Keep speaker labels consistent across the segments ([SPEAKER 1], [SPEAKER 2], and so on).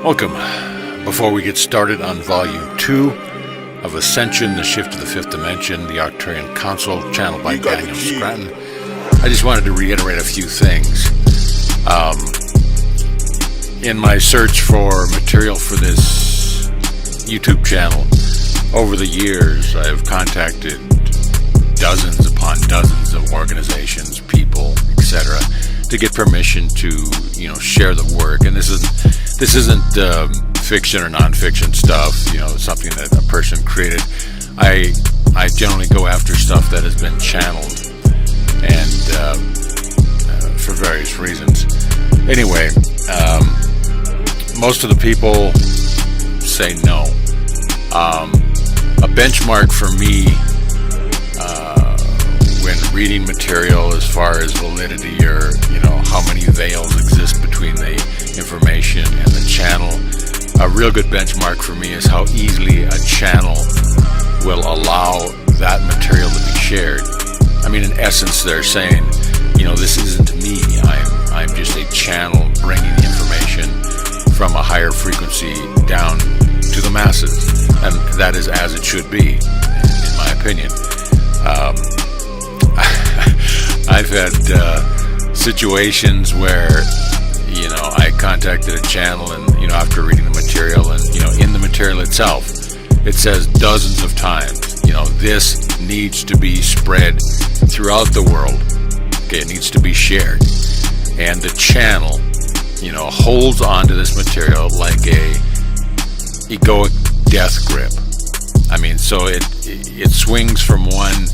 [SPEAKER 1] Welcome. Before we get started on Volume 2 of Ascension, The Shift to the Fifth Dimension, the Arcturian Council, channeled by Daniel Scranton, I just wanted to reiterate a few things. In my search for material for this YouTube channel, over the years, I have contacted dozens upon dozens of organizations, people, etc., to get permission to, share the work. And this isn't fiction or nonfiction stuff, something that a person created. I generally go after stuff that has been channeled, and for various reasons. Anyway, most of the people say no. A benchmark for me when reading material as far as validity or how many veils exist between the information and the channel, a real good benchmark for me is how easily a channel will allow that material to be shared. I mean, in essence, they're saying, this isn't me. I'm just a channel bringing the information from a higher frequency down to the masses, and that is as it should be, in my opinion. I've had situations where I contacted a channel, and after reading the material, and in the material itself, it says dozens of times, this needs to be spread throughout the world. Okay, it needs to be shared, and the channel, holds on to this material like a egoic death grip. I mean, so it swings from one,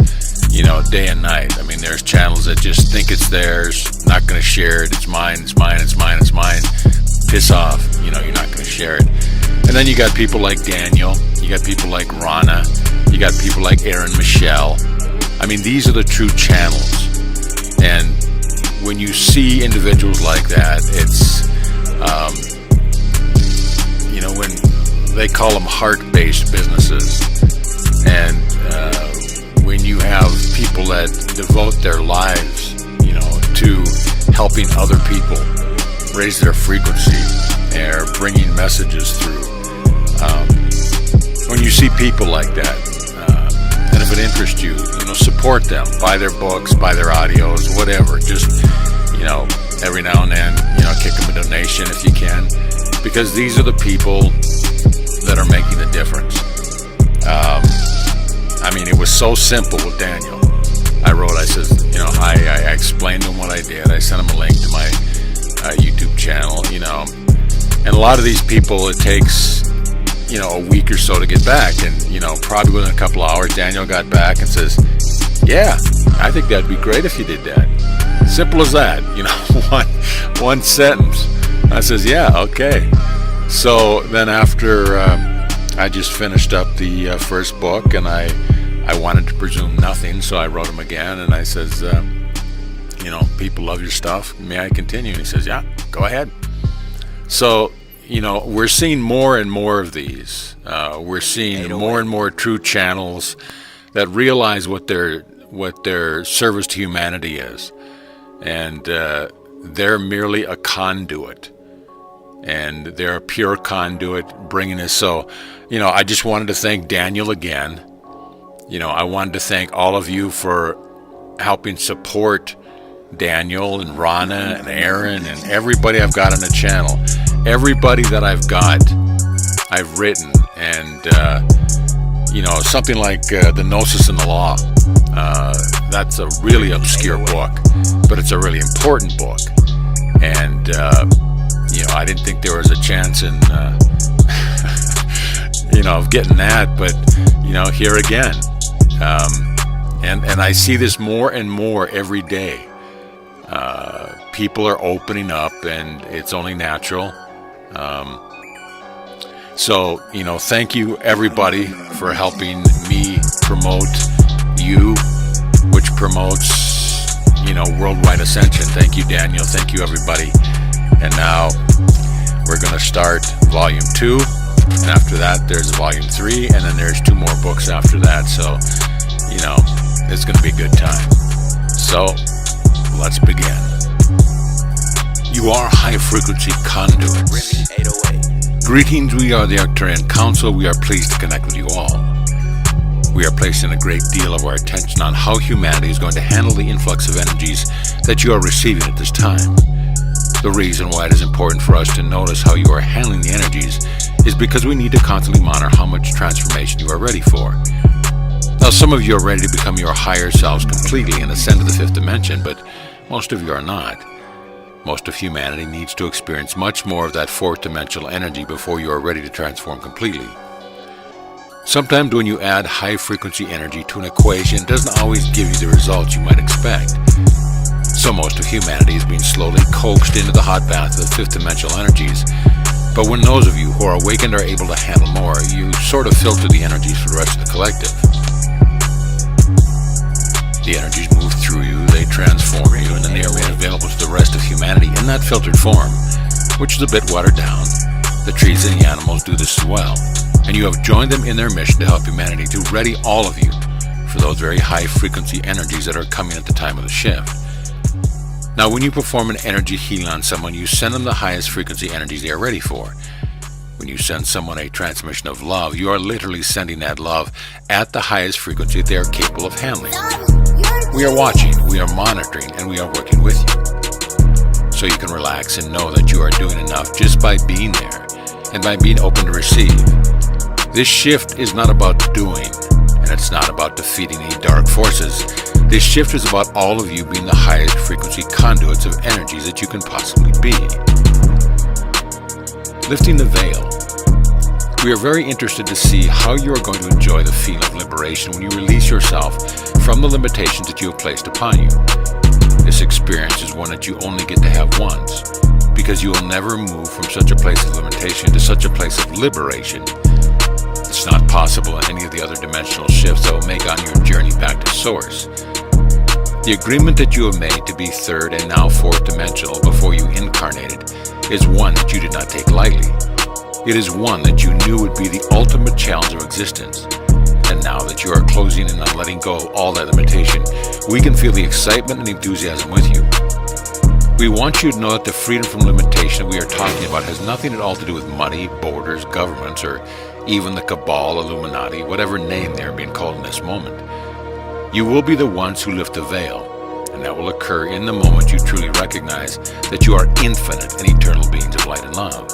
[SPEAKER 1] day and night. I mean, there's channels that just think it's theirs, not going to share it. It's mine, it's mine, it's mine, it's mine. Piss off. You're not going to share it. And then you got people like Daniel. You got people like Rana. You got people like Aaron Michelle. I mean, these are the true channels. And when you see individuals like that, it's, when they call them heart-based businesses. And when you have people that devote their lives, to helping other people raise their frequency or bringing messages through, when you see people like that, and if it interests you, support them, buy their books, buy their audios, whatever. Just, every now and then, kick them a donation if you can, because these are the people that are making the difference. I mean, it was so simple with Daniel. I said, I explained to him what I did. I sent him a link to my YouTube channel, and a lot of these people, it takes, a week or so to get back. And, probably within a couple of hours, Daniel got back and says, yeah, I think that'd be great if you did that. Simple as that, one sentence. I says, yeah, okay. So then after I just finished up the first book, and I wanted to presume nothing, so I wrote him again, and I says, people love your stuff. May I continue? And he says, yeah, go ahead. So, we're seeing more and more of these. We're seeing more and more true channels that realize what their service to humanity is. And they're merely a conduit. And they're a pure conduit bringing us. So, I just wanted to thank Daniel again. I wanted to thank all of you for helping support Daniel and Rana and Aaron and everybody I've got on the channel. Everybody that I've got, I've written. And, something like The Gnosis and the Law. That's a really obscure book, but it's a really important book. And, I didn't think there was a chance in, of getting that, but, here again. And I see this more and more every day. People are opening up, and it's only natural. So, thank you, everybody, for helping me promote you, which promotes, worldwide ascension. Thank you, Daniel. Thank you, everybody. And now we're going to start Volume 2. And after that, there's Volume 3. And then there's 2 more books after that. So, it's going to be a good time. So, let's begin. You are high-frequency conduits. Greetings, we are the Arcturian Council. We are pleased to connect with you all. We are placing a great deal of our attention on how humanity is going to handle the influx of energies that you are receiving at this time. The reason why it is important for us to notice how you are handling the energies is because we need to constantly monitor how much transformation you are ready for. Now, some of you are ready to become your higher selves completely and ascend to the fifth dimension, but most of you are not. Most of humanity needs to experience much more of that fourth dimensional energy before you are ready to transform completely. Sometimes when you add high frequency energy to an equation, it doesn't always give you the results you might expect. So most of humanity is being slowly coaxed into the hot bath of the fifth dimensional energies. But when those of you who are awakened are able to handle more, you sort of filter the energies for the rest of the collective. The energies move through you, they transform you, and then they are made available to the rest of humanity in that filtered form, which is a bit watered down. The trees and the animals do this as well, and you have joined them in their mission to help humanity to ready all of you for those very high frequency energies that are coming at the time of the shift. Now, when you perform an energy healing on someone, you send them the highest frequency energies they are ready for. When you send someone a transmission of love, you are literally sending that love at the highest frequency they are capable of handling. We are watching, we are monitoring, and we are working with you. So you can relax and know that you are doing enough just by being there and by being open to receive. This shift is not about doing, and it's not about defeating any dark forces. This shift is about all of you being the highest frequency conduits of energies that you can possibly be. Lifting the veil. We are very interested to see how you are going to enjoy the feeling of liberation when you release yourself from the limitations that you have placed upon you. This experience is one that you only get to have once, because you will never move from such a place of limitation to such a place of liberation. It's not possible in any of the other dimensional shifts that will make on your journey back to Source. The agreement that you have made to be third and now fourth dimensional before you incarnated is one that you did not take lightly. It is one that you knew would be the ultimate challenge of existence. And now that you are closing in on letting go of all that limitation, we can feel the excitement and enthusiasm with you. We want you to know that the freedom from limitation we are talking about has nothing at all to do with money, borders, governments, or even the cabal, Illuminati, whatever name they are being called in this moment. You will be the ones who lift the veil, and that will occur in the moment you truly recognize that you are infinite and eternal beings of light and love.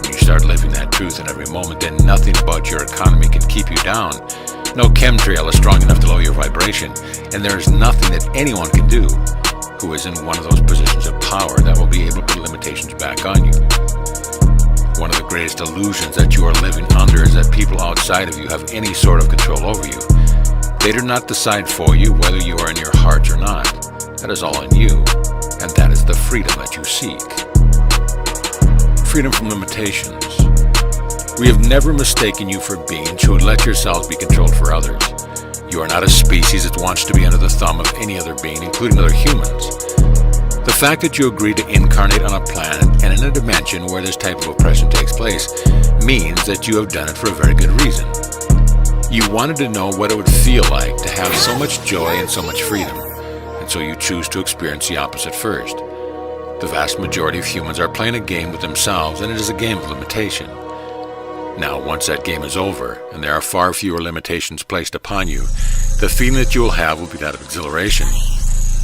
[SPEAKER 1] When you start living that truth in every moment, then nothing about your economy can keep you down. No chemtrail is strong enough to lower your vibration, and there is nothing that anyone can do who is in one of those positions of power that will be able to put limitations back on you. One of the greatest illusions that you are living under is that people outside of you have any sort of control over you. They do not decide for you whether you are in your heart or not. That is all on you, and that is the freedom that you seek. Freedom from limitations. We have never mistaken you for beings who would let yourselves be controlled for others. You are not a species that wants to be under the thumb of any other being, including other humans. The fact that you agreed to incarnate on a planet and in a dimension where this type of oppression takes place means that you have done it for a very good reason. You wanted to know what it would feel like to have so much joy and so much freedom, and so you choose to experience the opposite first. The vast majority of humans are playing a game with themselves, and it is a game of limitation. Now, once that game is over, and there are far fewer limitations placed upon you, the feeling that you will have will be that of exhilaration.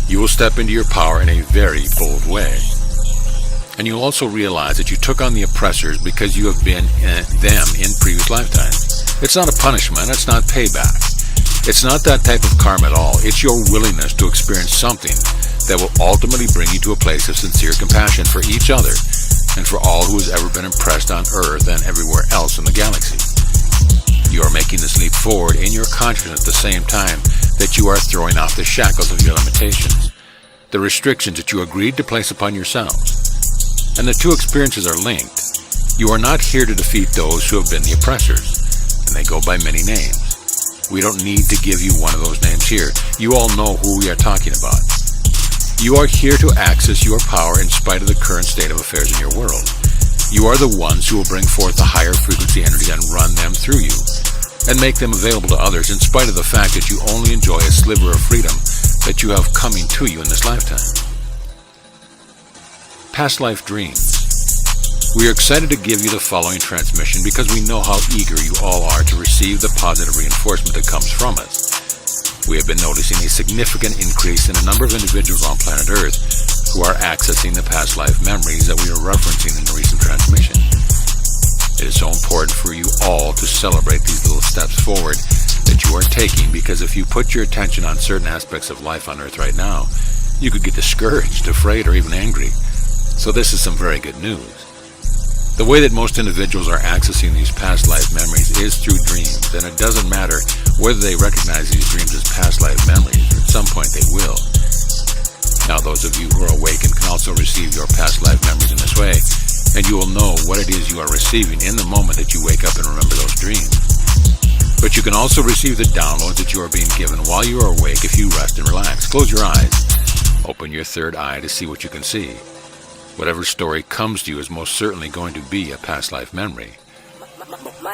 [SPEAKER 1] You will step into your power in a very bold way. And you'll also realize that you took on the oppressors because you have been them in previous lifetimes. It's not a punishment, it's not payback. It's not that type of karma at all. It's your willingness to experience something that will ultimately bring you to a place of sincere compassion for each other and for all who has ever been impressed on Earth and everywhere else in the galaxy. You are making this leap forward in your consciousness at the same time that you are throwing off the shackles of your limitations, the restrictions that you agreed to place upon yourselves. And the two experiences are linked. You are not here to defeat those who have been the oppressors, and they go by many names. We don't need to give you one of those names here. You all know who we are talking about. You are here to access your power in spite of the current state of affairs in your world. You are the ones who will bring forth the higher frequency energy and run them through you, and make them available to others in spite of the fact that you only enjoy a sliver of freedom that you have coming to you in this lifetime. Past life dreams. We are excited to give you the following transmission because we know how eager you all are to receive the positive reinforcement that comes from us. We have been noticing a significant increase in the number of individuals on planet Earth who are accessing the past life memories that we are referencing in the recent transmission. It is so important for you all to celebrate these little steps forward that you are taking, because if you put your attention on certain aspects of life on Earth right now, you could get discouraged, afraid, or even angry. So this is some very good news. The way that most individuals are accessing these past life memories is through dreams, and it doesn't matter whether they recognize these dreams as past life memories. At some point they will. Now those of you who are awakened can also receive your past life memories in this way, and you will know what it is you are receiving in the moment that you wake up and remember those dreams. But you can also receive the downloads that you are being given while you are awake if you rest and relax. Close your eyes. Open your third eye to see what you can see. Whatever story comes to you is most certainly going to be a past life memory.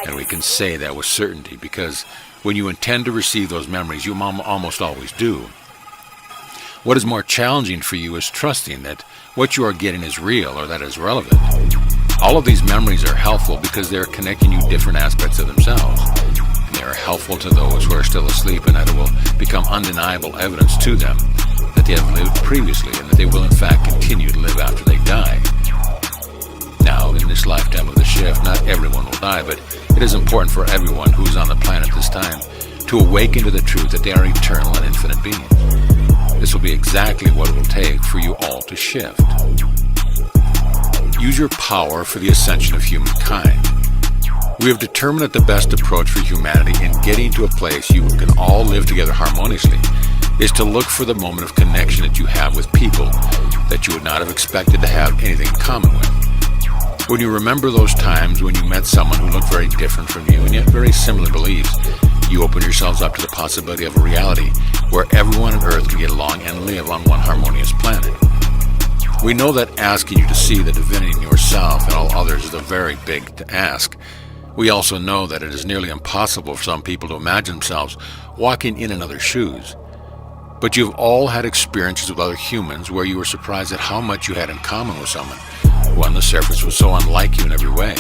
[SPEAKER 1] And we can say that with certainty because when you intend to receive those memories, you almost always do. What is more challenging for you is trusting that what you are getting is real or that is relevant. All of these memories are helpful because they are connecting you different aspects of themselves. And they are helpful to those who are still asleep, and that it will become undeniable evidence to them that they have lived previously and that they will in fact continue to live after they die. Now, in this lifetime of the shift, not everyone will die, but it is important for everyone who is on the planet this time to awaken to the truth that they are eternal and infinite beings. This will be exactly what it will take for you all to shift. Use your power for the ascension of humankind. We have determined that the best approach for humanity in getting to a place you can all live together harmoniously is to look for the moment of connection that you have with people that you would not have expected to have anything in common with. When you remember those times when you met someone who looked very different from you and yet very similar beliefs, you open yourselves up to the possibility of a reality where everyone on Earth can get along and live on one harmonious planet. We know that asking you to see the divinity in yourself and all others is a very big ask. We also know that it is nearly impossible for some people to imagine themselves walking in another's shoes. But you've all had experiences with other humans where you were surprised at how much you had in common with someone who on the surface was so unlike you in every way.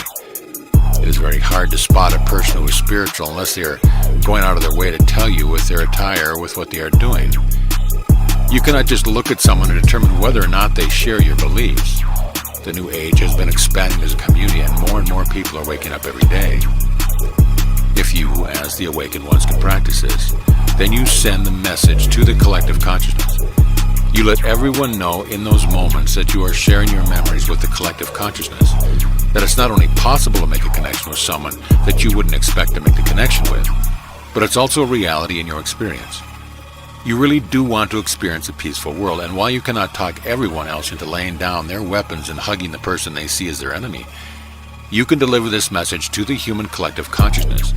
[SPEAKER 1] It is very hard to spot a person who is spiritual unless they are going out of their way to tell you with their attire or with what they are doing. You cannot just look at someone to determine whether or not they share your beliefs. The new age has been expanding as a community, and more people are waking up every day. If you, as the awakened ones, can practice this, then you send the message to the collective consciousness. You let everyone know in those moments that you are sharing your memories with the collective consciousness, that it's not only possible to make a connection with someone that you wouldn't expect to make the connection with, but it's also a reality in your experience. You really do want to experience a peaceful world, and while you cannot talk everyone else into laying down their weapons and hugging the person they see as their enemy, you can deliver this message to the human collective consciousness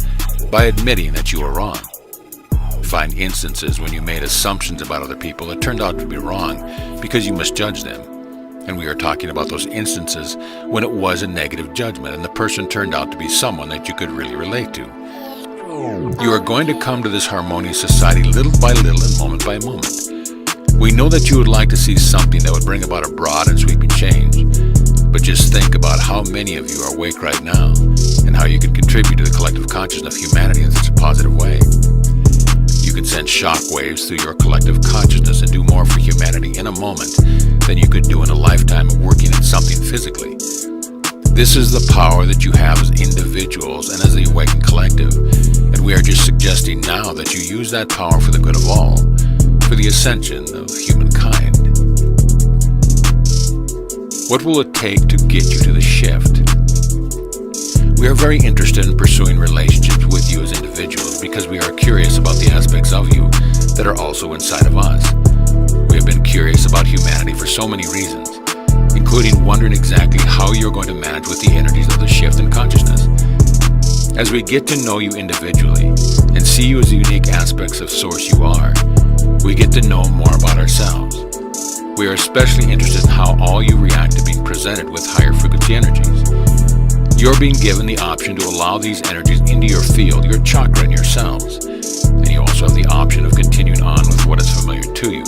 [SPEAKER 1] by admitting that you are wrong. Find instances when you made assumptions about other people that turned out to be wrong because you misjudged them. And we are talking about those instances when it was a negative judgment and the person turned out to be someone that you could really relate to. You are going to come to this harmonious society little by little and moment by moment. We know that you would like to see something that would bring about a broad and sweeping change. But just think about how many of you are awake right now and how you can contribute to the collective consciousness of humanity in such a positive way. You can send shock waves through your collective consciousness and do more for humanity in a moment than you could do in a lifetime of working at something physically. This is the power that you have as individuals and as the awakened collective, and we are just suggesting now that you use that power for the good of all, for the ascension of humankind. What will it take to get you to the shift? We are very interested in pursuing relationships with you as individuals because we are curious about the aspects of you that are also inside of us. We have been curious about humanity for so many reasons, including wondering exactly how you're going to manage with the energies of the shift in consciousness. As we get to know you individually and see you as the unique aspects of Source you are, we get to know more about ourselves. We are especially interested in how all you react to being presented with higher frequency energies. You're being given the option to allow these energies into your field, your chakra, and your cells. And you also have the option of continuing on with what is familiar to you.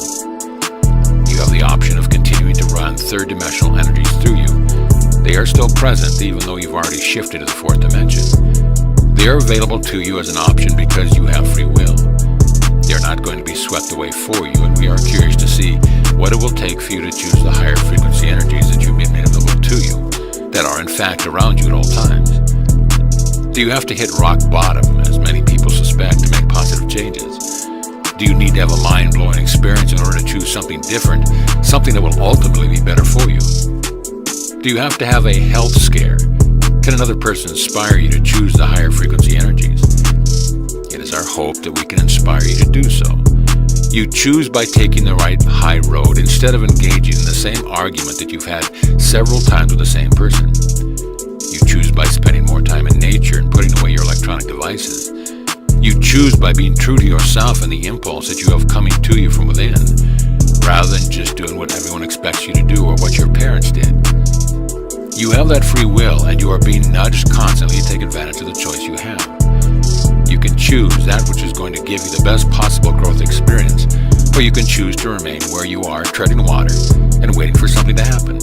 [SPEAKER 1] You have the option of continuing to run third-dimensional energies through you. They are still present even though you've already shifted to the fourth dimension. They are available to you as an option because you have free will. They are not going to be swept away for you, and we are curious to see what it will take for you to choose the higher frequency energies that you've made available to you, that are in fact around you at all times. Do you have to hit rock bottom, as many people suspect, to make positive changes? Do you need to have a mind-blowing experience in order to choose something different, something that will ultimately be better for you? Do you have to have a health scare? Can another person inspire you to choose the higher frequency energies? It is our hope that we can inspire you to do so. You choose by taking the right high road instead of engaging in the same argument that you've had several times with the same person. You choose by spending more time in nature and putting away your electronic devices. You choose by being true to yourself and the impulse that you have coming to you from within, rather than just doing what everyone expects you to do or what your parents did. You have that free will, and you are being nudged constantly to take advantage of the choice you have. You can choose that which is going to give you the best possible growth experience, or you can choose to remain where you are, treading water and waiting for something to happen.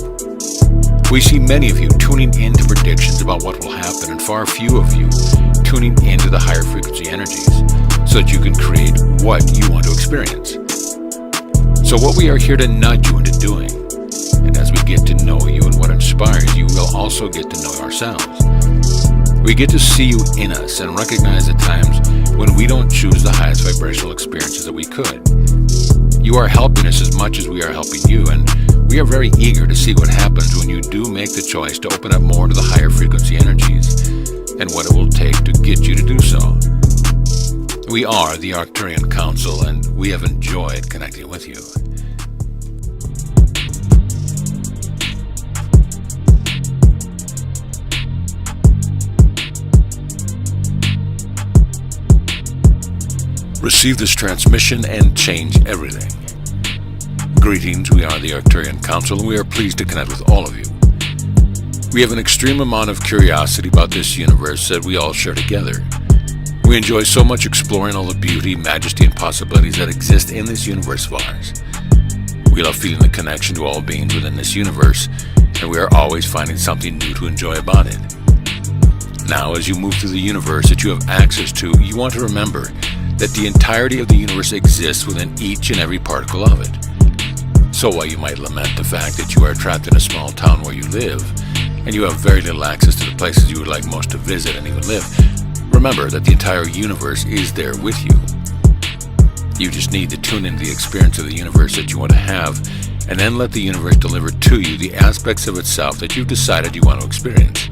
[SPEAKER 1] We see many of you tuning into predictions about what will happen, and far few of you tuning into the higher frequency energies so that you can create what you want to experience. So what we are here to nudge you into doing, and as we get to know you and what inspires you, we'll also get to know ourselves. We get to see you in us and recognize the times when we don't choose the highest vibrational experiences that we could. You are helping us as much as we are helping you, and we are very eager to see what happens when you do make the choice to open up more to the higher frequency energies and what it will take to get you to do so. We are the Arcturian Council, and we have enjoyed connecting with you. Receive this transmission and change everything. Greetings, we are the Arcturian Council, and we are pleased to connect with all of you. We have an extreme amount of curiosity about this universe that we all share together. We enjoy so much exploring all the beauty, majesty, and possibilities that exist in this universe of ours. We love feeling the connection to all beings within this universe, and we are always finding something new to enjoy about it. Now, as you move through the universe that you have access to, you want to remember that the entirety of the universe exists within each and every particle of it. So while you might lament the fact that you are trapped in a small town where you live, and you have very little access to the places you would like most to visit and even live, remember that the entire universe is there with you. You just need to tune into the experience of the universe that you want to have, and then let the universe deliver to you the aspects of itself that you've decided you want to experience.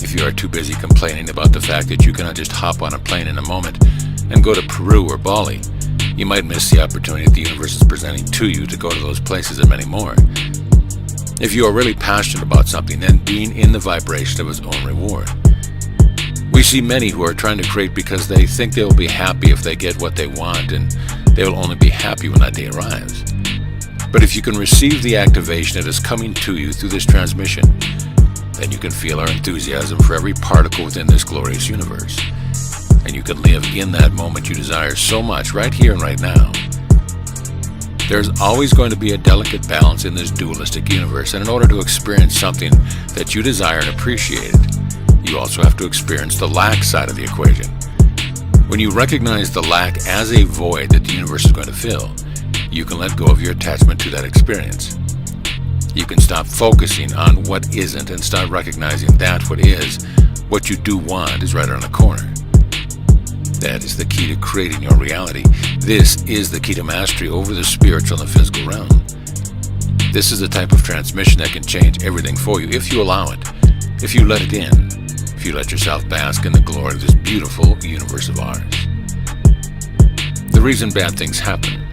[SPEAKER 1] If you are too busy complaining about the fact that you cannot just hop on a plane in a moment and go to Peru or Bali, you might miss the opportunity that the universe is presenting to you to go to those places and many more. If you are really passionate about something, then being in the vibration of its own reward. We see many who are trying to create because they think they will be happy if they get what they want, and they will only be happy when that day arrives. But if you can receive the activation that is coming to you through this transmission, then you can feel our enthusiasm for every particle within this glorious universe. And you can live in that moment you desire so much right here and right now. There's always going to be a delicate balance in this dualistic universe, and in order to experience something that you desire and appreciate, you also have to experience the lack side of the equation. When you recognize the lack as a void that the universe is going to fill, you can let go of your attachment to that experience. You can stop focusing on what isn't and start recognizing that what you do want is right around the corner. That is the key to creating your reality. This is the key to mastery over the spiritual and the physical realm. This is the type of transmission that can change everything for you if you allow it, if you let it in, if you let yourself bask in the glory of this beautiful universe of ours. The reason bad things happen.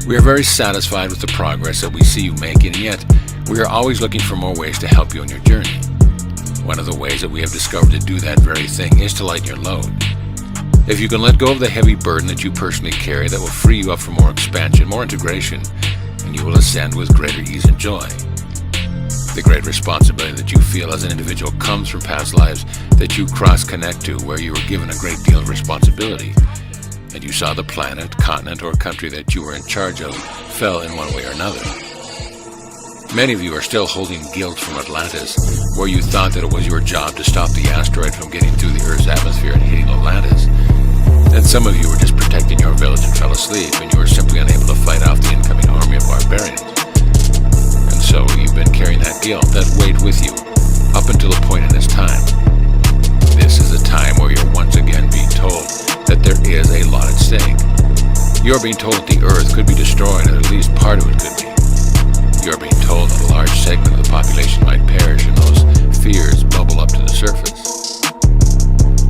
[SPEAKER 1] We are very satisfied with the progress that we see you making, and yet we are always looking for more ways to help you on your journey. One of the ways that we have discovered to do that very thing is to lighten your load. If you can let go of the heavy burden that you personally carry, that will free you up for more expansion, more integration, and you will ascend with greater ease and joy. The great responsibility that you feel as an individual comes from past lives that you cross-connect to, where you were given a great deal of responsibility, and you saw the planet, continent, or country that you were in charge of fell in one way or another. Many of you are still holding guilt from Atlantis, where you thought that it was your job to stop the asteroid from getting through the Earth's atmosphere and hitting Atlantis. Then some of you were just protecting your village and fell asleep, and you were simply unable to fight off the incoming army of barbarians. And so you've been carrying that guilt, that weight with you, up until a point in this time. This is a time where you're once again being told that there is a lot at stake. You're being told that the Earth could be destroyed, or at least part of it could be. You're being told that a large segment of the population might perish, and those fears bubble up to the surface.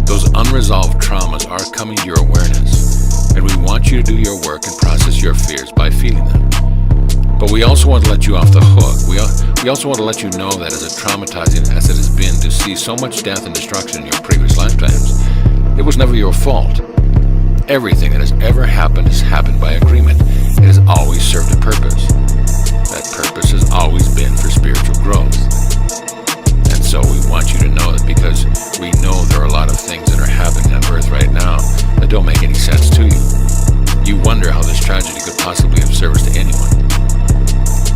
[SPEAKER 1] Those unresolved traumas are coming to your awareness, and we want you to do your work and process your fears by feeling them. But we also want to let you off the hook. We also want to let you know that as traumatizing as it has been to see so much death and destruction in your previous lifetimes, it was never your fault. Everything that has ever happened has happened by agreement. It has always served a purpose. That purpose has always been for spiritual growth. And so we want you to know that, because we know there are a lot of things that are happening on Earth right now that don't make any sense to you. You wonder how this tragedy could possibly have service to anyone.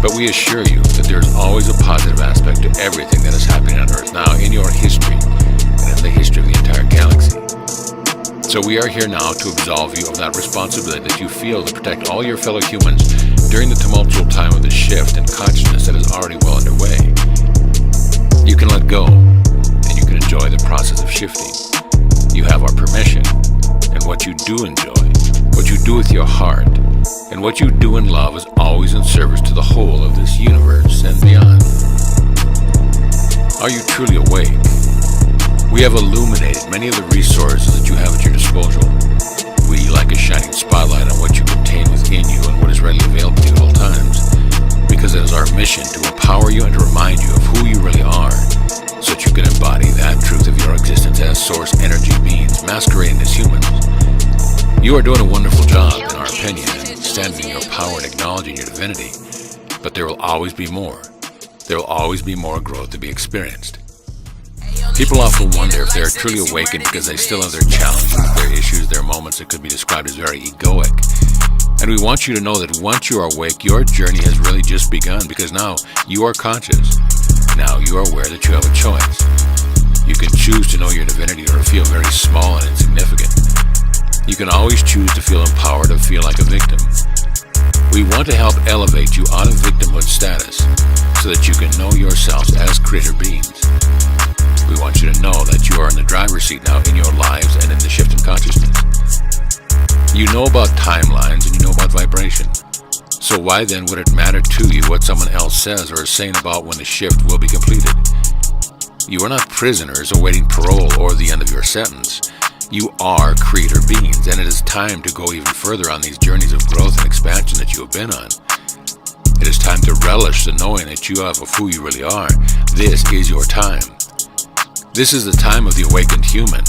[SPEAKER 1] But we assure you that there's always a positive aspect to everything that is happening on Earth now in your history and in the history of the entire galaxy. So we are here now to absolve you of that responsibility that you feel to protect all your fellow humans during the tumultuous time of the shift in consciousness that is already well underway. You can let go, and you can enjoy the process of shifting. You have our permission, and what you do enjoy, what you do with your heart, and what you do in love is always in service to the whole of this universe and beyond. Are you truly awake? We have illuminated many of the resources that you have at your disposal. We, like a shining spotlight on what you contain within you and what is readily available to you at all times, because it is our mission to empower you and to remind you of who you really are, so that you can embody that truth of your existence as source energy beings masquerading as humans. You are doing a wonderful job, in our opinion, in standing in your power and acknowledging your divinity, but there will always be more. There will always be more growth to be experienced. People often wonder if they are truly awakened because they still have their challenges, their issues, their moments that could be described as very egoic. And we want you to know that once you are awake, your journey has really just begun, because now you are conscious. Now you are aware that you have a choice. You can choose to know your divinity or feel very small and insignificant. You can always choose to feel empowered or feel like a victim. We want to help elevate you out of victimhood status so that you can know yourselves as creator beings. We want you to know that you are in the driver's seat now in your lives and in the shift in consciousness. You know about timelines and you know about vibration. So why then would it matter to you what someone else says or is saying about when the shift will be completed? You are not prisoners awaiting parole or the end of your sentence. You are creator beings, and it is time to go even further on these journeys of growth and expansion that you have been on. It is time to relish the knowing that you have of who you really are. This is your time. This is the time of the awakened human,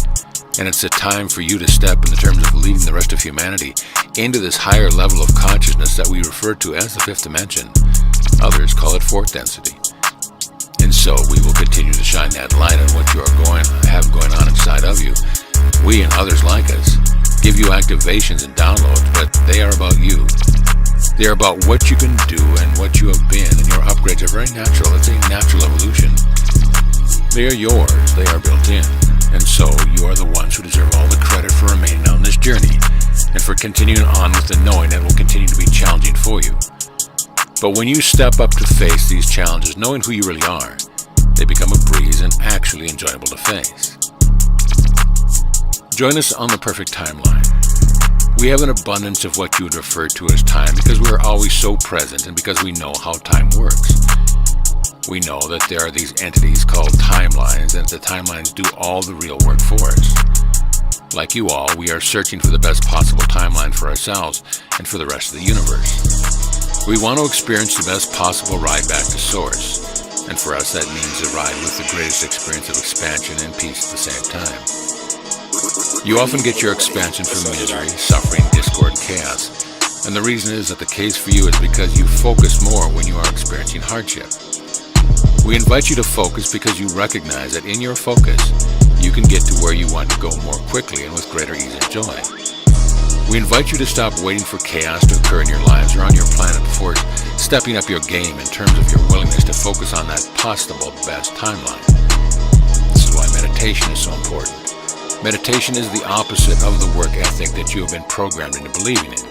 [SPEAKER 1] and it's a time for you to step in the terms of leading the rest of humanity into this higher level of consciousness that we refer to as the fifth dimension. Others call it fourth density. And so we will continue to shine that light on what you have going on inside of you. We and others like us give you activations and downloads, but they are about you. They are about what you can do and what you have been, and your upgrades are very natural. It's a natural evolution. They are yours. They are built in. And so you are the ones who deserve all the credit for remaining on this journey and for continuing on with the knowing that it will continue to be challenging for you. But when you step up to face these challenges, knowing who you really are, they become a breeze and actually enjoyable to face. Join us on the perfect timeline. We have an abundance of what you would refer to as time because we are always so present and because we know how time works. We know that there are these entities called timelines, and the timelines do all the real work for us. Like you all, we are searching for the best possible timeline for ourselves and for the rest of the universe. We want to experience the best possible ride back to Source, and for us that means a ride with the greatest experience of expansion and peace at the same time. You often get your expansion from misery, suffering, discord, and chaos, and the reason is that the case for you is because you focus more when you are experiencing hardship. We invite you to focus because you recognize that in your focus, you can get to where you want to go more quickly and with greater ease and joy. We invite you to stop waiting for chaos to occur in your lives or on your planet before stepping up your game in terms of your willingness to focus on that possible best timeline. This is why meditation is so important. Meditation is the opposite of the work ethic that you have been programmed into believing in.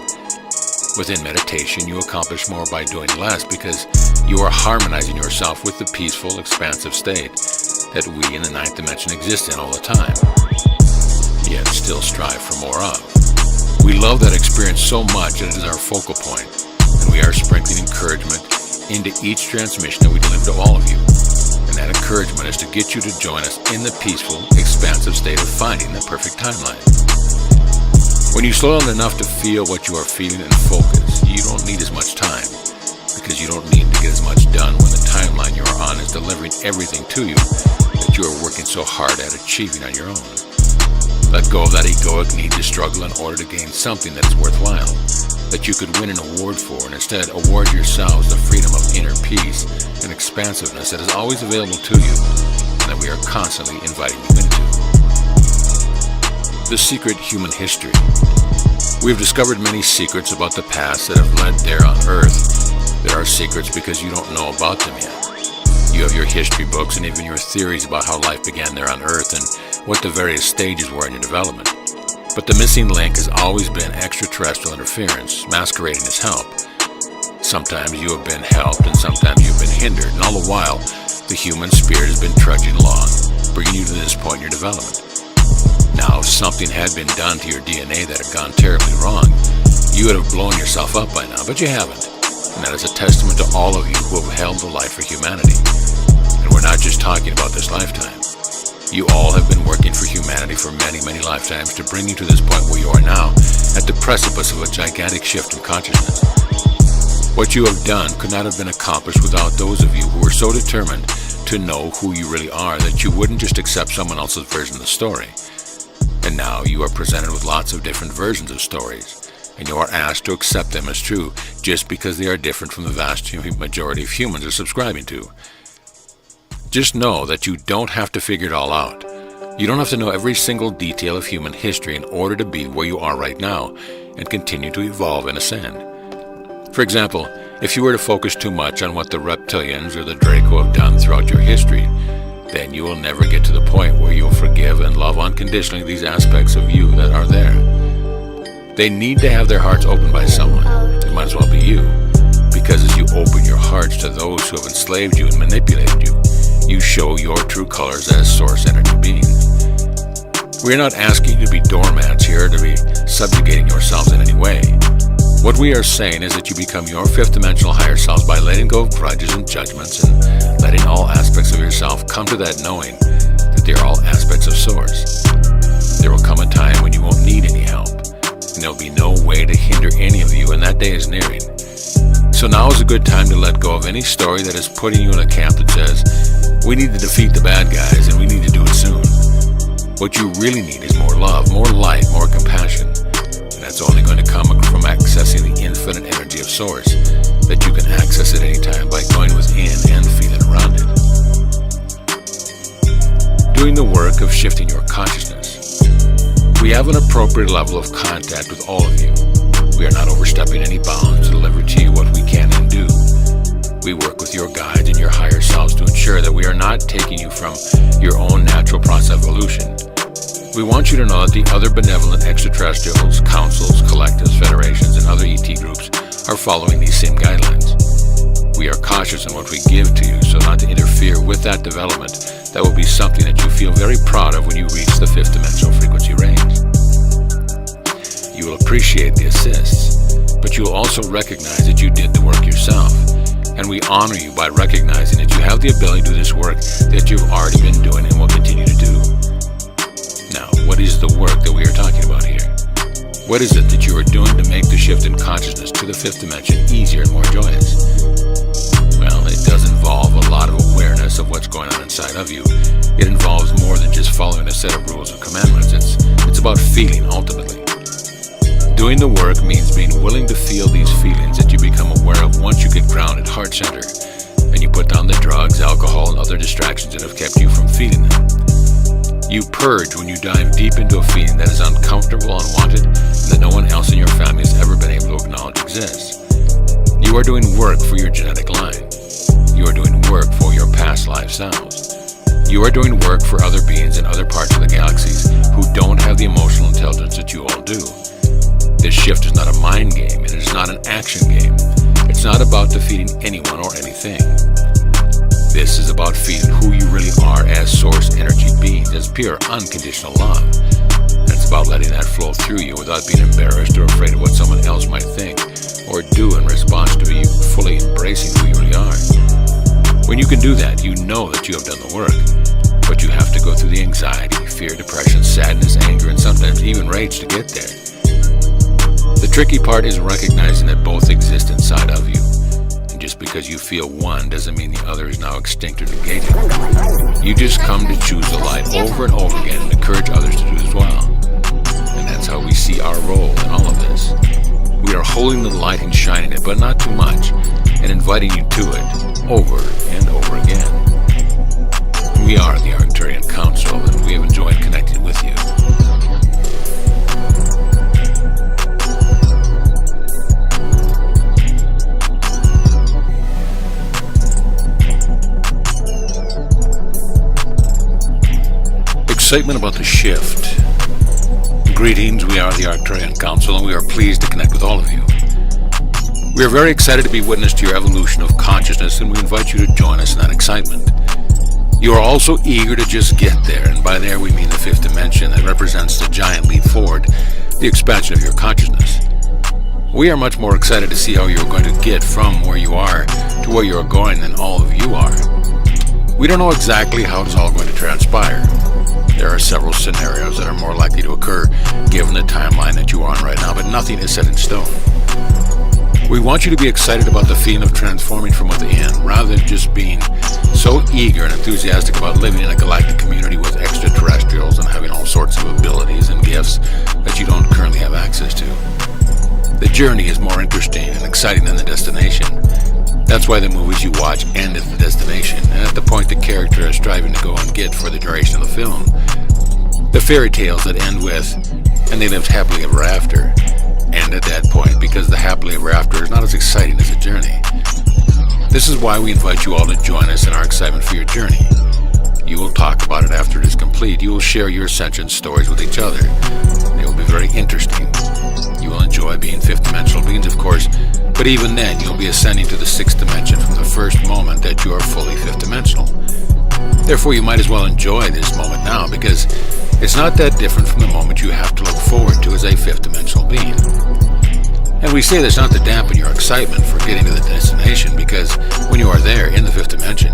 [SPEAKER 1] Within meditation, you accomplish more by doing less because you are harmonizing yourself with the peaceful, expansive state that we in the ninth dimension exist in all the time, yet still strive for more of. We love that experience so much that it is our focal point, and we are sprinkling encouragement into each transmission that we deliver to all of you. And that encouragement is to get you to join us in the peaceful, expansive state of finding the perfect timeline. When you slow down enough to feel what you are feeling and focus, you don't need as much time, because you don't need to get as much done when the timeline you are on is delivering everything to you that you are working so hard at achieving on your own. Let go of that egoic need to struggle in order to gain something that is worthwhile, that you could win an award for, and instead award yourselves the freedom of inner peace and expansiveness that is always available to you and that we are constantly inviting you into. The secret human history. We have discovered many secrets about the past that have led there on Earth. There are secrets because you don't know about them yet. You have your history books and even your theories about how life began there on Earth and what the various stages were in your development. But the missing link has always been extraterrestrial interference, masquerading as help. Sometimes you have been helped and sometimes you've been hindered, and all the while, the human spirit has been trudging along, bringing you to this point in your development. Now, if something had been done to your DNA that had gone terribly wrong, you would have blown yourself up by now, but you haven't. And that is a testament to all of you who have held the light for humanity. And we're not just talking about this lifetime. You all have been working for humanity for many, many lifetimes to bring you to this point where you are now, at the precipice of a gigantic shift in consciousness. What you have done could not have been accomplished without those of you who were so determined to know who you really are that you wouldn't just accept someone else's version of the story. And now you are presented with lots of different versions of stories, and you are asked to accept them as true just because they are different from the vast majority of humans are subscribing to. Just know that you don't have to figure it all out. You don't have to know every single detail of human history in order to be where you are right now and continue to evolve and ascend. For example, if you were to focus too much on what the reptilians or the Draco have done throughout your history, then you will never get to the point where you will forgive and love unconditionally these aspects of you that are there. They need to have their hearts opened by someone. It might as well be you, because as you open your hearts to those who have enslaved you and manipulated you, you show your true colors as source energy beings. We are not asking you to be doormats here, to be subjugating yourselves in any way. What we are saying is that you become your fifth dimensional higher selves by letting go of grudges and judgments and letting all aspects of yourself come to that knowing that they are all aspects of source. There will come a time when you won't need any help, and there will be no way to hinder any of you, and that day is nearing. So now is a good time to let go of any story that is putting you in a camp that says, we need to defeat the bad guys and we need to do it soon. What you really need is more love, more light, more compassion. And that's only going to come from accessing the infinite energy of source that you can access at any time by going within and feeling around it. Doing the work of shifting your consciousness. We have an appropriate level of contact with all of you. We are not overstepping any bounds to deliver to you what we can and do. We work with your guides and your higher selves to ensure that we are not taking you from your own natural process of evolution. We want you to know that the other benevolent extraterrestrials, councils, collectives, federations, and other ET groups are following these same guidelines. We are cautious in what we give to you, so not to interfere with that development. That will be something that you feel very proud of when you reach the fifth dimensional frequency range. You will appreciate the assists, but you will also recognize that you did the work yourself. And we honor you by recognizing that you have the ability to do this work that you've already been doing and will continue to do. Now, what is the work that we are talking about here? What is it that you are doing to make the shift in consciousness to the fifth dimension easier and more joyous? Well, it does involve a lot of awareness of what's going on inside of you. It involves more than just following a set of rules and commandments. It's about feeling, ultimately. Doing the work means being willing to feel these feelings that you become aware of once you get grounded heart center, and you put down the drugs, alcohol, and other distractions that have kept you from feeling them. You purge when you dive deep into a feeling that is uncomfortable, unwanted, that no one else in your family has ever been able to acknowledge exists. You are doing work for your genetic line. You are doing work for your past life selves. You are doing work for other beings in other parts of the galaxies who don't have the emotional intelligence that you all do. This shift is not a mind game, and it is not an action game. It's not about defeating anyone or anything. This is about feeling who you really are as source energy beings, as pure, unconditional love. And it's about letting that flow through you without being embarrassed or afraid of what someone else might think or do in response to you fully embracing who you really are. When you can do that, you know that you have done the work. But you have to go through the anxiety, fear, depression, sadness, anger, and sometimes even rage to get there. The tricky part is recognizing that both exist inside of you. And just because you feel one doesn't mean the other is now extinct or negated. You just come to choose the light over and over again and encourage others to do as well. And that's how we see our role in all of this. We are holding the light and shining it, but not too much, and inviting you to it over and over again. We are the Arcturian Council, and we have enjoyed connecting with you. Excitement about the shift. Greetings, we are the Arcturian Council, and we are pleased to connect with all of you. We are very excited to be witness to your evolution of consciousness, and we invite you to join us in that excitement. You are also eager to just get there, and by there we mean the fifth dimension that represents the giant leap forward, the expansion of your consciousness. We are much more excited to see how you're going to get from where you are to where you're going than all of you are. We don't know exactly how it's all going to transpire. There are several scenarios that are more likely to occur given the timeline that you are on right now, but nothing is set in stone. We want you to be excited about the feeling of transforming from within, rather than just being so eager and enthusiastic about living in a galactic community with extraterrestrials and having all sorts of abilities and gifts that you don't currently have access to. The journey is more interesting and exciting than the destination. That's why the movies you watch end at the destination, and at the point the character is striving to go and get for the duration of the film. The fairy tales that end with, and they lived happily ever after, end at that point because the happily ever after is not as exciting as the journey. This is why we invite you all to join us in our excitement for your journey. You will talk about it after it is complete. You will share your ascension stories with each other. They will be very interesting. You will enjoy being fifth dimensional beings, of course, but even then you'll be ascending to the sixth dimension from the first moment that you are fully fifth dimensional. Therefore, you might as well enjoy this moment now, because it's not that different from the moment you have to look forward to as a fifth dimensional being. And we say this not to dampen your excitement for getting to the destination, because when you are there in the fifth dimension,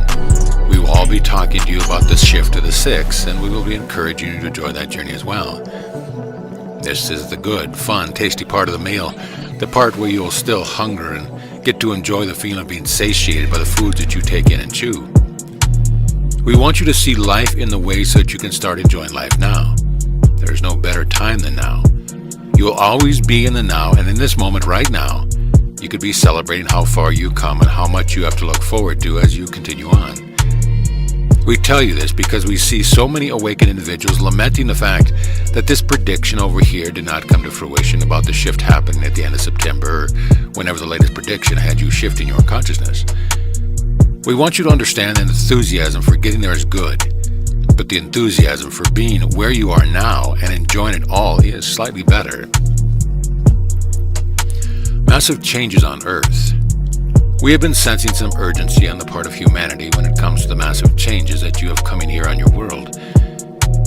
[SPEAKER 1] we will all be talking to you about the shift to the sixth, and we will be encouraging you to enjoy that journey as well. This is the good, fun, tasty part of the meal, the part where you will still hunger and get to enjoy the feeling of being satiated by the foods that you take in and chew. We want you to see life in the way so that you can start enjoying life now. There is no better time than now. You will always be in the now, and in this moment right now, you could be celebrating how far you come and how much you have to look forward to as you continue on. We tell you this because we see so many awakened individuals lamenting the fact that this prediction over here did not come to fruition about the shift happening at the end of September, or whenever the latest prediction had you shifting your consciousness. We want you to understand that enthusiasm for getting there is good, but the enthusiasm for being where you are now and enjoying it all is slightly better. Massive changes on Earth. We have been sensing some urgency on the part of humanity when it comes to the massive changes that you have coming here on your world.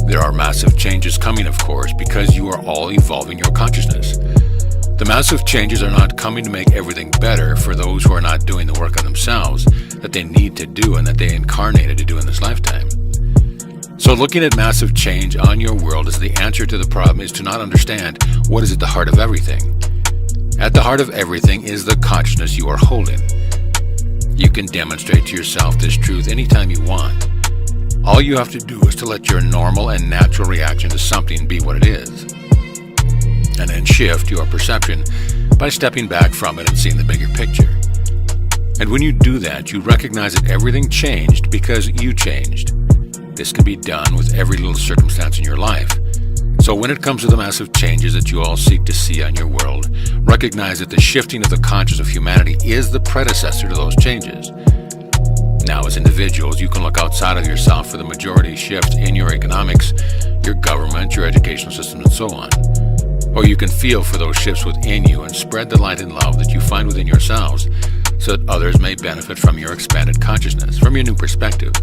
[SPEAKER 1] There are massive changes coming, of course, because you are all evolving your consciousness. The massive changes are not coming to make everything better for those who are not doing the work on themselves that they need to do and that they incarnated to do in this lifetime. So looking at massive change on your world as the answer to the problem is to not understand what is at the heart of everything. At the heart of everything is the consciousness you are holding. You can demonstrate to yourself this truth anytime you want. All you have to do is to let your normal and natural reaction to something be what it is, and then shift your perception by stepping back from it and seeing the bigger picture. And when you do that, you recognize that everything changed because you changed. This can be done with every little circumstance in your life. So when it comes to the massive changes that you all seek to see on your world, recognize that the shifting of the conscience of humanity is the predecessor to those changes. Now, as individuals, you can look outside of yourself for the majority shift in your economics, your government, your educational system, and so on. Or you can feel for those shifts within you and spread the light and love that you find within yourselves so that others may benefit from your expanded consciousness, from your new perspective.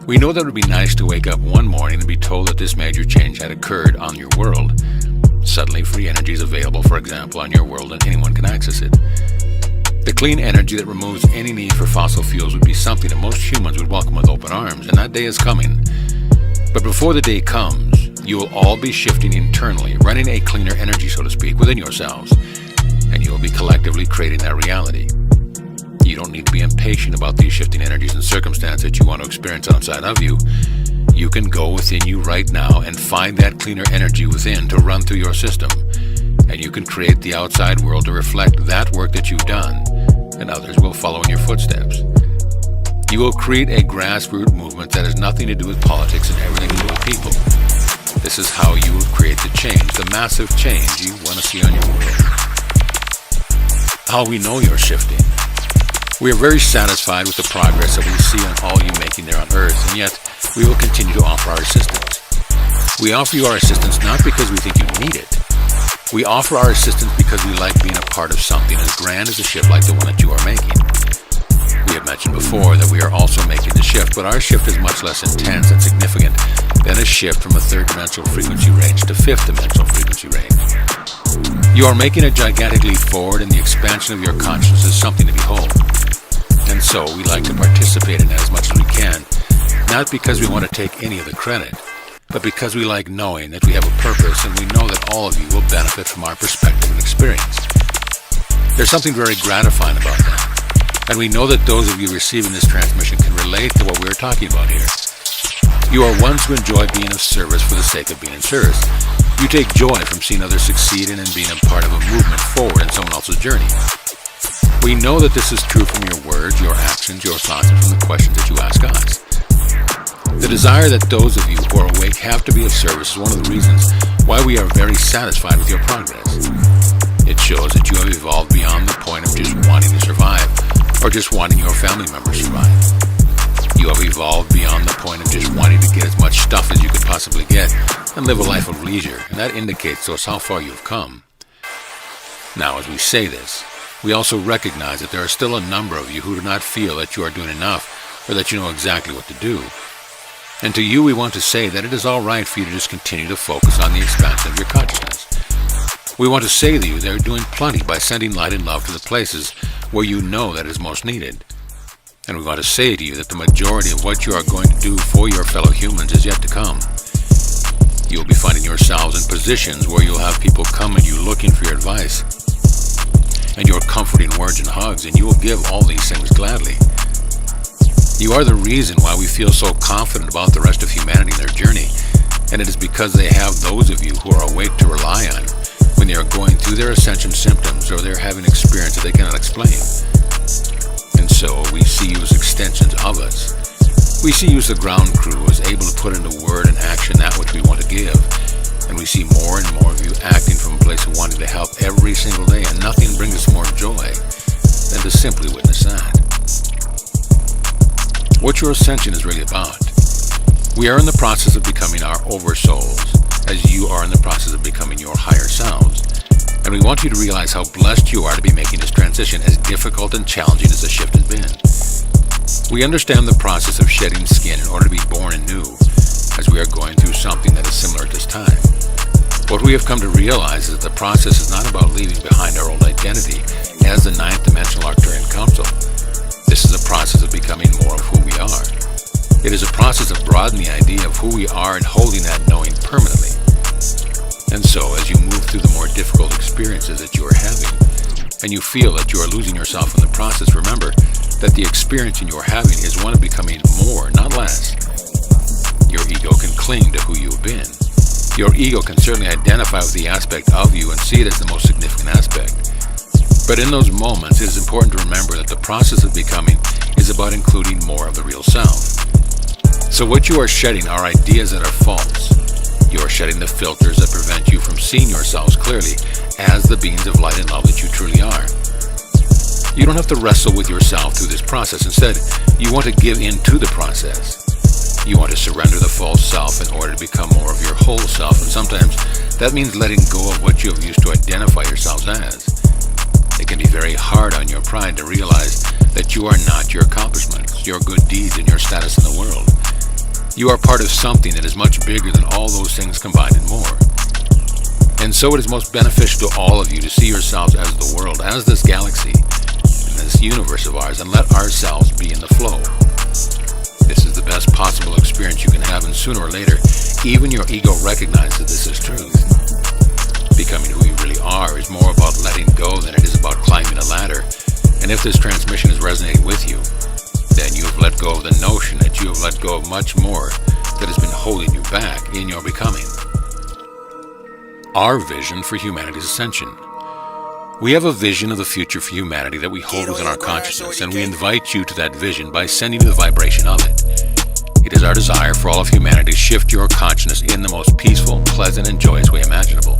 [SPEAKER 1] We know that it would be nice to wake up one morning and be told that this major change had occurred on your world. Suddenly, free energy is available, for example, on your world and anyone can access it. The clean energy that removes any need for fossil fuels would be something that most humans would welcome with open arms, and that day is coming. But before the day comes, you will all be shifting internally, running a cleaner energy, so to speak, within yourselves, and you will be collectively creating that reality. You don't need to be impatient about these shifting energies and circumstances that you want to experience outside of you. You can go within you right now and find that cleaner energy within to run through your system. And you can create the outside world to reflect that work that you've done, and others will follow in your footsteps. You will create a grassroots movement that has nothing to do with politics and everything to do with people. This is how you will create the change, the massive change you want to see on your world. How we know you're shifting. We are very satisfied with the progress that we see on all you making there on Earth, and yet we will continue to offer our assistance. We offer you our assistance not because we think you need it. We offer our assistance because we like being a part of something as grand as a shift like the one that you are making. We have mentioned before that we are also making the shift, but our shift is much less intense and significant than a shift from a third-dimensional frequency range to fifth-dimensional frequency range. You are making a gigantic leap forward, and the expansion of your consciousness is something to behold. And so we like to participate in that as much as we can, not because we want to take any of the credit, but because we like knowing that we have a purpose and we know that all of you will benefit from our perspective and experience. There's something very gratifying about that, and we know that those of you receiving this transmission can relate to what we are talking about here. You are ones who enjoy being of service for the sake of being in service. You take joy from seeing others succeed and being a part of a movement forward in someone else's journey. We know that this is true from your words, your actions, your thoughts, and from the questions that you ask us. The desire that those of you who are awake have to be of service is one of the reasons why we are very satisfied with your progress. It shows that you have evolved beyond the point of just wanting to survive, or just wanting your family members to survive. You have evolved beyond the point of just wanting to get as much stuff as you could possibly get and live a life of leisure, and that indicates to us how far you have come. Now, as we say this, we also recognize that there are still a number of you who do not feel that you are doing enough or that you know exactly what to do. And to you, we want to say that it is all right for you to just continue to focus on the expansion of your consciousness. We want to say to you that you're doing plenty by sending light and love to the places where you know that is most needed. And we want to say to you that the majority of what you are going to do for your fellow humans is yet to come. You will be finding yourselves in positions where you'll have people come at you looking for your advice and your comforting words and hugs, and you will give all these things gladly. You are the reason why we feel so confident about the rest of humanity and their journey, and it is because they have those of you who are awake to rely on when they are going through their ascension symptoms or they're having experience that they cannot explain. And so we see you as extensions of us. We see you as the ground crew who is able to put into word and action that which we want to give. And we see more and more of you acting from a place of wanting to help every single day, and nothing brings us more joy than to simply witness that. What your ascension is really about. We are in the process of becoming our oversouls, as you are in the process of becoming your higher selves. And we want you to realize how blessed you are to be making this transition, as difficult and challenging as the shift has been. We understand the process of shedding skin in order to be born anew, as we are going through something that is similar at this time. What we have come to realize is that the process is not about leaving behind our old identity as the ninth dimensional Arcturian Council. This is a process of becoming more of who we are. It is a process of broadening the idea of who we are and holding that knowing permanently. And so, as you move through the more difficult experiences that you are having, and you feel that you are losing yourself in the process, remember that the experience you are having is one of becoming more, not less. Your ego can cling to who you have been. Your ego can certainly identify with the aspect of you and see it as the most significant aspect. But in those moments, it is important to remember that the process of becoming is about including more of the real self. So what you are shedding are ideas that are false. You are shedding the filters that prevent you from seeing yourselves clearly as the beings of light and love that you truly are. You don't have to wrestle with yourself through this process. Instead, you want to give in to the process. You want to surrender the false self in order to become more of your whole self, and sometimes that means letting go of what you have used to identify yourselves as. It can be very hard on your pride to realize that you are not your accomplishments, your good deeds, and your status in the world. You are part of something that is much bigger than all those things combined and more. And so it is most beneficial to all of you to see yourselves as the world, as this galaxy, and this universe of ours, and let ourselves be in the flow. This is the best possible experience you can have, and sooner or later, even your ego recognizes that this is truth. Becoming who you really are is more about letting go than it is about climbing a ladder. And if this transmission is resonating with you, then you have let go of the notion that you have let go of much more that has been holding you back in your becoming. Our vision for humanity's ascension. We have a vision of the future for humanity that we hold within our consciousness, and we invite you to that vision by sending you the vibration of it. It is our desire for all of humanity to shift your consciousness in the most peaceful, pleasant, and joyous way imaginable.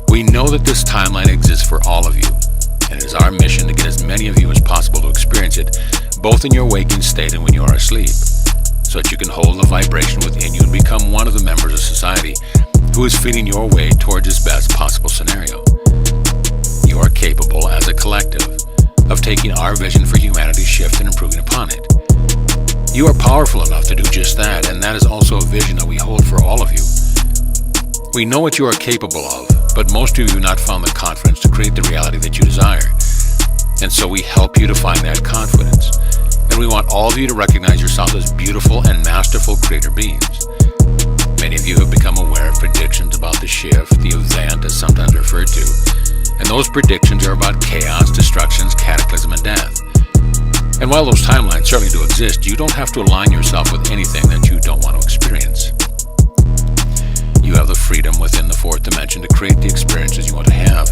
[SPEAKER 1] We know that this timeline exists for all of you, and it is our mission to get as many of you as possible to experience it, both in your waking state and when you are asleep, so that you can hold the vibration within you and become one of the members of society who is feeding your way towards this best possible scenario. You are capable, as a collective, of taking our vision for humanity's shift and improving upon it. You are powerful enough to do just that, and that is also a vision that we hold for all of you. We know what you are capable of, but most of you have not found the confidence to create the reality that you desire. And so we help you to find that confidence. And we want all of you to recognize yourselves as beautiful and masterful creator beings. Many of you have become aware of predictions about the shift, the event as sometimes referred to. And those predictions are about chaos, destructions, cataclysm, and death. And while those timelines certainly do exist, you don't have to align yourself with anything that you don't want to experience. You have the freedom within the fourth dimension to create the experiences you want to have,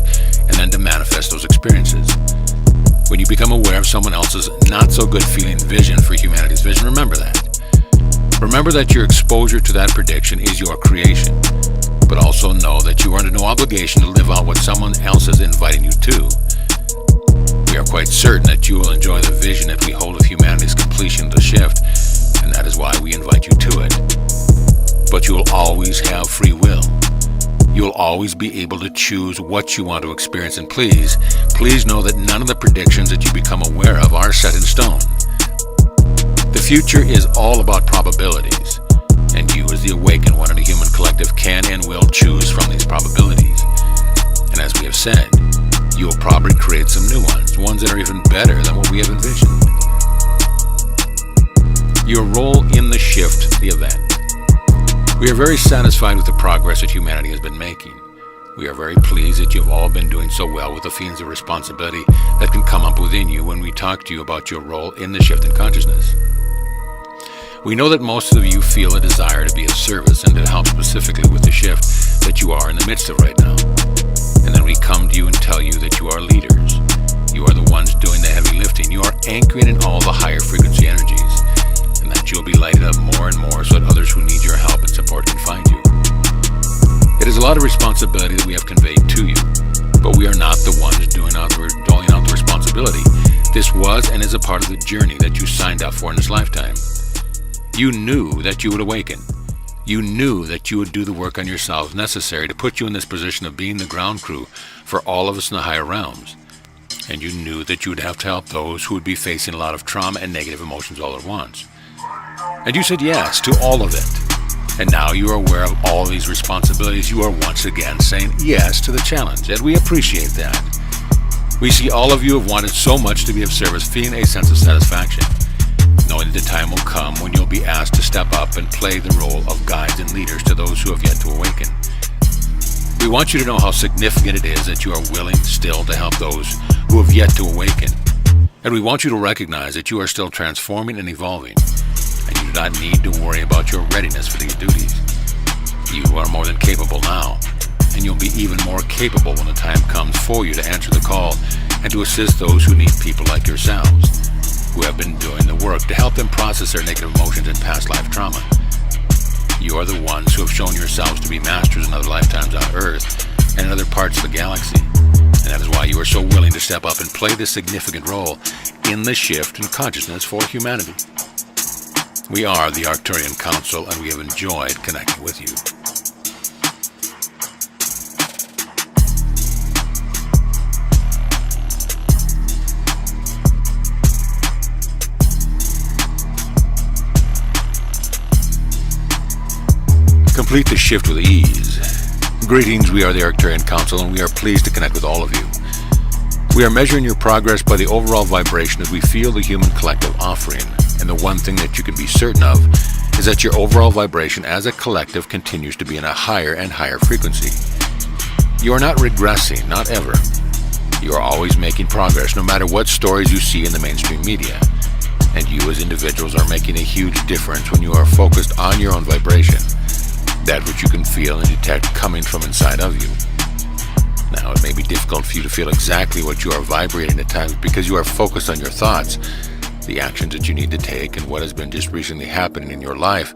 [SPEAKER 1] and then to manifest those experiences. When you become aware of someone else's not-so-good feeling vision for humanity's vision, remember that. Remember that your exposure to that prediction is your creation, but also know that you are under no obligation to live out what someone else is inviting you to. We are quite certain that you will enjoy the vision that we hold of humanity's completion of the shift, and that is why we invite you to it. But you will always have free will. You will always be able to choose what you want to experience, and please know that none of the predictions that you become aware of are set in stone. The future is all about probabilities, and you as the awakened one in a human collective can and will choose from these probabilities. And as we have said, you will probably create some new ones that are even better than what we have envisioned. Your role in the shift, the event. We are very satisfied with the progress that humanity has been making. We are very pleased that you have all been doing so well with the feelings of responsibility that can come up within you when we talk to you about your role in the shift in consciousness. We know that most of you feel a desire to be of service and to help specifically with the shift that you are in the midst of right now. And then we come to you and tell you that you are leaders. You are the ones doing the heavy lifting. You are anchoring in all the higher frequency energies, and that you'll be lighted up more and more so that others who need your help and support can find you. It is a lot of responsibility that we have conveyed to you, but we are not the ones doling out the responsibility. This was and is a part of the journey that you signed up for in this lifetime. You knew that you would awaken. You knew that you would do the work on yourselves necessary to put you in this position of being the ground crew for all of us in the higher realms. And you knew that you would have to help those who would be facing a lot of trauma and negative emotions all at once. And you said yes to all of it. And now you are aware of all these responsibilities. You are once again saying yes to the challenge, and we appreciate that. We see all of you have wanted so much to be of service, feeling a sense of satisfaction, knowing that the time will come when you'll be asked to step up and play the role of guides and leaders to those who have yet to awaken. We want you to know how significant it is that you are willing still to help those who have yet to awaken. And we want you to recognize that you are still transforming and evolving, and you do not need to worry about your readiness for these duties. You are more than capable now, and you'll be even more capable when the time comes for you to answer the call and to assist those who need people like yourselves, who have been doing the work to help them process their negative emotions and past life trauma. You are the ones who have shown yourselves to be masters in other lifetimes on Earth and in other parts of the galaxy. And that is why you are so willing to step up and play this significant role in the shift in consciousness for humanity. We are the Arcturian Council, and we have enjoyed connecting with you. Complete the shift with ease. Greetings, we are the Arcturian Council, and we are pleased to connect with all of you. We are measuring your progress by the overall vibration as we feel the human collective offering, and the one thing that you can be certain of is that your overall vibration as a collective continues to be in a higher and higher frequency. You are not regressing, not ever. You are always making progress, no matter what stories you see in the mainstream media. And you as individuals are making a huge difference when you are focused on your own vibration. That which you can feel and detect coming from inside of you. Now, it may be difficult for you to feel exactly what you are vibrating at times because you are focused on your thoughts, the actions that you need to take, and what has been just recently happening in your life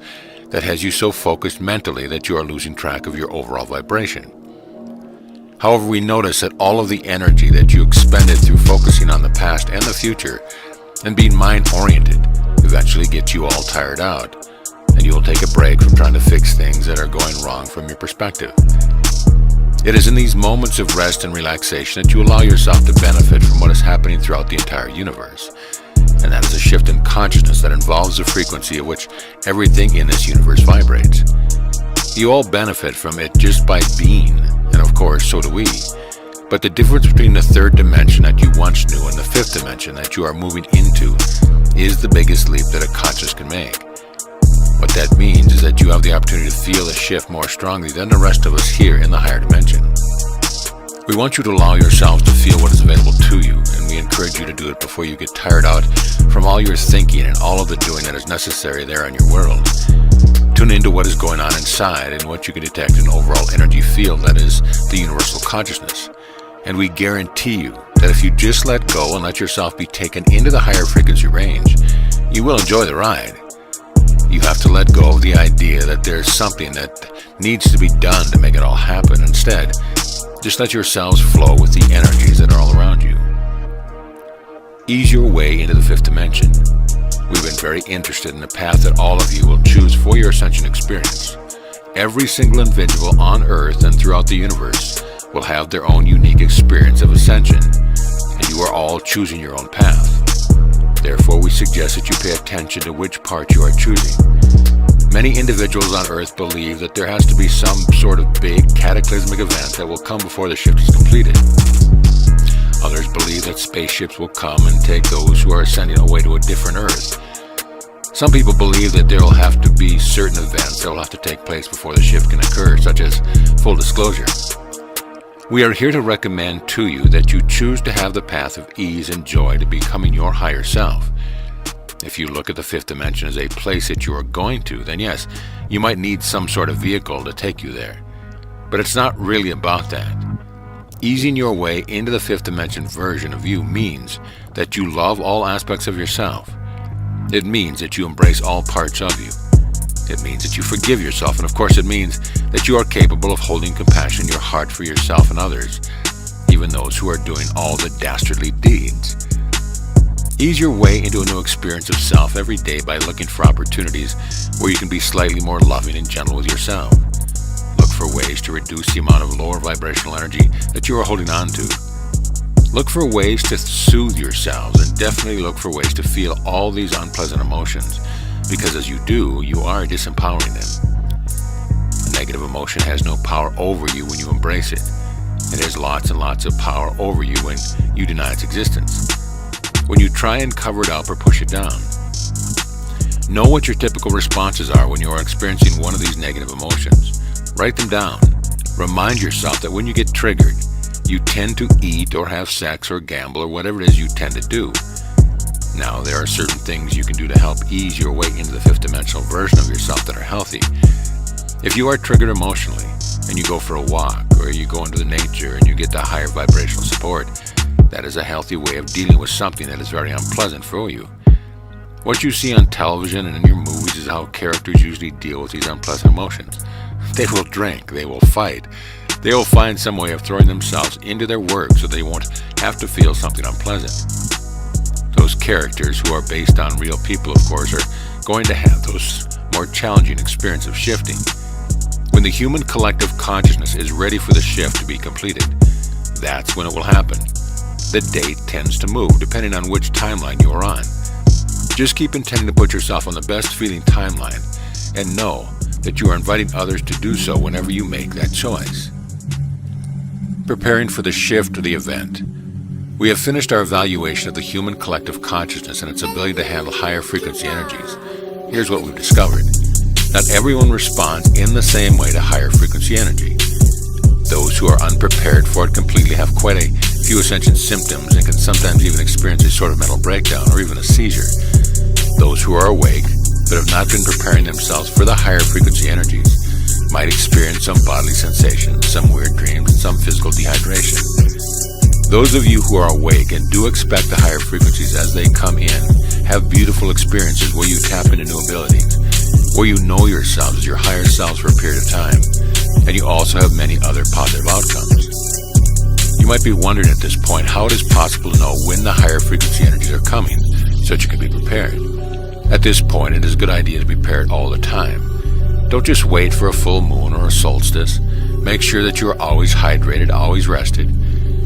[SPEAKER 1] that has you so focused mentally that you are losing track of your overall vibration. However, we notice that all of the energy that you expended through focusing on the past and the future and being mind-oriented eventually gets you all tired out. And you will take a break from trying to fix things that are going wrong from your perspective. It is in these moments of rest and relaxation that you allow yourself to benefit from what is happening throughout the entire universe. And that is a shift in consciousness that involves the frequency at which everything in this universe vibrates. You all benefit from it just by being, and of course, so do we. But the difference between the third dimension that you once knew and the fifth dimension that you are moving into is the biggest leap that a conscious can make. What that means is that you have the opportunity to feel the shift more strongly than the rest of us here in the higher dimension. We want you to allow yourselves to feel what is available to you, and we encourage you to do it before you get tired out from all your thinking and all of the doing that is necessary there in your world. Tune into what is going on inside and what you can detect an overall energy field that is the universal consciousness. And we guarantee you that if you just let go and let yourself be taken into the higher frequency range, you will enjoy the ride. You have to let go of the idea that there's something that needs to be done to make it all happen. Instead, just let yourselves flow with the energies that are all around you. Ease your way into the fifth dimension. We've been very interested in the path that all of you will choose for your Ascension experience. Every single individual on Earth and throughout the universe will have their own unique experience of Ascension, and you are all choosing your own path. Therefore, we suggest that you pay attention to which part you are choosing. Many individuals on Earth believe that there has to be some sort of big cataclysmic event that will come before the shift is completed. Others believe that spaceships will come and take those who are ascending away to a different Earth. Some people believe that there will have to be certain events that will have to take place before the shift can occur, such as full disclosure. We are here to recommend to you that you choose to have the path of ease and joy to becoming your higher self. If you look at the fifth dimension as a place that you are going to, then yes, you might need some sort of vehicle to take you there. But it's not really about that. Easing your way into the fifth dimension version of you means that you love all aspects of yourself. It means that you embrace all parts of you. It means that you forgive yourself, and of course it means that you are capable of holding compassion in your heart for yourself and others, even those who are doing all the dastardly deeds. Ease your way into a new experience of self every day by looking for opportunities where you can be slightly more loving and gentle with yourself. Look for ways to reduce the amount of lower vibrational energy that you are holding on to. Look for ways to soothe yourselves, and definitely look for ways to feel all these unpleasant emotions, because as you do, you are disempowering them. A negative emotion has no power over you when you embrace it. It has lots and lots of power over you when you deny its existence, when you try and cover it up or push it down. Know what your typical responses are when you are experiencing one of these negative emotions. Write them down. Remind yourself that when you get triggered, you tend to eat or have sex or gamble or whatever it is you tend to do. Now, there are certain things you can do to help ease your way into the fifth dimensional version of yourself that are healthy. If you are triggered emotionally and you go for a walk, or you go into the nature and you get the higher vibrational support, that is a healthy way of dealing with something that is very unpleasant for you. What you see on television and in your movies is how characters usually deal with these unpleasant emotions. They will drink, they will fight, they will find some way of throwing themselves into their work so they won't have to feel something unpleasant. Those characters who are based on real people, of course, are going to have those more challenging experiences of shifting. When the human collective consciousness is ready for the shift to be completed, that's when it will happen. The date tends to move depending on which timeline you are on. Just keep intending to put yourself on the best feeling timeline and know that you are inviting others to do so whenever you make that choice. Preparing for the shift or the event. We have finished our evaluation of the human collective consciousness and its ability to handle higher frequency energies. Here's what we've discovered. Not everyone responds in the same way to higher frequency energy. Those who are unprepared for it completely have quite a few Ascension symptoms and can sometimes even experience a sort of mental breakdown or even a seizure. Those who are awake but have not been preparing themselves for the higher frequency energies might experience some bodily sensations, some weird dreams, and some physical dehydration. Those of you who are awake and do expect the higher frequencies as they come in have beautiful experiences where you tap into new abilities, where you know yourselves as your higher selves for a period of time, and you also have many other positive outcomes. You might be wondering at this point how it is possible to know when the higher frequency energies are coming so that you can be prepared. At this point, it is a good idea to be prepared all the time. Don't just wait for a full moon or a solstice. Make sure that you are always hydrated, always rested.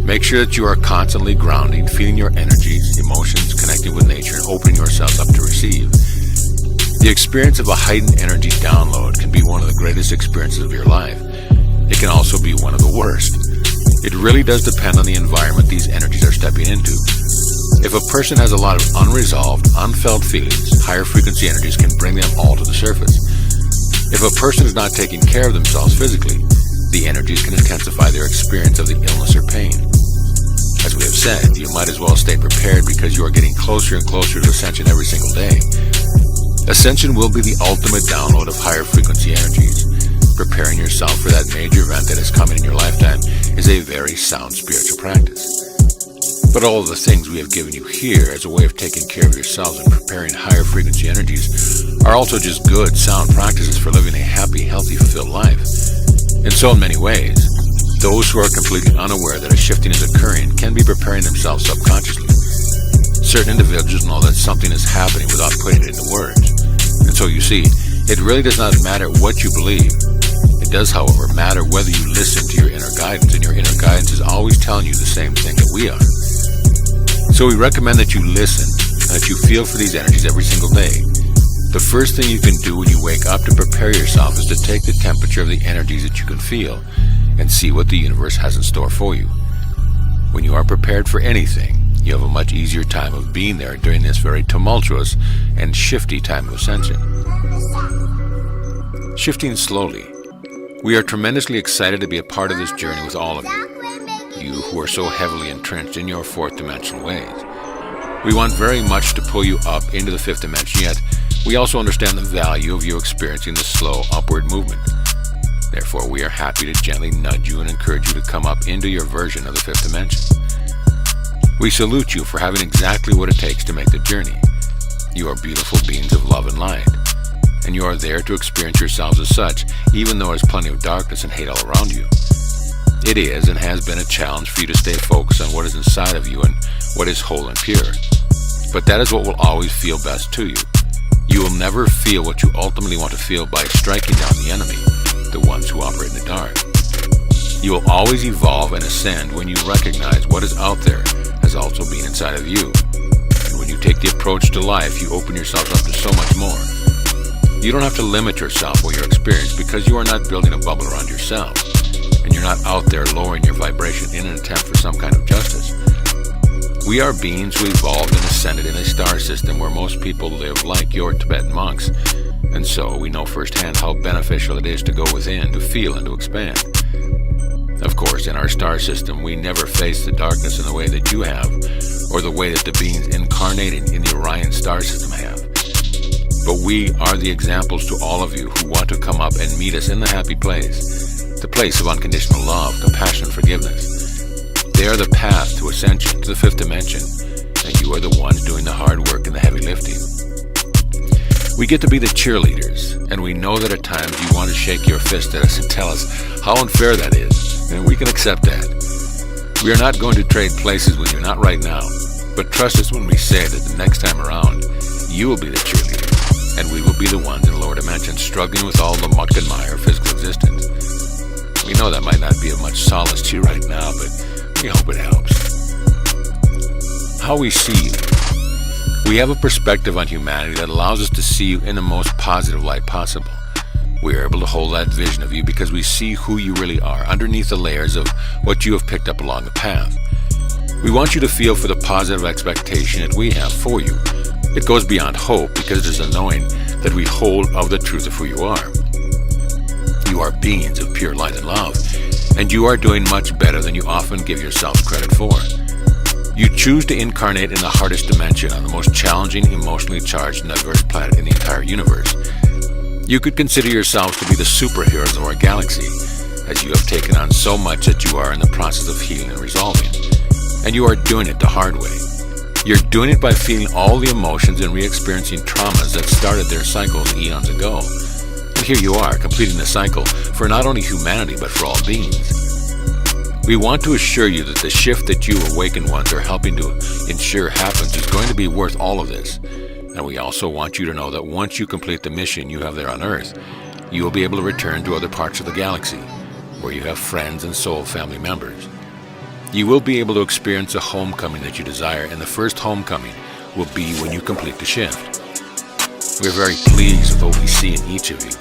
[SPEAKER 1] Make sure that you are constantly grounding, feeling your energies, emotions, connecting with nature, and opening yourselves up to receive. The experience of a heightened energy download can be one of the greatest experiences of your life. It can also be one of the worst. It really does depend on the environment these energies are stepping into. If a person has a lot of unresolved, unfelt feelings, higher frequency energies can bring them all to the surface. If a person is not taking care of themselves physically, the energies can intensify their experience of the illness or pain. As we have said, you might as well stay prepared because you are getting closer and closer to Ascension every single day. Ascension will be the ultimate download of higher frequency energies. Preparing yourself for that major event that is coming in your lifetime is a very sound spiritual practice. But all of the things we have given you here as a way of taking care of yourselves and preparing higher frequency energies are also just good, sound practices for living a happy, healthy, fulfilled life. And so in many ways, those who are completely unaware that a shifting is occurring can be preparing themselves subconsciously. Certain individuals know that something is happening without putting it into words. And so you see, it really does not matter what you believe. It does, however, matter whether you listen to your inner guidance, and your inner guidance is always telling you the same thing that we are. So we recommend that you listen and that you feel for these energies every single day. The first thing you can do when you wake up to prepare yourself is to take the temperature of the energies that you can feel and see what the universe has in store for you. When you are prepared for anything, you have a much easier time of being there during this very tumultuous and shifty time of Ascension. Shifting slowly. We are tremendously excited to be a part of this journey with all of you who are so heavily entrenched in your fourth dimensional ways. We want very much to pull you up into the fifth dimension, yet we also understand the value of you experiencing the slow upward movement. Therefore, we are happy to gently nudge you and encourage you to come up into your version of the fifth dimension. We salute you for having exactly what it takes to make the journey. You are beautiful beings of love and light, and you are there to experience yourselves as such, even though there's plenty of darkness and hate all around you. It is and has been a challenge for you to stay focused on what is inside of you and what is whole and pure. But that is what will always feel best to you. You will never feel what you ultimately want to feel by striking down the enemy, the ones who operate in the dark. You will always evolve and ascend when you recognize what is out there as also being inside of you. And when you take the approach to life, you open yourself up to so much more. You don't have to limit yourself or your experience because you are not building a bubble around yourself. And you're not out there lowering your vibration in an attempt for some kind of justice. We are beings who evolved and ascended in a star system where most people live like your Tibetan monks, and so we know firsthand how beneficial it is to go within, to feel and to expand. Of course, in our star system, we never face the darkness in the way that you have, or the way that the beings incarnating in the Orion star system have. But we are the examples to all of you who want to come up and meet us in the happy place. The place of unconditional love, compassion, and forgiveness. They are the path to Ascension, to the fifth dimension, and you are the ones doing the hard work and the heavy lifting. We get to be the cheerleaders, and we know that at times you want to shake your fist at us and tell us how unfair that is, and we can accept that. We are not going to trade places with you, not right now, but trust us when we say that the next time around, you will be the cheerleader, and we will be the ones in the lower dimensions struggling with all the muck and mire of physical existence. We know that might not be of much solace to you right now, but we hope it helps. How we see you. We have a perspective on humanity that allows us to see you in the most positive light possible. We are able to hold that vision of you because we see who you really are underneath the layers of what you have picked up along the path. We want you to feel for the positive expectation that we have for you. It goes beyond hope because it is a knowing that we hold of the truth of who you are. You are beings of pure light and love, and you are doing much better than you often give yourselves credit for. You choose to incarnate in the hardest dimension on the most challenging, emotionally charged and diverse planet in the entire universe. You could consider yourselves to be the superheroes of our galaxy, as you have taken on so much that you are in the process of healing and resolving. And you are doing it the hard way. You're doing it by feeling all the emotions and re-experiencing traumas that started their cycles eons ago. And here you are, completing the cycle for not only humanity, but for all beings. We want to assure you that the shift that you awakened ones are helping to ensure happens is going to be worth all of this. And we also want you to know that once you complete the mission you have there on Earth, you will be able to return to other parts of the galaxy, where you have friends and soul family members. You will be able to experience a homecoming that you desire, and the first homecoming will be when you complete the shift. We are very pleased with what we see in each of you,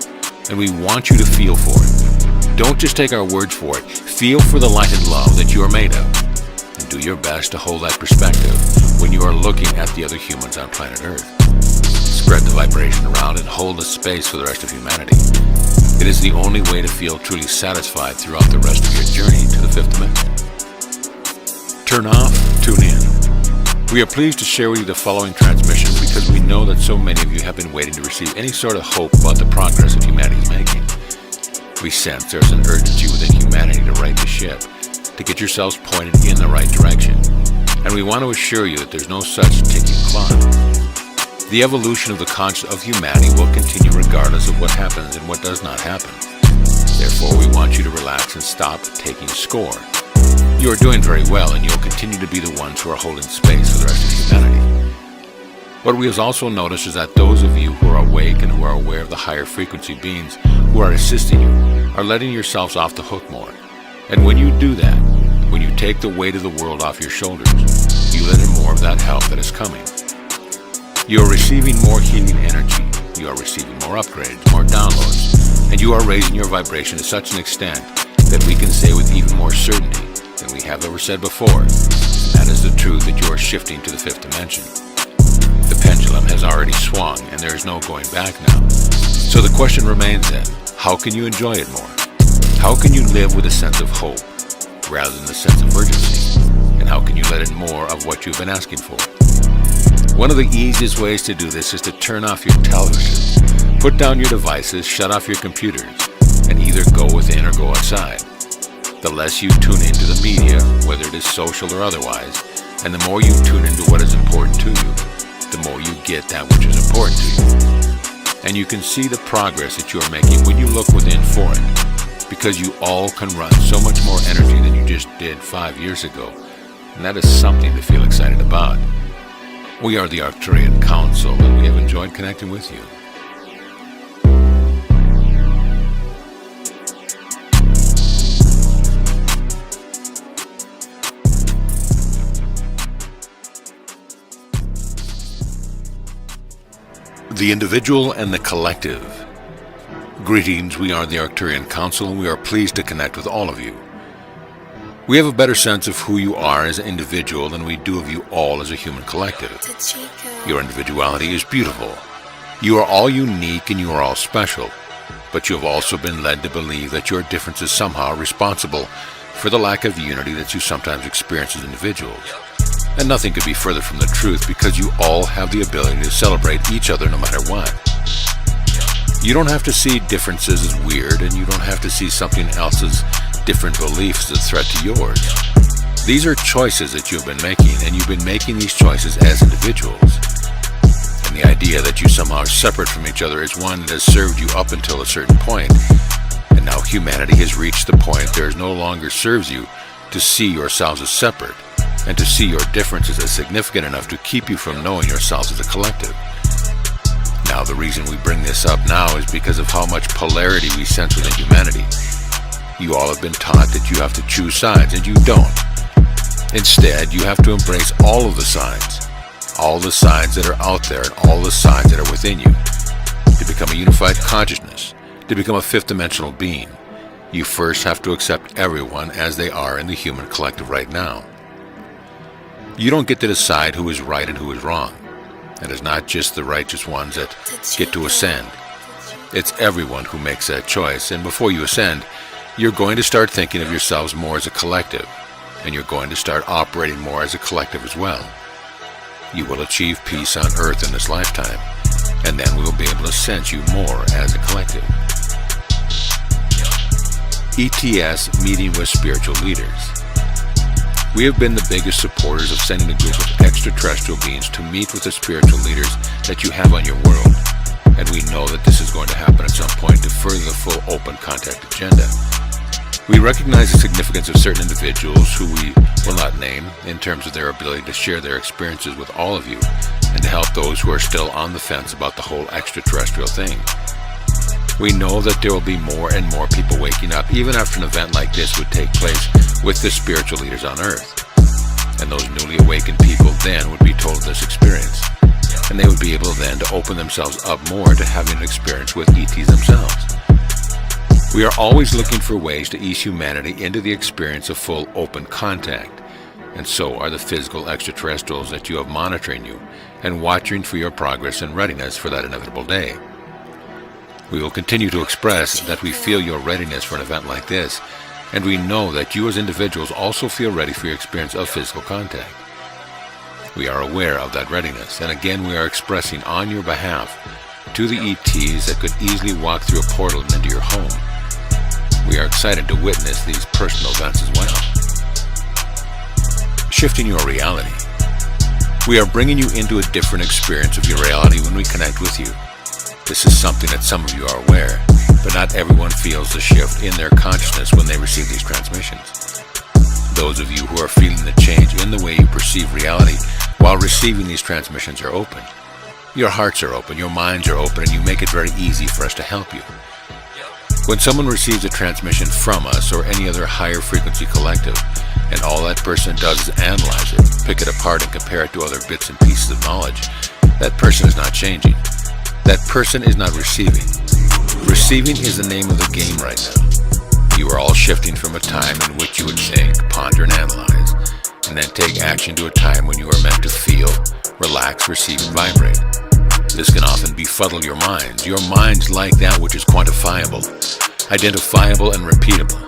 [SPEAKER 1] and we want you to feel for it. Don't just take our words for it. Feel for the light and love that you are made of, and do your best to hold that perspective when you are looking at the other humans on planet Earth. Spread the vibration around and hold the space for the rest of humanity. It is the only way to feel truly satisfied throughout the rest of your journey to the fifth dimension. Turn off, tune in. We are pleased to share with you the following transmission because we know that so many of you have been waiting to receive any sort of hope about the progress that humanity is making. We sense there's an urgency within humanity to right the ship, to get yourselves pointed in the right direction. And we want to assure you that there's no such ticking clock. The evolution of the conscience of humanity will continue regardless of what happens and what does not happen. Therefore, we want you to relax and stop taking score. You are doing very well, and you'll continue to be the ones who are holding space for the rest of humanity. What we have also noticed is that those of you who are awake and who are aware of the higher frequency beings who are assisting you are letting yourselves off the hook more. And when you do that, when you take the weight of the world off your shoulders, you let in more of that help that is coming. You are receiving more healing energy, you are receiving more upgrades, more downloads, and you are raising your vibration to such an extent that we can say with even more certainty than we have ever said before, that is the truth that you are shifting to the fifth dimension. The pendulum has already swung and there is no going back now. So the question remains then, how can you enjoy it more? How can you live with a sense of hope rather than the sense of urgency? And how can you let in more of what you've been asking for? One of the easiest ways to do this is to turn off your television, put down your devices, shut off your computers, and either go within or go outside. The less you tune into the media, whether it is social or otherwise, and the more you tune into what is important to you, the more you get that which is important to you. And you can see the progress that you are making when you look within for it, because you all can run so much more energy than you just did 5 years ago, and that is something to feel excited about. We are the Arcturian Council, and we have enjoyed connecting with you. The individual and the collective. Greetings, we are the Arcturian Council, and we are pleased to connect with all of you. We have a better sense of who you are as an individual than we do of you all as a human collective. Your individuality is beautiful. You are all unique and you are all special, but you have also been led to believe that your difference is somehow responsible for the lack of unity that you sometimes experience as individuals. And nothing could be further from the truth because you all have the ability to celebrate each other no matter what. You don't have to see differences as weird, and you don't have to see something else's different beliefs as a threat to yours. These are choices that you've been making, and you've been making these choices as individuals. And the idea that you somehow are separate from each other is one that has served you up until a certain point. And now humanity has reached the point there no longer serves you to see yourselves as separate, and to see your differences as significant enough to keep you from knowing yourselves as a collective. Now, the reason we bring this up now is because of how much polarity we sense within humanity. You all have been taught that you have to choose sides, and you don't. Instead, you have to embrace all of the sides that are out there and all the sides that are within you. To become a unified consciousness, to become a fifth-dimensional being, you first have to accept everyone as they are in the human collective right now. You don't get to decide who is right and who is wrong. It is not just the righteous ones that get to ascend. It's everyone who makes that choice, and before you ascend, you're going to start thinking of yourselves more as a collective, and you're going to start operating more as a collective as well. You will achieve peace on Earth in this lifetime, and then we will be able to sense you more as a collective. ETS Meeting with Spiritual Leaders. We have been the biggest supporters of sending a group of extraterrestrial beings to meet with the spiritual leaders that you have on your world, and we know that this is going to happen at some point to further the full open contact agenda. We recognize the significance of certain individuals who we will not name in terms of their ability to share their experiences with all of you and to help those who are still on the fence about the whole extraterrestrial thing. We know that there will be more and more people waking up even after an event like this would take place with the spiritual leaders on Earth. And those newly awakened people then would be told this experience, and they would be able then to open themselves up more to having an experience with ETs themselves. We are always looking for ways to ease humanity into the experience of full open contact, and so are the physical extraterrestrials that you have monitoring you and watching for your progress and readiness for that inevitable day. We will continue to express that we feel your readiness for an event like this, and we know that you as individuals also feel ready for your experience of physical contact. We are aware of that readiness, and again we are expressing on your behalf to the ETs that could easily walk through a portal and into your home. We are excited to witness these personal events as well. Shifting your reality. We are bringing you into a different experience of your reality when we connect with you. This is something that some of you are aware, but not everyone feels the shift in their consciousness when they receive these transmissions. Those of you who are feeling the change in the way you perceive reality while receiving these transmissions are open. Your hearts are open, your minds are open, and you make it very easy for us to help you. When someone receives a transmission from us or any other higher frequency collective, and all that person does is analyze it, pick it apart, and compare it to other bits and pieces of knowledge, that person is not changing. That person is not receiving. Receiving is the name of the game right now. You are all shifting from a time in which you would think, ponder, and analyze, and then take action to a time when you are meant to feel, relax, receive, and vibrate. This can often befuddle your minds. Your minds like that which is quantifiable, identifiable, and repeatable.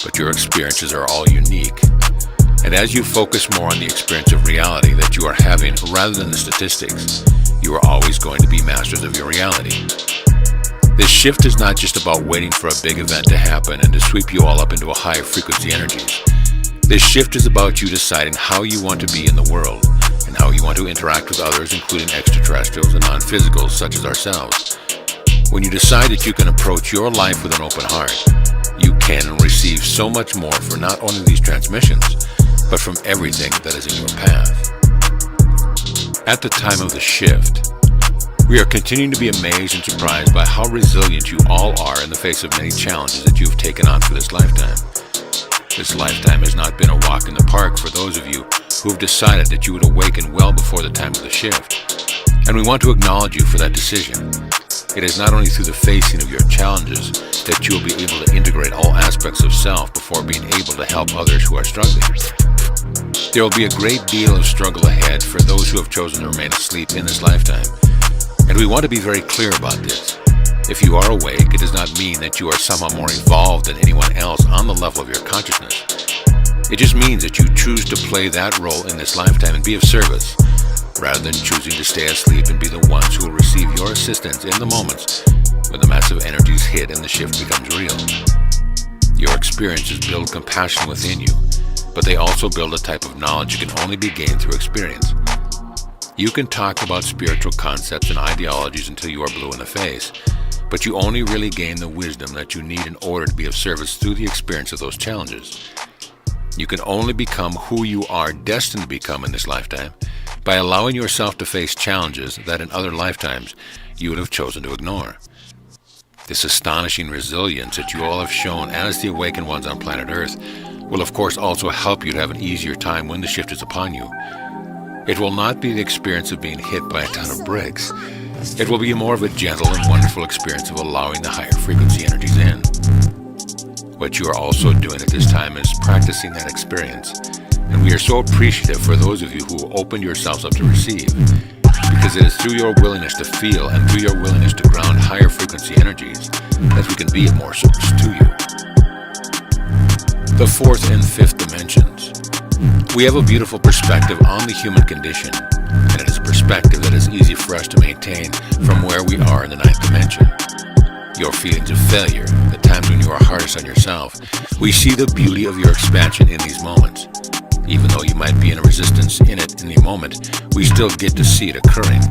[SPEAKER 1] But your experiences are all unique. And as you focus more on the experience of reality that you are having rather than the statistics, you are always going to be masters of your reality. This shift is not just about waiting for a big event to happen and to sweep you all up into a higher frequency energies. This shift is about you deciding how you want to be in the world and how you want to interact with others, including extraterrestrials and non-physicals such as ourselves. When you decide that you can approach your life with an open heart, you can receive so much more for not only these transmissions, but from everything that is in your path. At the time of the shift, we are continuing to be amazed and surprised by how resilient you all are in the face of many challenges that you have taken on for this lifetime. This lifetime has not been a walk in the park for those of you who have decided that you would awaken well before the time of the shift. And we want to acknowledge you for that decision. It is not only through the facing of your challenges that you will be able to integrate all aspects of self before being able to help others who are struggling. There will be a great deal of struggle ahead for those who have chosen to remain asleep in this lifetime. And we want to be very clear about this. If you are awake, it does not mean that you are somehow more evolved than anyone else on the level of your consciousness. It just means that you choose to play that role in this lifetime and be of service, rather than choosing to stay asleep and be the ones who will receive your assistance in the moments when the massive energies hit and the shift becomes real. Your experiences build compassion within you, but they also build a type of knowledge that can only be gained through experience. You can talk about spiritual concepts and ideologies until you are blue in the face, but you only really gain the wisdom that you need in order to be of service through the experience of those challenges. You can only become who you are destined to become in this lifetime by allowing yourself to face challenges that in other lifetimes you would have chosen to ignore. This astonishing resilience that you all have shown as the awakened ones on planet Earth will of course also help you to have an easier time when the shift is upon you. It will not be the experience of being hit by a ton of bricks. It will be more of a gentle and wonderful experience of allowing the higher frequency energies in. What you are also doing at this time is practicing that experience, and we are so appreciative for those of you who opened yourselves up to receive, because it is through your willingness to feel and through your willingness to ground higher frequency energies that we can be of more service to you. The fourth and fifth dimensions. We have a beautiful perspective on the human condition, and it is a perspective that is easy for us to maintain from where we are in the ninth dimension. Your feelings of failure, the times when you are hardest on yourself, we see the beauty of your expansion in these moments. Even though you might be in a resistance in it in the moment, we still get to see it occurring.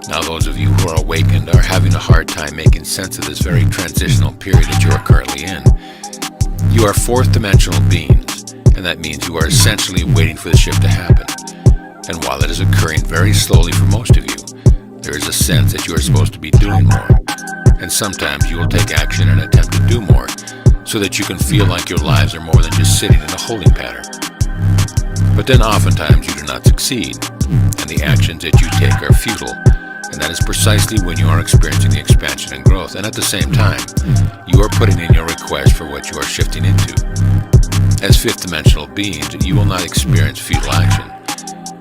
[SPEAKER 1] Now those of you who are awakened are having a hard time making sense of this very transitional period that you are currently in. You are fourth dimensional beings, and that means you are essentially waiting for the shift to happen. And while it is occurring very slowly for most of you, there is a sense that you are supposed to be doing more. And sometimes you will take action and attempt to do more, so that you can feel like your lives are more than just sitting in a holding pattern. But then oftentimes you do not succeed, and the actions that you take are futile, and that is precisely when you are experiencing the expansion and growth, and at the same time, you are putting in your request for what you are shifting into. As fifth dimensional beings, you will not experience futile action.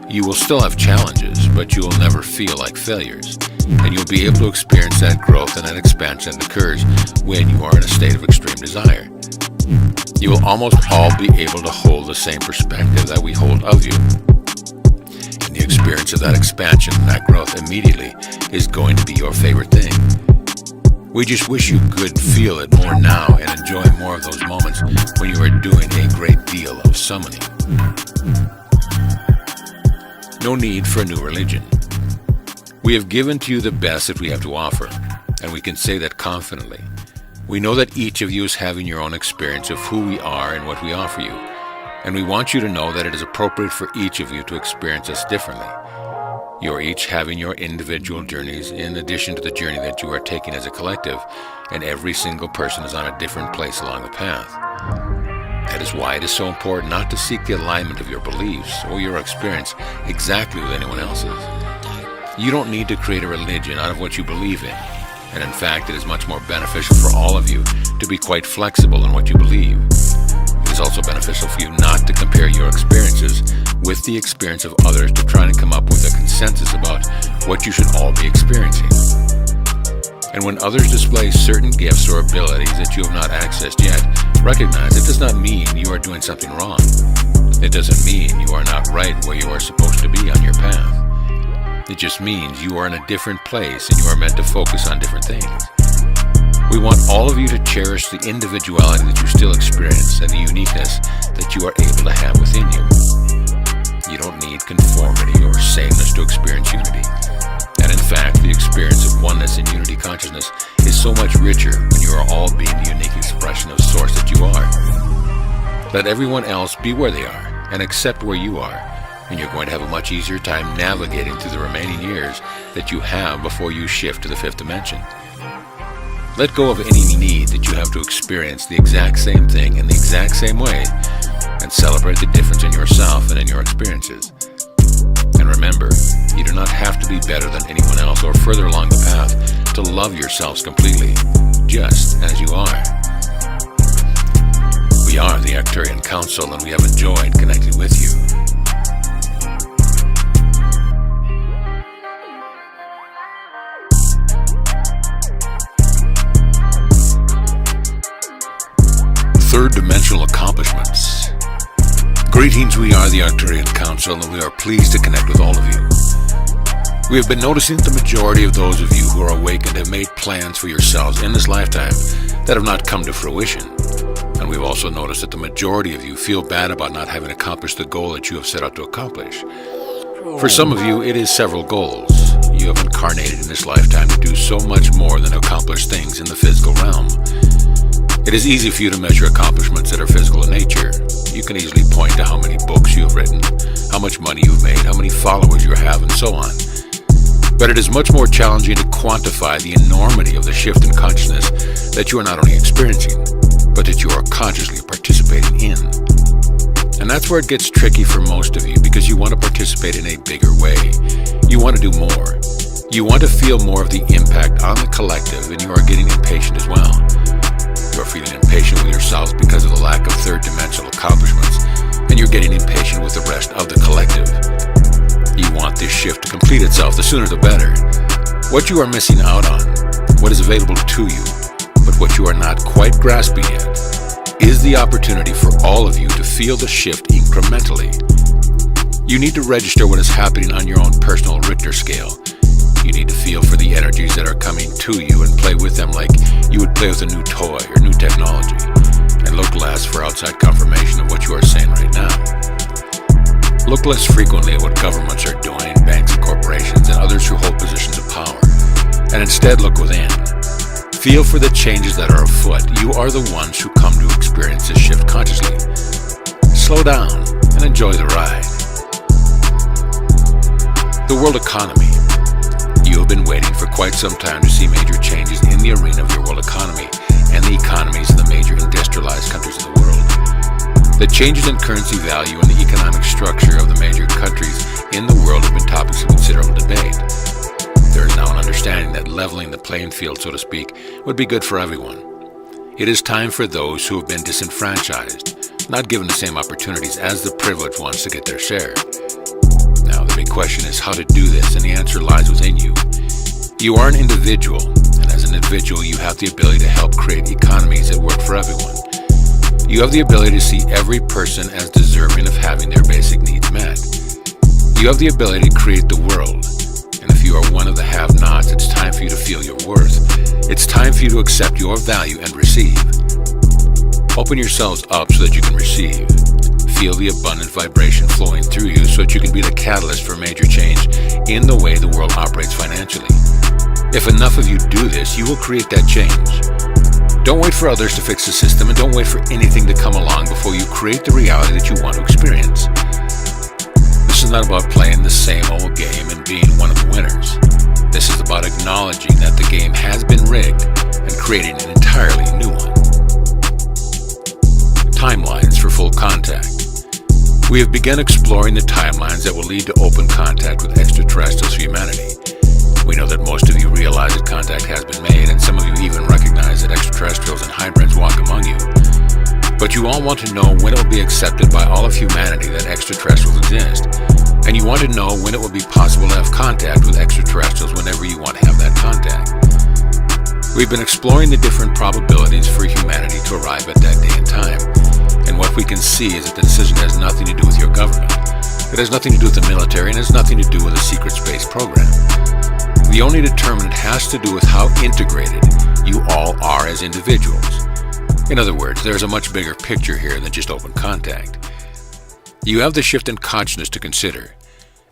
[SPEAKER 1] You will still have challenges, but you will never feel like failures, and you'll be able to experience that growth and that expansion that occurs when you are in a state of extreme desire. You will almost all be able to hold the same perspective that we hold of you. And the experience of that expansion and that growth immediately is going to be your favorite thing. We just wish you could feel it more now and enjoy more of those moments when you are doing a great deal of summoning. No need for a new religion. We have given to you the best that we have to offer, and we can say that confidently. We know that each of you is having your own experience of who we are and what we offer you, and we want you to know that it is appropriate for each of you to experience us differently. You are each having your individual journeys in addition to the journey that you are taking as a collective, and every single person is on a different place along the path. That is why it is so important not to seek the alignment of your beliefs or your experience exactly with anyone else's. You don't need to create a religion out of what you believe in, and in fact it is much more beneficial for all of you to be quite flexible in what you believe. It is also beneficial for you not to compare your experiences with the experience of others to try and come up with a consensus about what you should all be experiencing. And when others display certain gifts or abilities that you have not accessed yet, recognize it does not mean you are doing something wrong. It doesn't mean you are not right where you are supposed to be on your path. It just means you are in a different place and you are meant to focus on different things. We want all of you to cherish the individuality that you still experience and the uniqueness that you are able to have within you. You don't need conformity or sameness to experience unity. And in fact, the experience of oneness and unity consciousness is so much richer when you are all being the unique expression of source that you are. Let everyone else be where they are and accept where you are, and you're going to have a much easier time navigating through the remaining years that you have before you shift to the fifth dimension. Let go of any need that you have to experience the exact same thing in the exact same way, and celebrate the difference in yourself and in your experiences. And remember, you do not have to be better than anyone else or further along the path to love yourselves completely, just as you are. We are the Arcturian Council, and we have enjoyed connecting with you. Third dimensional accomplishments. Greetings, we are the Arcturian Council, and we are pleased to connect with all of you. We have been noticing that the majority of those of you who are awakened have made plans for yourselves in this lifetime that have not come to fruition. And we've also noticed that the majority of you feel bad about not having accomplished the goal that you have set out to accomplish. For some of you, it is several goals. You have incarnated in this lifetime to do so much more than accomplish things in the physical realm. It is easy for you to measure accomplishments that are physical in nature. You can easily point to how many books you have written, how much money you've made, how many followers you have, and so on. But it is much more challenging to quantify the enormity of the shift in consciousness that you are not only experiencing, but that you are consciously participating in. And that's where it gets tricky for most of you, because you want to participate in a bigger way. You want to do more. You want to feel more of the impact on the collective, and you are getting impatient as well. You are feeling impatient with yourself because of the lack of third-dimensional accomplishments, and you're getting impatient with the rest of the collective. You want this shift to complete itself, the sooner the better. What you are missing out on, what is available to you, but what you are not quite grasping yet, is the opportunity for all of you to feel the shift incrementally. You need to register what is happening on your own personal Richter scale. You need to feel for the energies that are coming to you and play with them like you would play with a new toy or new technology, and look less for outside confirmation of what you are saying right now. Look less frequently at what governments are doing, banks and corporations, and others who hold positions of power, and instead look within. Feel for the changes that are afoot. You are the ones who come to experience this shift consciously. Slow down and enjoy the ride. The world economy. You have been waiting for quite some time to see major changes in the arena of your world economy and the economies of the major industrialized countries of the world. The changes in currency value and the economic structure of the major countries in the world have been topics of considerable debate. There is now an understanding that leveling the playing field, so to speak, would be good for everyone. It is time for those who have been disenfranchised, not given the same opportunities as the privileged ones to get their share. Now, the big question is how to do this, and the answer lies within you. You are an individual, and as an individual, you have the ability to help create economies that work for everyone. You have the ability to see every person as deserving of having their basic needs met. You have the ability to create the world, and if you are one of the have-nots, it's time for you to feel your worth. It's time for you to accept your value and receive. Open yourselves up so that you can receive. Feel the abundant vibration flowing through you so that you can be the catalyst for major change in the way the world operates financially. If enough of you do this, you will create that change. Don't wait for others to fix the system, and don't wait for anything to come along before you create the reality that you want to experience. This is not about playing the same old game and being one of the winners. This is about acknowledging that the game has been rigged and creating an entirely new one. Timelines for full contact. We have begun exploring the timelines that will lead to open contact with extraterrestrials for humanity. We know that most of you realize that contact has been made, and some of you even recognize that extraterrestrials and hybrids walk among you. But you all want to know when it will be accepted by all of humanity that extraterrestrials exist. And you want to know when it will be possible to have contact with extraterrestrials whenever you want to have that contact. We've been exploring the different probabilities for humanity to arrive at that day and time. And what we can see is that the decision has nothing to do with your government. It has nothing to do with the military, and has nothing to do with a secret space program. The only determinant has to do with how integrated you all are as individuals. In other words, there's a much bigger picture here than just open contact. You have the shift in consciousness to consider,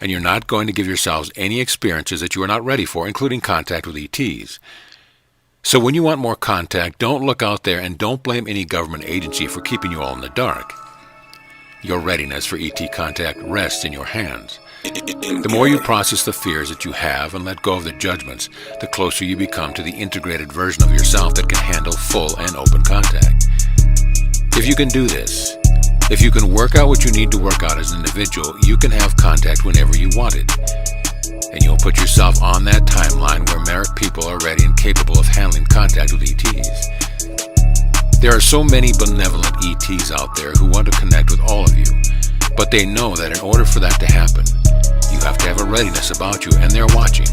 [SPEAKER 1] and you're not going to give yourselves any experiences that you are not ready for, including contact with ETs. So when you want more contact, don't look out there and don't blame any government agency for keeping you all in the dark. Your readiness for ET contact rests in your hands. The more you process the fears that you have and let go of the judgments, the closer you become to the integrated version of yourself that can handle full and open contact. If you can do this, if you can work out what you need to work out as an individual, you can have contact whenever you want it. And you'll put yourself on that timeline where merit people are ready and capable of handling contact with ETs. There are so many benevolent ETs out there who want to connect with all of you, but they know that in order for that to happen, you have to have a readiness about you, and they're watching.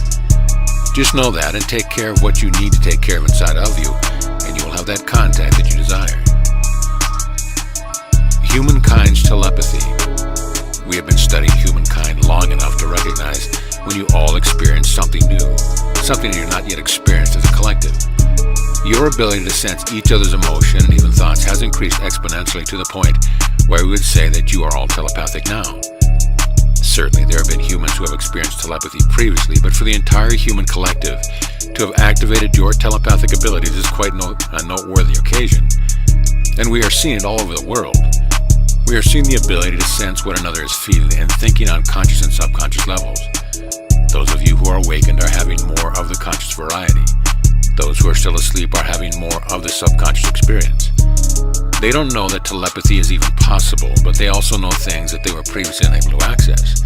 [SPEAKER 1] Just know that and take care of what you need to take care of inside of you, and you will have that contact that you desire. Humankind's telepathy. We have been studying humankind long enough to recognize when you all experience something new, something that you're not yet experienced as a collective. Your ability to sense each other's emotion and even thoughts has increased exponentially to the point where we would say that you are all telepathic now. Certainly, there have been humans who have experienced telepathy previously, but for the entire human collective to have activated your telepathic abilities is quite a noteworthy occasion. And we are seeing it all over the world. We are seeing the ability to sense what another is feeling and thinking on conscious and subconscious levels. Those of you who are awakened are having more of the conscious variety. Those who are still asleep are having more of the subconscious experience. They don't know that telepathy is even possible, but they also know things that they were previously unable to access.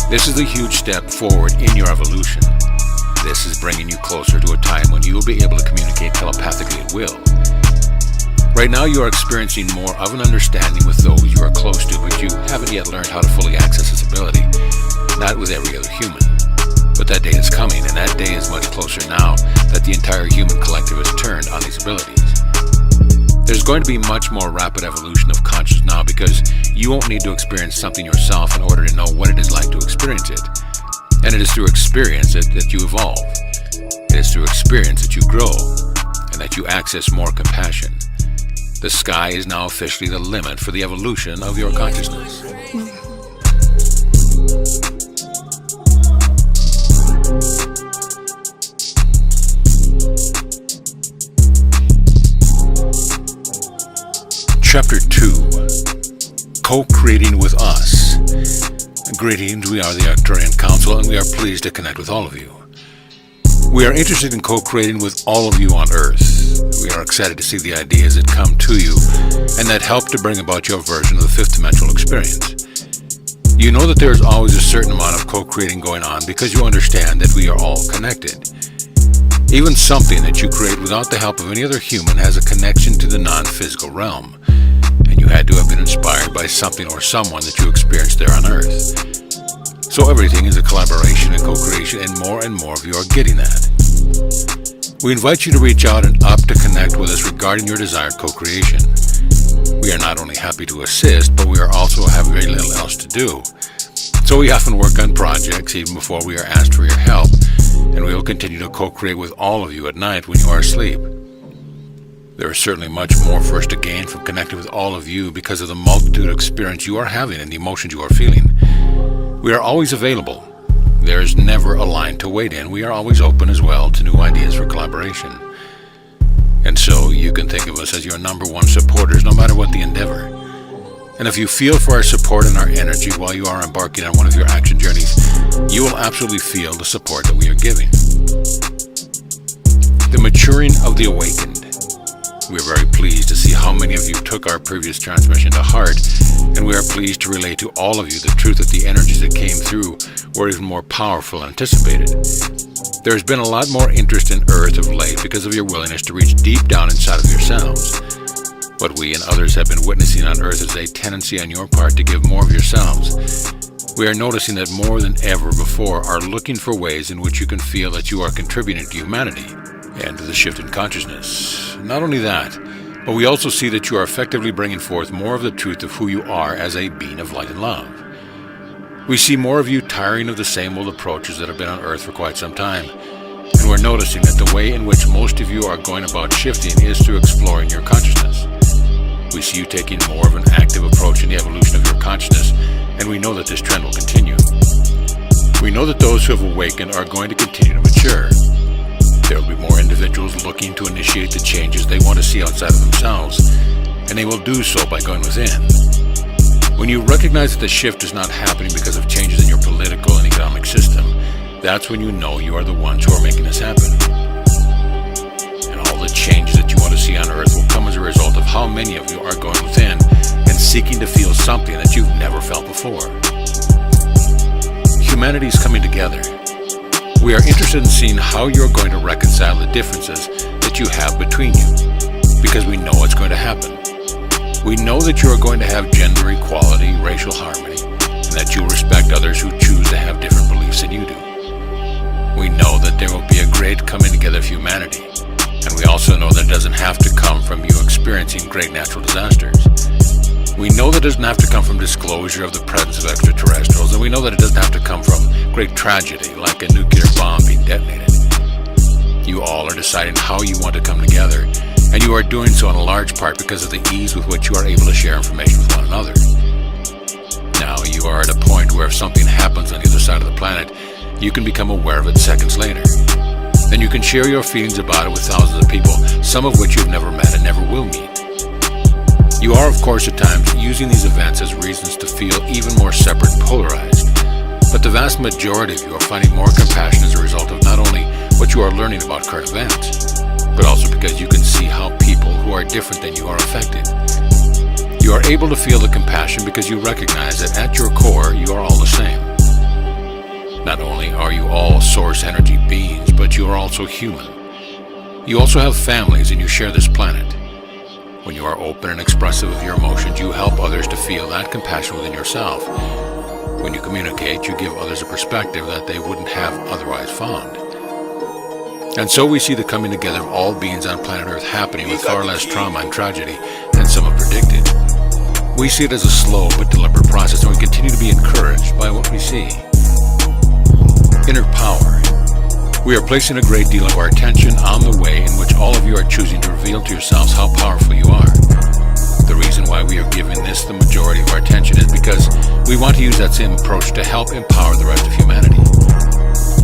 [SPEAKER 1] This is a huge step forward in your evolution. This is bringing you closer to a time when you will be able to communicate telepathically at will. Right now you are experiencing more of an understanding with those you are close to, but you haven't yet learned how to fully access this ability. Not with every other human. But that day is coming, and that day is much closer now that the entire human collective has turned on these abilities. There's going to be much more rapid evolution of consciousness now because you won't need to experience something yourself in order to know what it is like to experience it. And it is through experience that you evolve. It is through experience that you grow and that you access more compassion. The sky is now officially the limit for the evolution of your consciousness. Chapter 2. Co-creating with us. Greetings, we are the Arcturian Council, and we are pleased to connect with all of you. We are interested in co-creating with all of you on Earth. We are excited to see the ideas that come to you and that help to bring about your version of the fifth dimensional experience. You know that there is always a certain amount of co-creating going on because you understand that we are all connected. Even something that you create without the help of any other human has a connection to the non-physical realm, and you had to have been inspired by something or someone that you experienced there on Earth. So everything is a collaboration and co-creation, and more of you are getting that. We invite you to reach out and up to connect with us regarding your desired co-creation. We are not only happy to assist, but we are also have very little else to do. So we often work on projects even before we are asked for your help, and we will continue to co-create with all of you at night when you are asleep. There is certainly much more for us to gain from connecting with all of you because of the multitude of experience you are having and the emotions you are feeling. We are always available. There is never a line to wait in. We are always open as well to new ideas for collaboration. And so you can think of us as your number one supporters no matter what the endeavor. And if you feel for our support and our energy while you are embarking on one of your action journeys, you will absolutely feel the support that we are giving. The maturing of the awakened. We are very pleased to see how many of you took our previous transmission to heart, and we are pleased to relate to all of you the truth that the energies that came through were even more powerful than anticipated. There has been a lot more interest in Earth of late because of your willingness to reach deep down inside of yourselves. What we and others have been witnessing on Earth is a tendency on your part to give more of yourselves. We are noticing that more than ever before are looking for ways in which you can feel that you are contributing to humanity and to the shift in consciousness. Not only that, but we also see that you are effectively bringing forth more of the truth of who you are as a being of light and love. We see more of you tiring of the same old approaches that have been on Earth for quite some time, and we're noticing that the way in which most of you are going about shifting is through exploring your consciousness. We see you taking more of an active approach in the evolution of your consciousness, and we know that this trend will continue. We know that those who have awakened are going to continue to mature. There will be more individuals looking to initiate the changes they want to see outside of themselves, and they will do so by going within. When you recognize that the shift is not happening because of changes in your political and economic system, that's when you know you are the ones who are making this happen. And all the changes that you want to see on Earth will come as a result of how many of you are going within and seeking to feel something that you've never felt before. Humanity is coming together. We are interested in seeing how you're going to reconcile the differences that you have between you, because we know it's going to happen. We know that you are going to have gender equality, racial harmony, and that you respect others who choose to have different beliefs than you do. We know that there will be a great coming together of humanity, and we also know that it doesn't have to come from you experiencing great natural disasters. We know that it doesn't have to come from disclosure of the presence of extraterrestrials, and we know that it doesn't have to come from great tragedy like a nuclear bomb being detonated. You all are deciding how you want to come together, and you are doing so in a large part because of the ease with which you are able to share information with one another. Now, you are at a point where if something happens on the other side of the planet, you can become aware of it seconds later. Then you can share your feelings about it with thousands of people, some of which you've never met and never will meet. You are, of course, at times using these events as reasons to feel even more separate and polarized. But the vast majority of you are finding more compassion as a result of not only what you are learning about current events, but also because you can see how people who are different than you are affected. You are able to feel the compassion because you recognize that at your core, you are all the same. Not only are you all source energy beings, but you are also human. You also have families and you share this planet. When you are open and expressive of your emotions, you help others to feel that compassion within yourself. When you communicate, you give others a perspective that they wouldn't have otherwise found. And so we see the coming together of all beings on planet Earth happening with far less trauma and tragedy than some have predicted. We see it as a slow but deliberate process, and we continue to be encouraged by what we see. Inner power. We are placing a great deal of our attention on the way in which all of you are choosing to reveal to yourselves how powerful you are. The reason why we are giving this the majority of our attention is because we want to use that same approach to help empower the rest of humanity.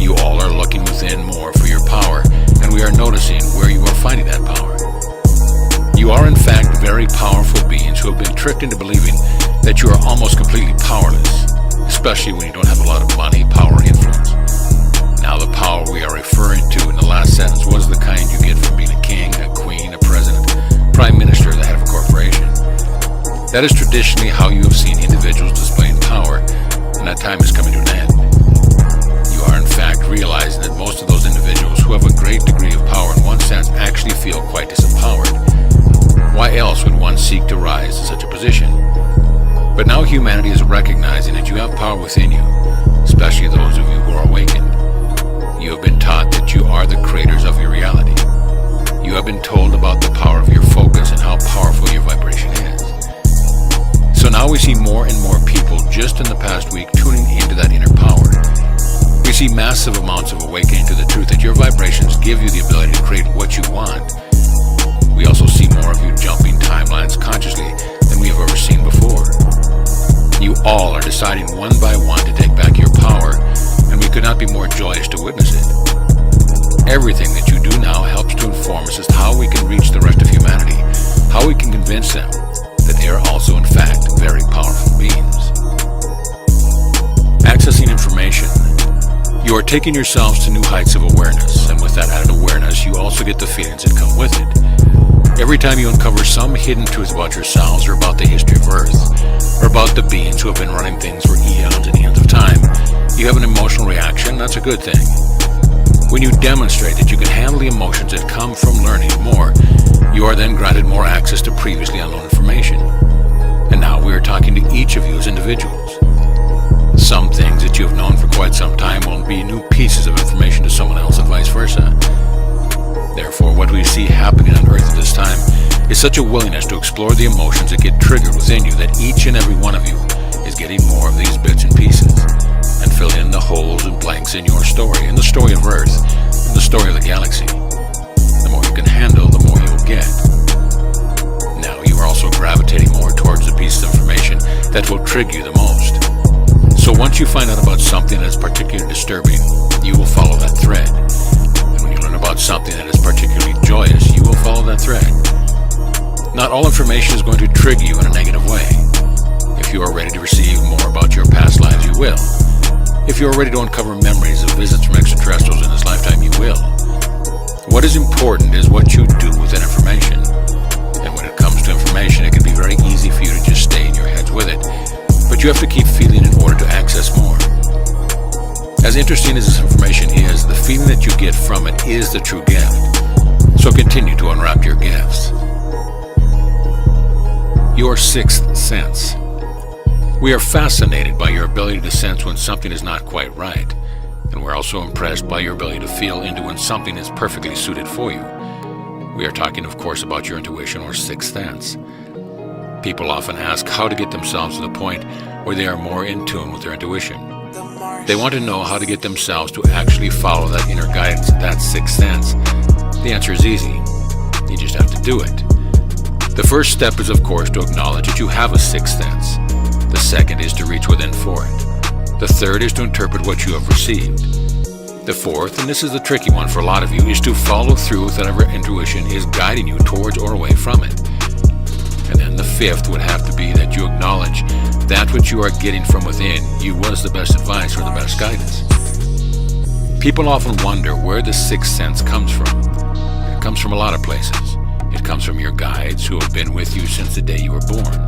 [SPEAKER 1] You all are looking within more for your power, and we are noticing where you are finding that power. You are in fact very powerful beings who have been tricked into believing that you are almost completely powerless, especially when you don't have a lot of money, power, or influence. Now the power we are referring to in the last sentence was the kind you get from being a king, a queen, a president, prime minister, the head of a corporation. That is traditionally how you have seen individuals displaying power, and that time is coming to an end. You are in fact realizing that most of those individuals who have a great degree of power in one sense actually feel quite disempowered. Why else would one seek to rise to such a position? But now humanity is recognizing that you have power within you, especially those of you who are awakened. You have been taught that you are the creators of your reality. You have been told about the power of your focus and how powerful your vibration is. So now we see more and more people just in the past week tuning into that inner power. We see massive amounts of awakening to the truth that your vibrations give you the ability to create what you want. We also see more of you jumping timelines consciously than we have ever seen before. You all are deciding one by one to take back your power, and we could not be more joyous to witness it. Everything that you do now helps to inform us as to how we can reach the rest of humanity, how we can convince them that they are also in fact very powerful beings. Accessing information. You are taking yourselves to new heights of awareness, and with that added awareness, you also get the feelings that come with it. Every time you uncover some hidden truth about yourselves or about the history of Earth, or about the beings who have been running things for eons and eons of time, you have an emotional reaction. That's a good thing. When you demonstrate that you can handle the emotions that come from learning more, you are then granted more access to previously unknown information. And now we are talking to each of you as individuals. Some things that you have known for quite some time will be new pieces of information to someone else and vice versa. Therefore, what we see happening on Earth at this time is such a willingness to explore the emotions that get triggered within you that each and every one of you is getting more of these bits and pieces and filling in the holes and blanks in your story, in the story of Earth, in the story of the galaxy. The more you can handle, the more you'll get. Now you are also gravitating more towards the pieces of information that will trigger you the most. So once you find out about something that is particularly disturbing, you will follow that thread. And when you learn about something that is particularly joyous, you will follow that thread. Not all information is going to trigger you in a negative way. If you are ready to receive more about your past lives, you will. If you are ready to uncover memories of visits from extraterrestrials in this lifetime, you will. What is important is what you do with that information. And when it comes to information, it can be very easy for you to just stay in your heads with it. But you have to keep feeling in order to access more. As interesting as this information is, the feeling that you get from it is the true gift. So continue to unwrap your gifts. Your sixth sense. We are fascinated by your ability to sense when something is not quite right, and we're also impressed by your ability to feel into when something is perfectly suited for you. We are talking, of course, about your intuition or sixth sense. People often ask how to get themselves to the point where they are more in tune with their intuition. They want to know how to get themselves to actually follow that inner guidance, that sixth sense. The answer is easy. You just have to do it. The first step is, of course, to acknowledge that you have a sixth sense. The second is to reach within for it. The third is to interpret what you have received. The fourth, and this is the tricky one for a lot of you, is to follow through with whatever intuition is guiding you towards or away from it. And then the fifth would have to be that you acknowledge that what you are getting from within you was the best advice or the best guidance. People often wonder where the sixth sense comes from. It comes from a lot of places. It comes from your guides who have been with you since the day you were born.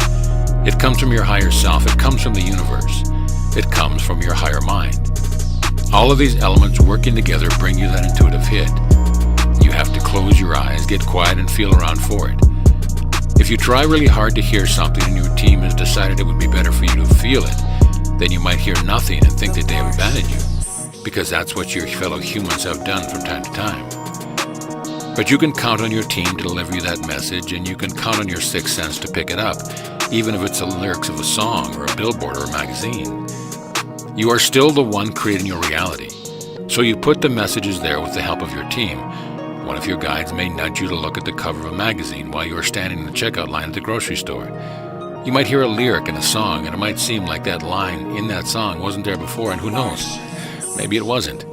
[SPEAKER 1] It comes from your higher self. It comes from the universe. It comes from your higher mind. All of these elements working together bring you that intuitive hit. You have to close your eyes, get quiet, and feel around for it. If you try really hard to hear something and your team has decided it would be better for you to feel it, then you might hear nothing and think that they have abandoned you, because that's what your fellow humans have done from time to time. But you can count on your team to deliver you that message, and you can count on your sixth sense to pick it up, even if it's the lyrics of a song or a billboard or a magazine. You are still the one creating your reality. So you put the messages there with the help of your team. One of your guides may nudge you to look at the cover of a magazine while you are standing in the checkout line at the grocery store. You might hear a lyric in a song, and it might seem like that line in that song wasn't there before, and who knows? Maybe it wasn't.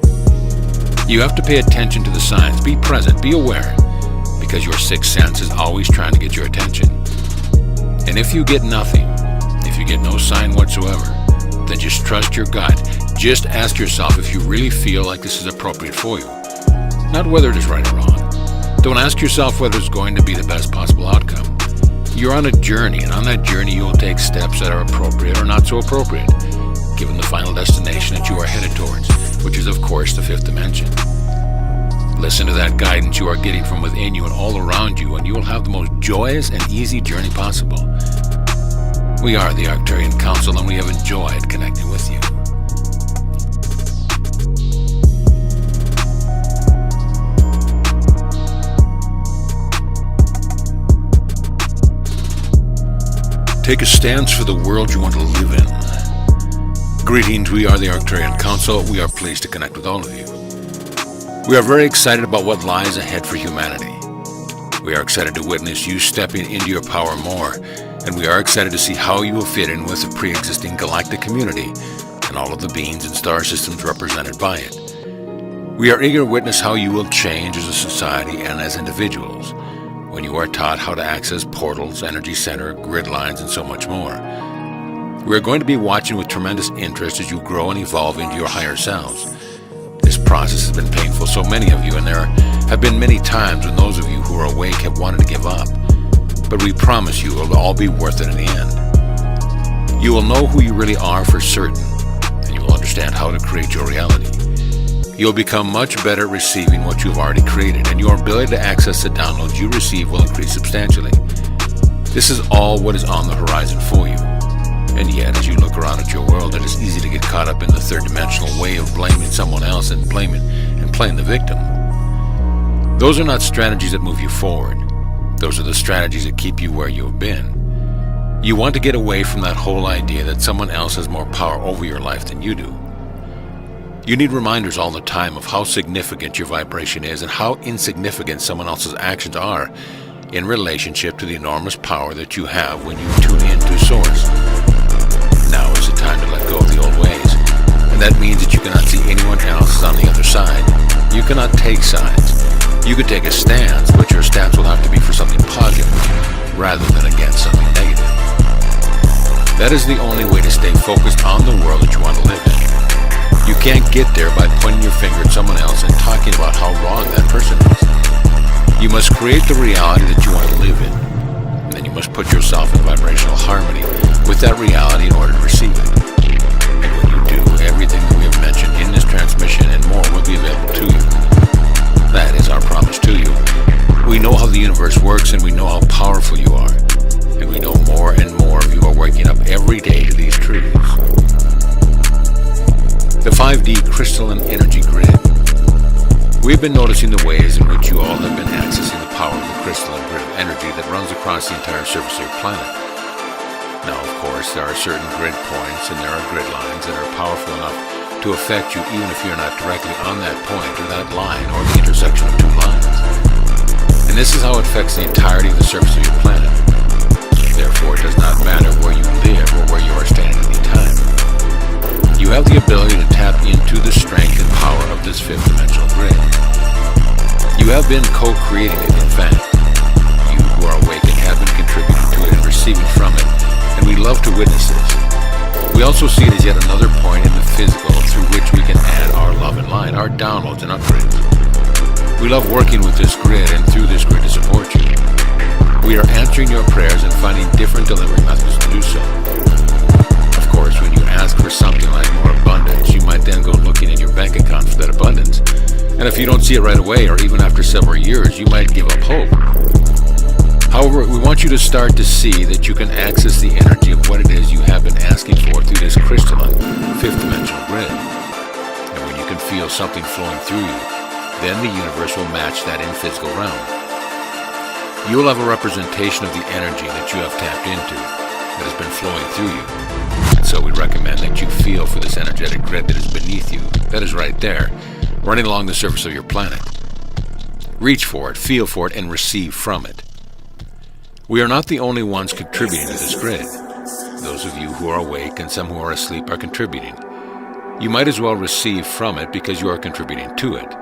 [SPEAKER 1] You have to pay attention to the signs. Be present, be aware, because your sixth sense is always trying to get your attention. And if you get nothing, if you get no sign whatsoever, then just trust your gut. Just ask yourself if you really feel like this is appropriate for you. Not whether it is right or wrong. Don't ask yourself whether it's going to be the best possible outcome. You're on a journey, and on that journey you will take steps that are appropriate or not so appropriate, given the final destination that you are headed towards, which is of course the fifth dimension. Listen to that guidance you are getting from within you and all around you, and you will have the most joyous and easy journey possible. We are the Arcturian Council, and we have enjoyed connecting with you. Take a stance for the world you want to live in. Greetings, we are the Arcturian Council. We are pleased to connect with all of you. We are very excited about what lies ahead for humanity. We are excited to witness you stepping into your power more, and we are excited to see how you will fit in with the pre-existing galactic community and all of the beings and star systems represented by it. We are eager to witness how you will change as a society and as individuals when you are taught how to access portals, energy center, grid lines, and so much more. We are going to be watching with tremendous interest as you grow and evolve into your higher selves. This process has been painful, so many of you, and there have been many times when those of you who are awake have wanted to give up. But we promise you it will all be worth it in the end. You will know who you really are for certain, and you will understand how to create your reality. You'll become much better at receiving what you've already created, and your ability to access the downloads you receive will increase substantially. This is all what is on the horizon for you. And yet, as you look around at your world, it is easy to get caught up in the third-dimensional way of blaming someone else and playing the victim. Those are not strategies that move you forward. Those are the strategies that keep you where you have been. You want to get away from that whole idea that someone else has more power over your life than you do. You need reminders all the time of how significant your vibration is and how insignificant someone else's actions are in relationship to the enormous power that you have when you tune in to Source. Now is the time to let go of the old ways, and that means that you cannot see anyone else on the other side. You cannot take sides. You could take a stance, but your stance will have to be for something positive rather than against something negative. That is the only way to stay focused on the world that you want to live in. You can't get there by pointing your finger at someone else and talking about how wrong that person is. You must create the reality that you want to live in, and then you must put yourself in vibrational harmony with that reality in order to receive it. And when you do, everything that we have mentioned in this transmission and more will be available to you. That is our promise to you. We know how the universe works, and we know how powerful you are. And we know more and more of you are waking up every day to these truths. The 5D crystalline energy grid. We've been noticing the ways in which you all have been accessing the power of the crystalline grid of energy that runs across the entire surface of your planet. Now, of course, there are certain grid points and there are grid lines that are powerful enough to affect you even if you're not directly on that point or that line or the intersection of two lines. And this is how it affects the entirety of the surface of your planet. Therefore, it does not matter where you live or where you are standing at any time. You have the ability to tap into the strength and power of this fifth dimensional grid. You have been co-creating it, in fact. You who are awake and have been contributing to it and receiving from it, and we love to witness this. We also see it as yet another point in the physical through which we can add our love and light, our downloads and upgrades. We love working with this grid and through this grid to support you. We are answering your prayers and finding different delivery methods to do so. Of course, when you ask for something like more abundance, you might then go looking in your bank account for that abundance. And if you don't see it right away, or even after several years, you might give up hope. However, we want you to start to see that you can access the energy of what it is you have been asking for through this crystalline, fifth dimensional grid. And when you can feel something flowing through you, then the universe will match that in physical realm. You will have a representation of the energy that you have tapped into that has been flowing through you. And so we recommend that you feel for this energetic grid that is beneath you, that is right there, running along the surface of your planet. Reach for it, feel for it, and receive from it. We are not the only ones contributing to this grid. Those of you who are awake and some who are asleep are contributing. You might as well receive from it because you are contributing to it.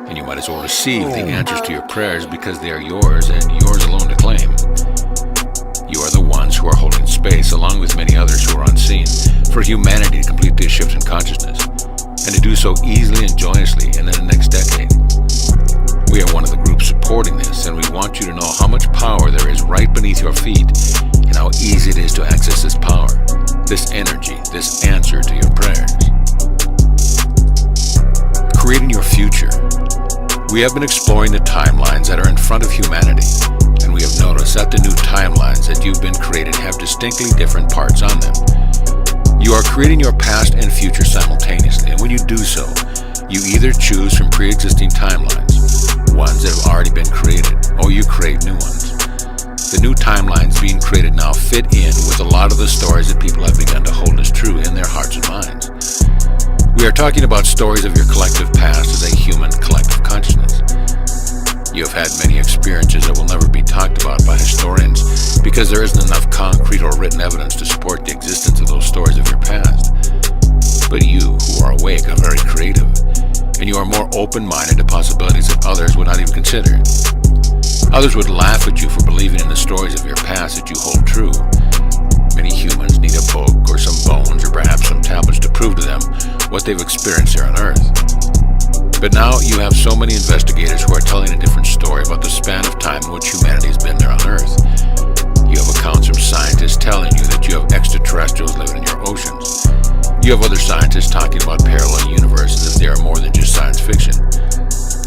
[SPEAKER 1] And you might as well receive the answers to your prayers because they are yours and yours alone to claim. You are the ones who are holding space, along with many others who are unseen, for humanity to complete this shift in consciousness, and to do so easily and joyously in the next decade. We are one of the groups supporting this, and we want you to know how much power there is right beneath your feet, and how easy it is to access this power, this energy, this answer to your prayers. Creating your future. We have been exploring the timelines that are in front of humanity, and we have noticed that the new timelines that you've been created have distinctly different parts on them. You are creating your past and future simultaneously, and when you do so, you either choose from pre-existing timelines, ones that have already been created, or you create new ones. The new timelines being created now fit in with a lot of the stories that people have begun to hold as true in their hearts and minds. We are talking about stories of your collective past as a human collective consciousness. You have had many experiences that will never be talked about by historians because there isn't enough concrete or written evidence to support the existence of those stories of your past. But you, who are awake, are very creative, and you are more open-minded to possibilities that others would not even consider. Others would laugh at you for believing in the stories of your past that you hold true. Many humans need a book or some bones or perhaps some tablets to prove to them what they've experienced here on Earth. But now you have so many investigators who are telling a different story about the span of time in which humanity has been there on Earth. You have accounts from scientists telling you that you have extraterrestrials living in your oceans. You have other scientists talking about parallel universes as if they are more than just science fiction.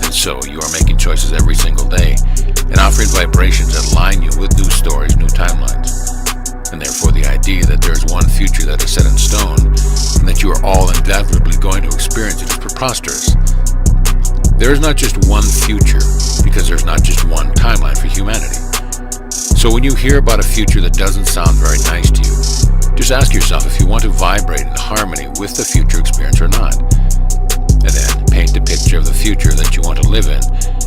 [SPEAKER 1] And so you are making choices every single day and offering vibrations that align you with new stories, new timelines. And therefore the idea that there is one future that is set in stone and that you are all inevitably going to experience it is preposterous. There is not just one future because there's not just one timeline for humanity. So when you hear about a future that doesn't sound very nice to you, just ask yourself if you want to vibrate in harmony with the future experience or not. And then paint the picture of the future that you want to live in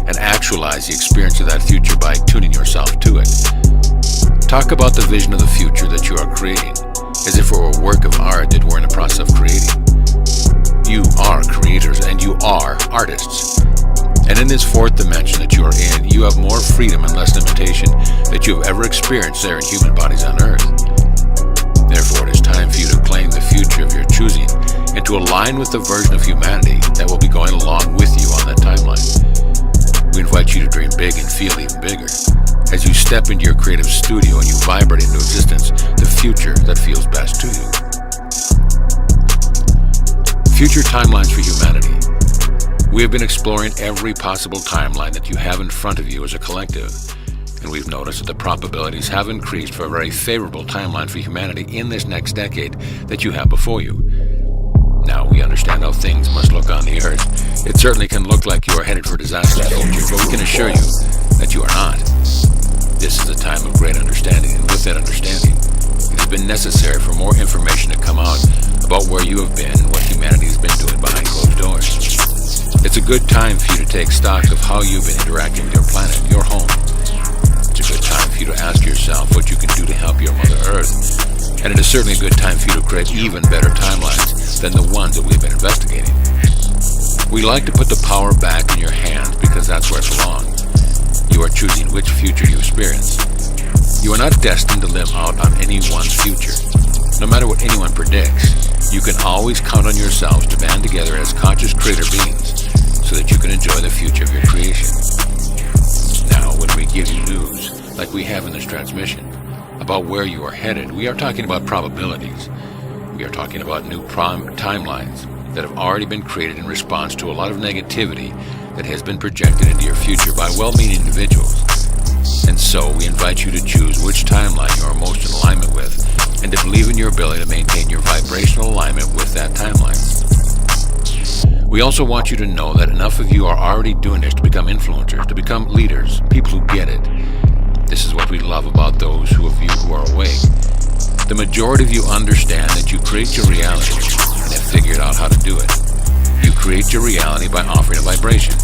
[SPEAKER 1] and actualize the experience of that future by tuning yourself to it. Talk about the vision of the future that you are creating as if it were a work of art that we're in the process of creating. You are creators and you are artists. And in this fourth dimension that you are in, you have more freedom and less limitation that you have ever experienced there in human bodies on Earth. Therefore, it is time for you to claim the future of your choosing and to align with the version of humanity that will be going along with you on that timeline. We invite you to dream big and feel even bigger as you step into your creative studio and you vibrate into existence the future that feels best to you. Future timelines for humanity. We have been exploring every possible timeline that you have in front of you as a collective, and we've noticed that the probabilities have increased for a very favorable timeline for humanity in this next decade that you have before you. Now, we understand how things must look on the Earth. It certainly can look like you are headed for disaster in the future, but we can assure you that you are not. This is a time of great understanding, and with that understanding, it has been necessary for more information to come out about where you have been and what humanity has been doing behind closed doors. It's a good time for you to take stock of how you've been interacting with your planet, your home. It's a good time for you to ask yourself what you can do to help your certainly a good time for you to create even better timelines than the ones that we've been investigating. We like to put the power back in your hands because that's where it belongs. You are choosing which future you experience. You are not destined to live out on anyone's future. No matter what anyone predicts, you can always count on yourselves to band together as conscious creator beings so that you can enjoy the future of your creation. Now, when we give you news, like we have in this transmission, about where you are headed, we are talking about probabilities. We are talking about new timelines that have already been created in response to a lot of negativity that has been projected into your future by well-meaning individuals. And so we invite you to choose which timeline you are most in alignment with and to believe in your ability to maintain your vibrational alignment with that timeline. We also want you to know that enough of you are already doing this to become influencers, to become leaders, people who get it. This is what we love about those of you who are awake. The majority of you understand that you create your reality and have figured out how to do it. You create your reality by offering a vibration.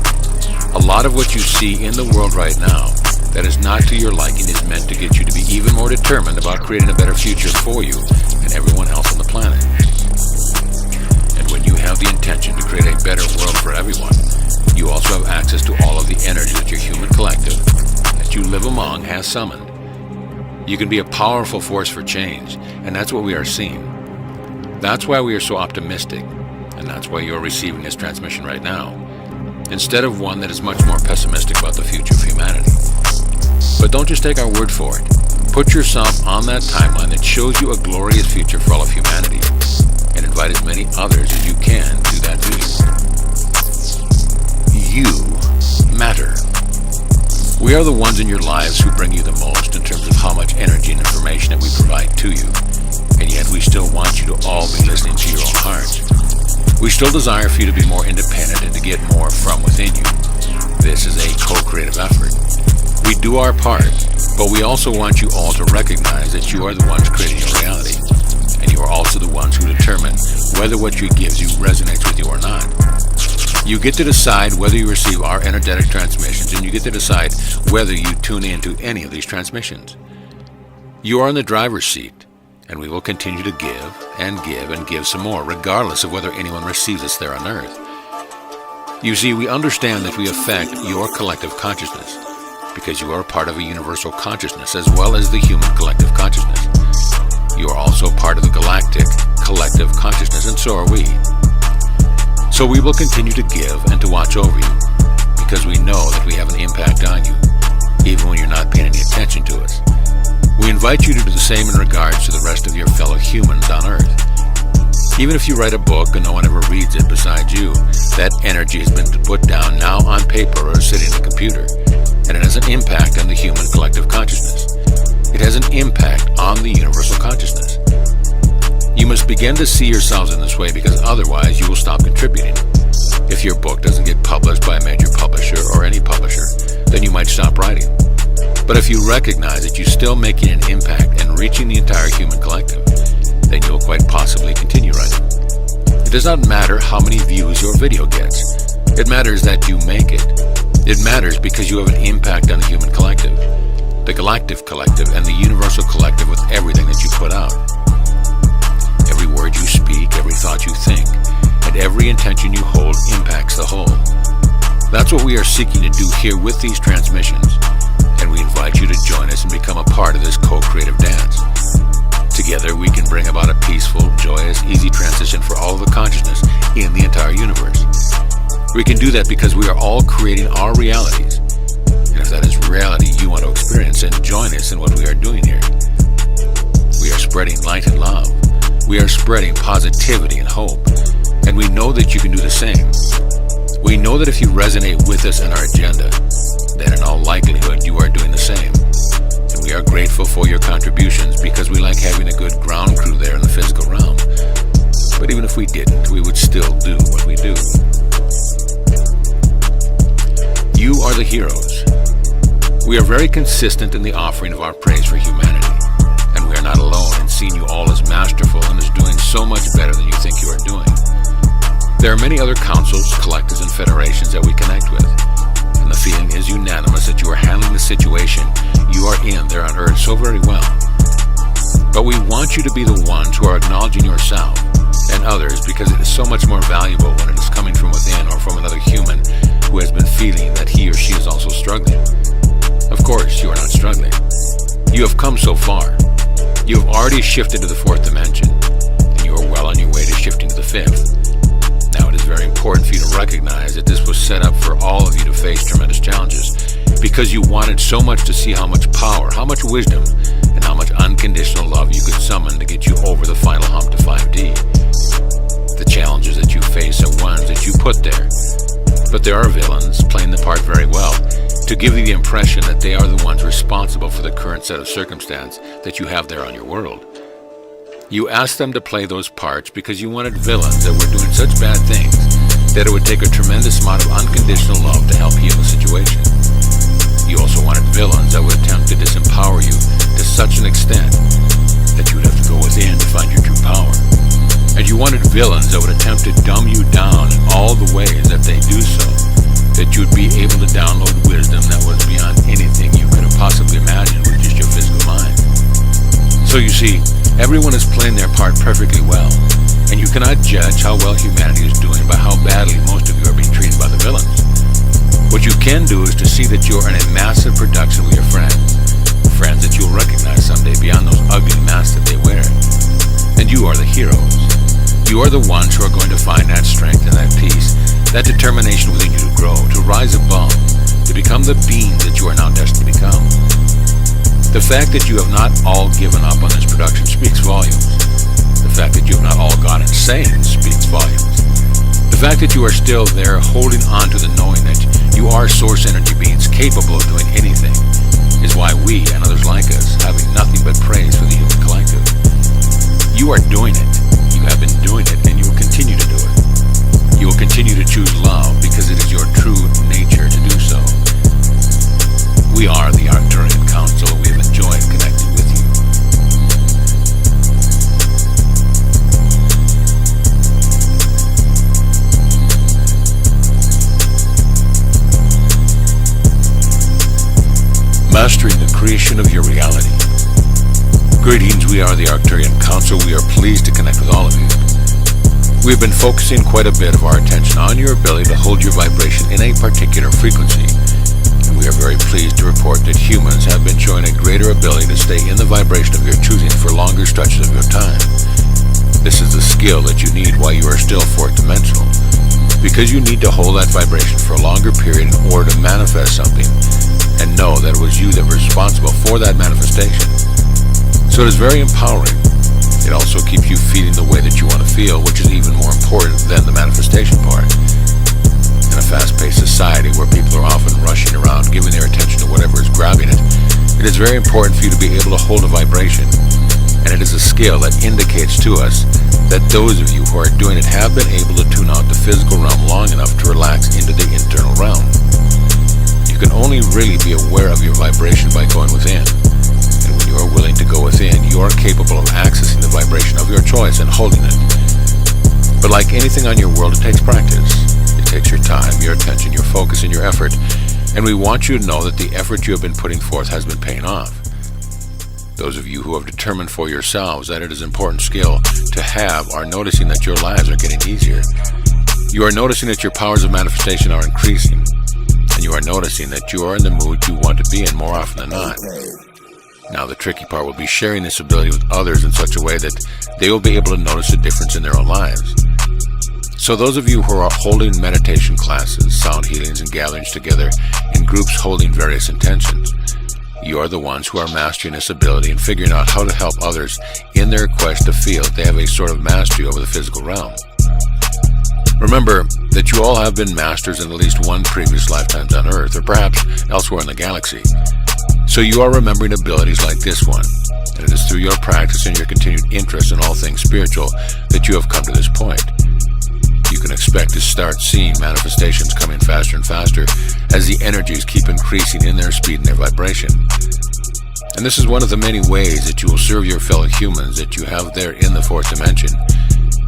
[SPEAKER 1] A lot of what you see in the world right now that is not to your liking is meant to get you to be even more determined about creating a better future for you and everyone else on the planet. And when you have the intention to create a better world for everyone, you also have access to all of the energy that your human collective that you live among has summoned. You can be a powerful force for change, and that's what we are seeing. That's why we are so optimistic, and that's why you are receiving this transmission right now, instead of one that is much more pessimistic about the future of humanity. But don't just take our word for it. Put yourself on that timeline that shows you a glorious future for all of humanity, and invite as many others as you can to that vision. You matter. We are the ones in your lives who bring you the most in terms of how much energy and information that we provide to you, and yet we still want you to all be listening to your own hearts. We still desire for you to be more independent and to get more from within you. This is a co-creative effort. We do our part, but we also want you all to recognize that you are the ones creating your reality, and you are also the ones who determine whether what you gives you resonates with you or not. You get to decide whether you receive our energetic transmissions, and you get to decide whether you tune into any of these transmissions. You are in the driver's seat, and we will continue to give and give and give some more, regardless of whether anyone receives us there on Earth. You see, we understand that we affect your collective consciousness, because you are a part of a universal consciousness as well as the human collective consciousness. You are also part of the galactic collective consciousness, and so are we. So we will continue to give and to watch over you, because we know that we have an impact on you, even when you're not paying any attention to us. We invite you to do the same in regards to the rest of your fellow humans on Earth. Even if you write a book and no one ever reads it besides you, that energy has been put down now on paper or sitting in a computer, and it has an impact on the human collective consciousness. It has an impact on the universal consciousness. You must begin to see yourselves in this way, because otherwise you will stop contributing. If your book doesn't get published by a major publisher or any publisher, then you might stop writing. But if you recognize that you're still making an impact and reaching the entire human collective, then you'll quite possibly continue writing. It does not matter how many views your video gets. It matters that you make it. It matters because you have an impact on the human collective, the galactic collective, and the universal collective with everything that you put out. Every word you speak, every thought you think, and every intention you hold impacts the whole. That's what we are seeking to do here with these transmissions, and we invite you to join us and become a part of this co-creative dance. Together we can bring about a peaceful, joyous, easy transition for all of the consciousness in the entire universe. We can do that because we are all creating our realities. And if that is reality you want to experience, then join us in what we are doing here. We are spreading light and love. We are spreading positivity and hope. And we know that you can do the same. We know that if you resonate with us and our agenda, then in all likelihood you are doing the same. And we are grateful for your contributions, because we like having a good ground crew there in the physical realm. But even if we didn't, we would still do what we do. You are the heroes. We are very consistent in the offering of our praise for humanity, and we are not alone in seeing you all as masterful and as doing so much better than you think you are doing. There are many other councils, collectives, and federations that we connect with, and the feeling is unanimous that you are handling the situation you are in there on Earth so very well. But we want you to be the ones who are acknowledging yourself and others, because it is so much more valuable when it is coming from within or from another human who has been feeling that he or she is also struggling. Of course, you are not struggling. You have come so far. You have already shifted to the fourth dimension, and you are well on your way to shifting to the fifth. Now, it is very important for you to recognize that this was set up for all of you to face tremendous challenges, because you wanted so much to see how much power, how much wisdom, and how much unconditional love you could summon to get you over the final hump to 5D. The challenges that you face are ones that you put there, but there are villains playing the part very well to give you the impression that they are the ones responsible for the current set of circumstance that you have there on your world. You asked them to play those parts because you wanted villains that were doing such bad things that it would take a tremendous amount of unconditional love to help heal the situation. You also wanted villains that would attempt to disempower you to such an extent that you would have to go within to find your true power. And you wanted villains that would attempt to dumb you down in all the ways that they do so, that you would be able to download wisdom that was beyond anything you could have possibly imagined with just your physical mind. So you see, everyone is playing their part perfectly well, and you cannot judge how well humanity is doing by how badly most of you are being treated by the villains. What you can do is to see that you are in a massive production with your friends that you'll recognize someday beyond those ugly masks that they wear. And you are the heroes. You are the ones who are going to find that strength and that peace, that determination within you to grow, to rise above, to become the being that you are now destined to become. The fact that you have not all given up on this production speaks volumes. The fact that you have not all gone insane speaks volumes. The fact that you are still there holding on to the knowing that you are source energy beings capable of doing anything is why we and others like us having nothing but praise for the human collective. You are doing it. You have been doing it, and you will continue to do it. You will continue to choose love because it is your true nature to do so. We are the Arcturian Council. We have enjoyed connecting with you. Mastering the creation of your reality. Greetings, we are the Arcturian Council. We are pleased to connect with all of you. We have been focusing quite a bit of our attention on your ability to hold your vibration in a particular frequency. And we are very pleased to report that humans have been showing a greater ability to stay in the vibration of your choosing for longer stretches of your time. This is the skill that you need while you are still fourth dimensional, because you need to hold that vibration for a longer period in order to manifest something and know that it was you that was responsible for that manifestation. So it is very empowering. It also keeps you feeling the way that you want to feel, which is even more important than the manifestation part. In a fast-paced society where people are often rushing around, giving their attention to whatever is grabbing it, it is very important for you to be able to hold a vibration. And it is a skill that indicates to us that those of you who are doing it have been able to tune out the physical realm long enough to relax into the internal realm. You can only really be aware of your vibration by going within. And when you are willing to go within, you are capable of accessing the vibration of your choice and holding it. But like anything on your world, it takes practice. It takes your time, your attention, your focus, and your effort. And we want you to know that the effort you have been putting forth has been paying off. Those of you who have determined for yourselves that it is an important skill to have are noticing that your lives are getting easier. You are noticing that your powers of manifestation are increasing. And you are noticing that you are in the mood you want to be in more often than not. Now the tricky part will be sharing this ability with others in such a way that they will be able to notice a difference in their own lives. So those of you who are holding meditation classes, sound healings, and gatherings together in groups holding various intentions, you are the ones who are mastering this ability and figuring out how to help others in their quest to feel that they have a sort of mastery over the physical realm. Remember that you all have been masters in at least one previous lifetimes on Earth, or perhaps elsewhere in the galaxy. So you are remembering abilities like this one, and it is through your practice and your continued interest in all things spiritual that you have come to this point. You can expect to start seeing manifestations coming faster and faster as the energies keep increasing in their speed and their vibration. And this is one of the many ways that you will serve your fellow humans that you have there in the fourth dimension.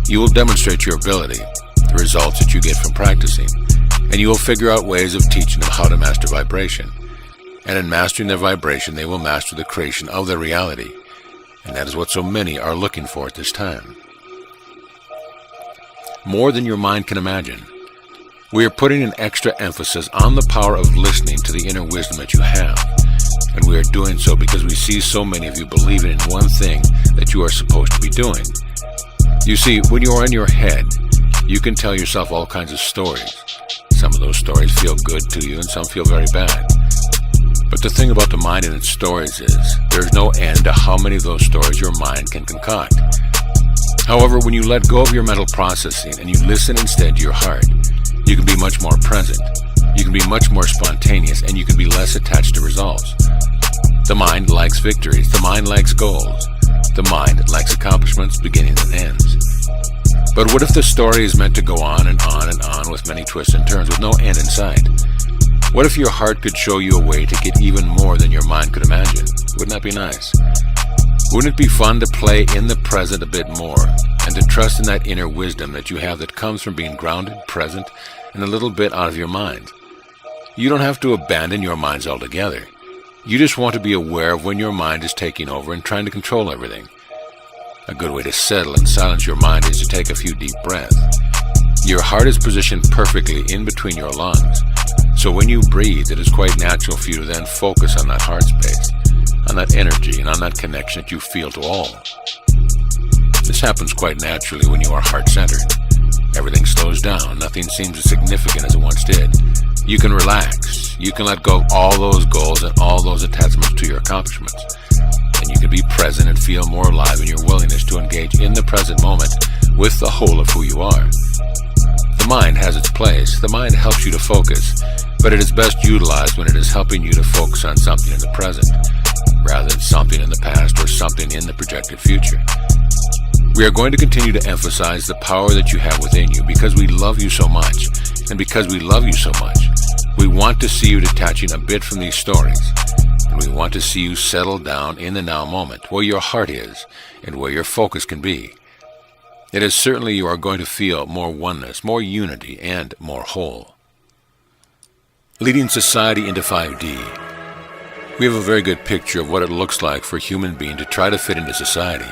[SPEAKER 1] You will demonstrate your ability, the results that you get from practicing, and you will figure out ways of teaching them how to master vibration. And in mastering their vibration, they will master the creation of their reality. And that is what so many are looking for at this time. More than your mind can imagine. We are putting an extra emphasis on the power of listening to the inner wisdom that you have. And we are doing so because we see so many of you believing in one thing that you are supposed to be doing. You see, when you are in your head, you can tell yourself all kinds of stories. Some of those stories feel good to you and some feel very bad. But the thing about the mind and its stories is, there's no end to how many of those stories your mind can concoct. However, when you let go of your mental processing and you listen instead to your heart, you can be much more present, you can be much more spontaneous, and you can be less attached to results. The mind likes victories, the mind likes goals, the mind likes accomplishments, beginnings and ends. But what if the story is meant to go on and on and on with many twists and turns with no end in sight? What if your heart could show you a way to get even more than your mind could imagine? Wouldn't that be nice? Wouldn't it be fun to play in the present a bit more and to trust in that inner wisdom that you have that comes from being grounded, present, and a little bit out of your mind? You don't have to abandon your minds altogether. You just want to be aware of when your mind is taking over and trying to control everything. A good way to settle and silence your mind is to take a few deep breaths. Your heart is positioned perfectly in between your lungs. So when you breathe, it is quite natural for you to then focus on that heart space, on that energy, and on that connection that you feel to all. This happens quite naturally when you are heart-centered. Everything slows down. Nothing seems as significant as it once did. You can relax. You can let go of all those goals and all those attachments to your accomplishments. And you can be present and feel more alive in your willingness to engage in the present moment with the whole of who you are. The mind has its place. The mind helps you to focus, but it is best utilized when it is helping you to focus on something in the present, rather than something in the past or something in the projected future. We are going to continue to emphasize the power that you have within you because we love you so much, and because we love you so much, we want to see you detaching a bit from these stories, and we want to see you settle down in the now moment, where your heart is, and where your focus can be. It is certainly you are going to feel more oneness, more unity, and more whole. Leading society into 5D. We have a very good picture of what it looks like for a human being to try to fit into society.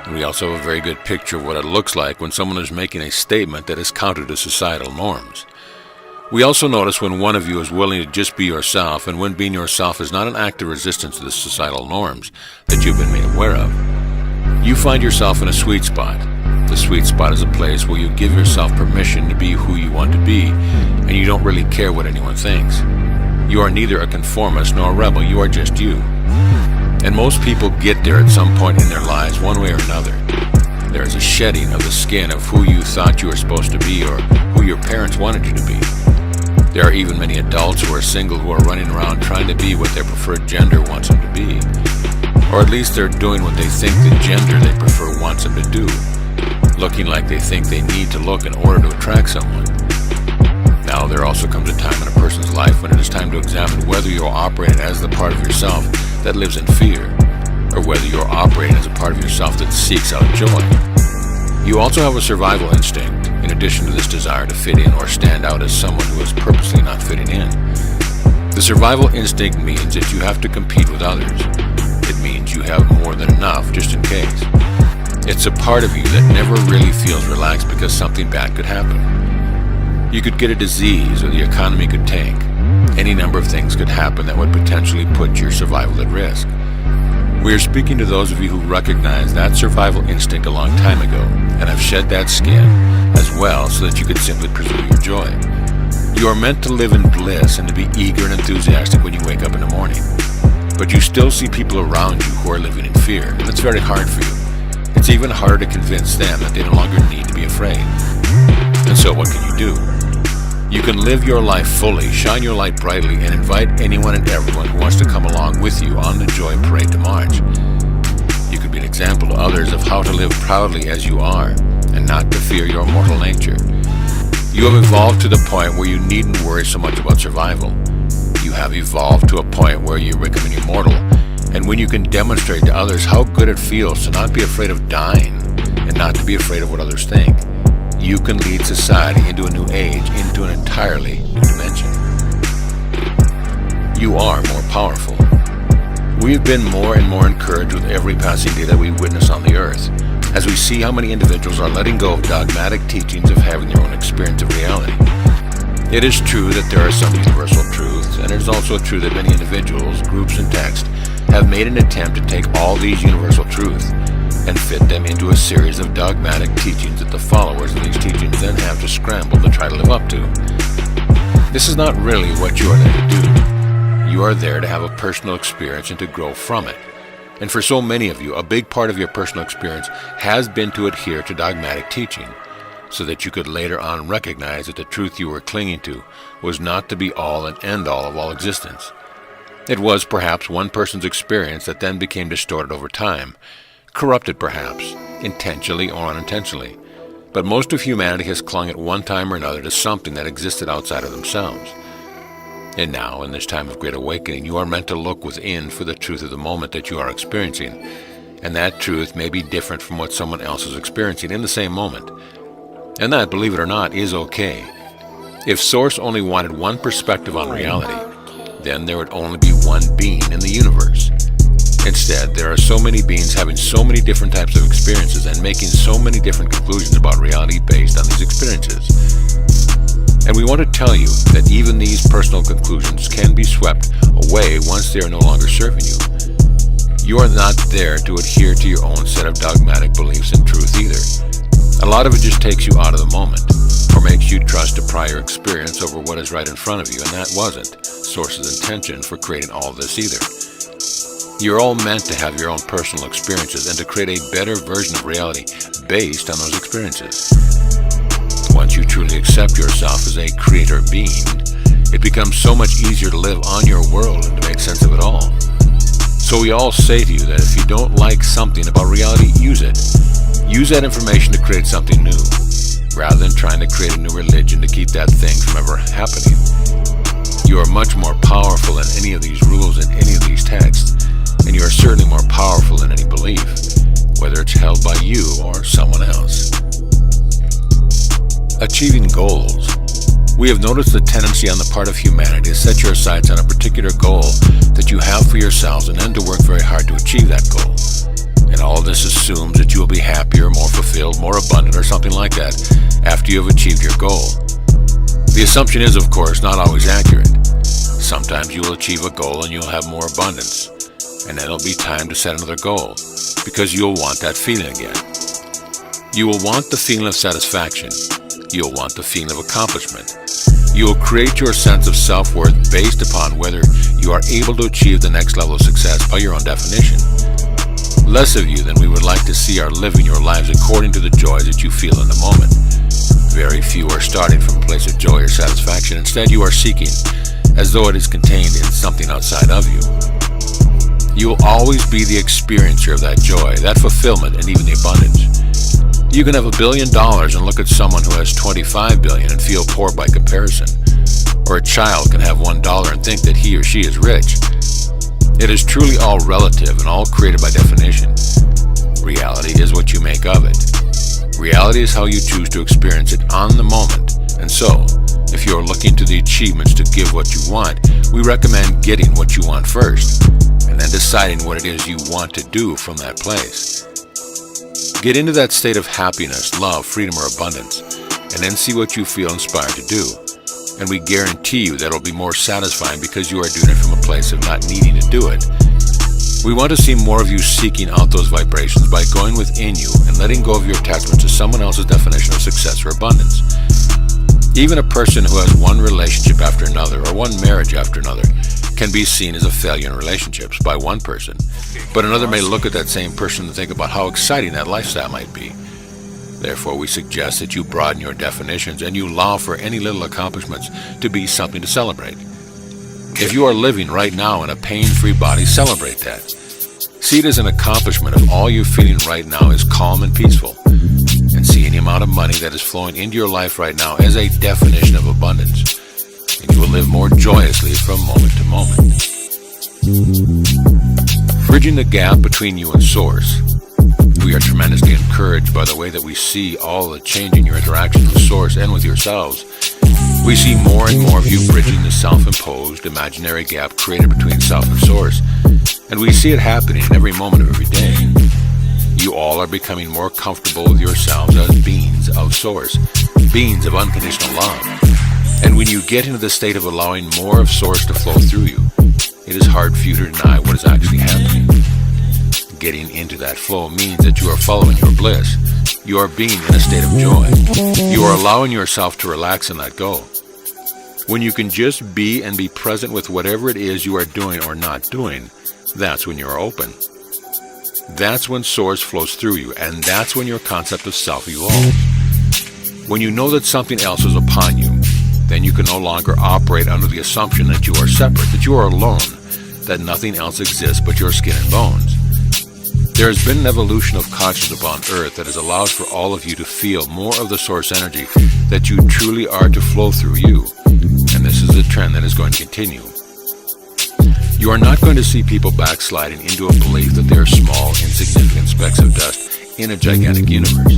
[SPEAKER 1] And we also have a very good picture of what it looks like when someone is making a statement that is counter to societal norms. We also notice when one of you is willing to just be yourself, and when being yourself is not an act of resistance to the societal norms that you've been made aware of. You find yourself in a sweet spot. The sweet spot is a place where you give yourself permission to be who you want to be, and you don't really care what anyone thinks. You are neither a conformist nor a rebel, you are just you. And most people get there at some point in their lives, one way or another. There is a shedding of the skin of who you thought you were supposed to be or who your parents wanted you to be. There are even many adults who are single who are running around trying to be what their preferred gender wants them to be. Or at least they're doing what they think the gender they prefer wants them to do, looking like they think they need to look in order to attract someone. Now, there also comes a time in a person's life when it is time to examine whether you are operating as the part of yourself that lives in fear, or whether you are operating as a part of yourself that seeks out joy. You also have a survival instinct, in addition to this desire to fit in or stand out as someone who is purposely not fitting in. The survival instinct means that you have to compete with others. It means you have more than enough just in case. It's a part of you that never really feels relaxed because something bad could happen. You could get a disease, or the economy could tank. Any number of things could happen that would potentially put your survival at risk. We are speaking to those of you who recognized that survival instinct a long time ago and have shed that skin as well so that you could simply pursue your joy. You are meant to live in bliss and to be eager and enthusiastic when you wake up in the morning. But you still see people around you who are living in fear, and it's very hard for you. It's even harder to convince them that they no longer need to be afraid. And so what can you do? You can live your life fully, shine your light brightly, and invite anyone and everyone who wants to come along with you on the Joy Parade to March. You could be an example to others of how to live proudly as you are, and not to fear your mortal nature. You have evolved to the point where you needn't worry so much about survival. You have evolved to a point where you're becoming immortal, and when you can demonstrate to others how good it feels to not be afraid of dying, and not to be afraid of what others think, you can lead society into a new age, into an entirely new dimension. You are more powerful. We have been more and more encouraged with every passing day that we witness on the earth, as we see how many individuals are letting go of dogmatic teachings of having their own experience of reality. It is true that there are some universal truths, and it is also true that many individuals, groups, and texts have made an attempt to take all these universal truths and fit them into a series of dogmatic teachings that the followers of these teachings then have to scramble to try to live up to. This is not really what you are there to do. You are there to have a personal experience and to grow from it. And for so many of you, a big part of your personal experience has been to adhere to dogmatic teaching, so that you could later on recognize that the truth you were clinging to was not to be all and end all of all existence. It was perhaps one person's experience that then became distorted over time, corrupted perhaps, intentionally or unintentionally. But most of humanity has clung at one time or another to something that existed outside of themselves. And now, in this time of great awakening, you are meant to look within for the truth of the moment that you are experiencing. And that truth may be different from what someone else is experiencing in the same moment. And that, believe it or not, is okay. If Source only wanted one perspective on reality, then there would only be one being in the universe. Instead, there are so many beings having so many different types of experiences and making so many different conclusions about reality based on these experiences. And we want to tell you that even these personal conclusions can be swept away once they are no longer serving you. You are not there to adhere to your own set of dogmatic beliefs and truth either. A lot of it just takes you out of the moment, or makes you trust a prior experience over what is right in front of you, and that wasn't Source's intention for creating all of this either. You're all meant to have your own personal experiences and to create a better version of reality based on those experiences. Once you truly accept yourself as a creator being, it becomes so much easier to live on your world and to make sense of it all. So we all say to you that if you don't like something about reality, use it. Use that information to create something new, rather than trying to create a new religion to keep that thing from ever happening. You are much more powerful than any of these rules and any of these texts, and you are certainly more powerful than any belief, whether it's held by you or someone else. Achieving goals. We have noticed the tendency on the part of humanity to set your sights on a particular goal that you have for yourselves and then to work very hard to achieve that goal. And all of this assumes that you will be happier, more fulfilled, more abundant, or something like that after you have achieved your goal. The assumption is, of course, not always accurate. Sometimes you will achieve a goal and you'll have more abundance, and then it'll be time to set another goal, because you'll want that feeling again. You will want the feeling of satisfaction. You'll want the feeling of accomplishment. You will create your sense of self-worth based upon whether you are able to achieve the next level of success by your own definition. Less of you than we would like to see are living your lives according to the joy that you feel in the moment. Very few are starting from a place of joy or satisfaction. Instead, you are seeking as though it is contained in something outside of you. You will always be the experiencer of that joy, that fulfillment, and even the abundance. You can have $1 billion and look at someone who has 25 billion and feel poor by comparison. Or a child can have $1 and think that he or she is rich. It is truly all relative and all created by definition. Reality is what you make of it. Reality is how you choose to experience it on the moment. And so, if you are looking to the achievements to give what you want, we recommend getting what you want first, and then deciding what it is you want to do from that place. Get into that state of happiness, love, freedom, or abundance, and then see what you feel inspired to do. And we guarantee you that it'll be more satisfying because you are doing it from a place of not needing to do it. We want to see more of you seeking out those vibrations by going within you and letting go of your attachment to someone else's definition of success or abundance. Even a person who has one relationship after another or one marriage after another can be seen as a failure in relationships by one person, but another may look at that same person and think about how exciting that lifestyle might be. Therefore, we suggest that you broaden your definitions and you allow for any little accomplishments to be something to celebrate. If you are living right now in a pain-free body, celebrate that. See it as an accomplishment if all you're feeling right now is calm and peaceful. And see any amount of money that is flowing into your life right now as a definition of abundance. And you will live more joyously from moment to moment. Bridging the gap between you and Source. We are tremendously encouraged by the way that we see all the change in your interactions with Source and with yourselves. We see more and more of you bridging the self-imposed imaginary gap created between self and Source. And we see it happening in every moment of every day. You all are becoming more comfortable with yourselves as beings of Source, beings of unconditional love. And when you get into the state of allowing more of Source to flow through you, it is hard for you to deny what is actually happening. Getting into that flow means that you are following your bliss. You are being in a state of joy. You are allowing yourself to relax and let go. When you can just be and be present with whatever it is you are doing or not doing, that's when you are open. That's when Source flows through you, and that's when your concept of self evolves. When you know that something else is upon you, then you can no longer operate under the assumption that you are separate, that you are alone, that nothing else exists but your skin and bones. There has been an evolution of consciousness upon Earth that has allowed for all of you to feel more of the Source energy that you truly are to flow through you. And this is a trend that is going to continue. You are not going to see people backsliding into a belief that they are small, insignificant specks of dust in a gigantic universe.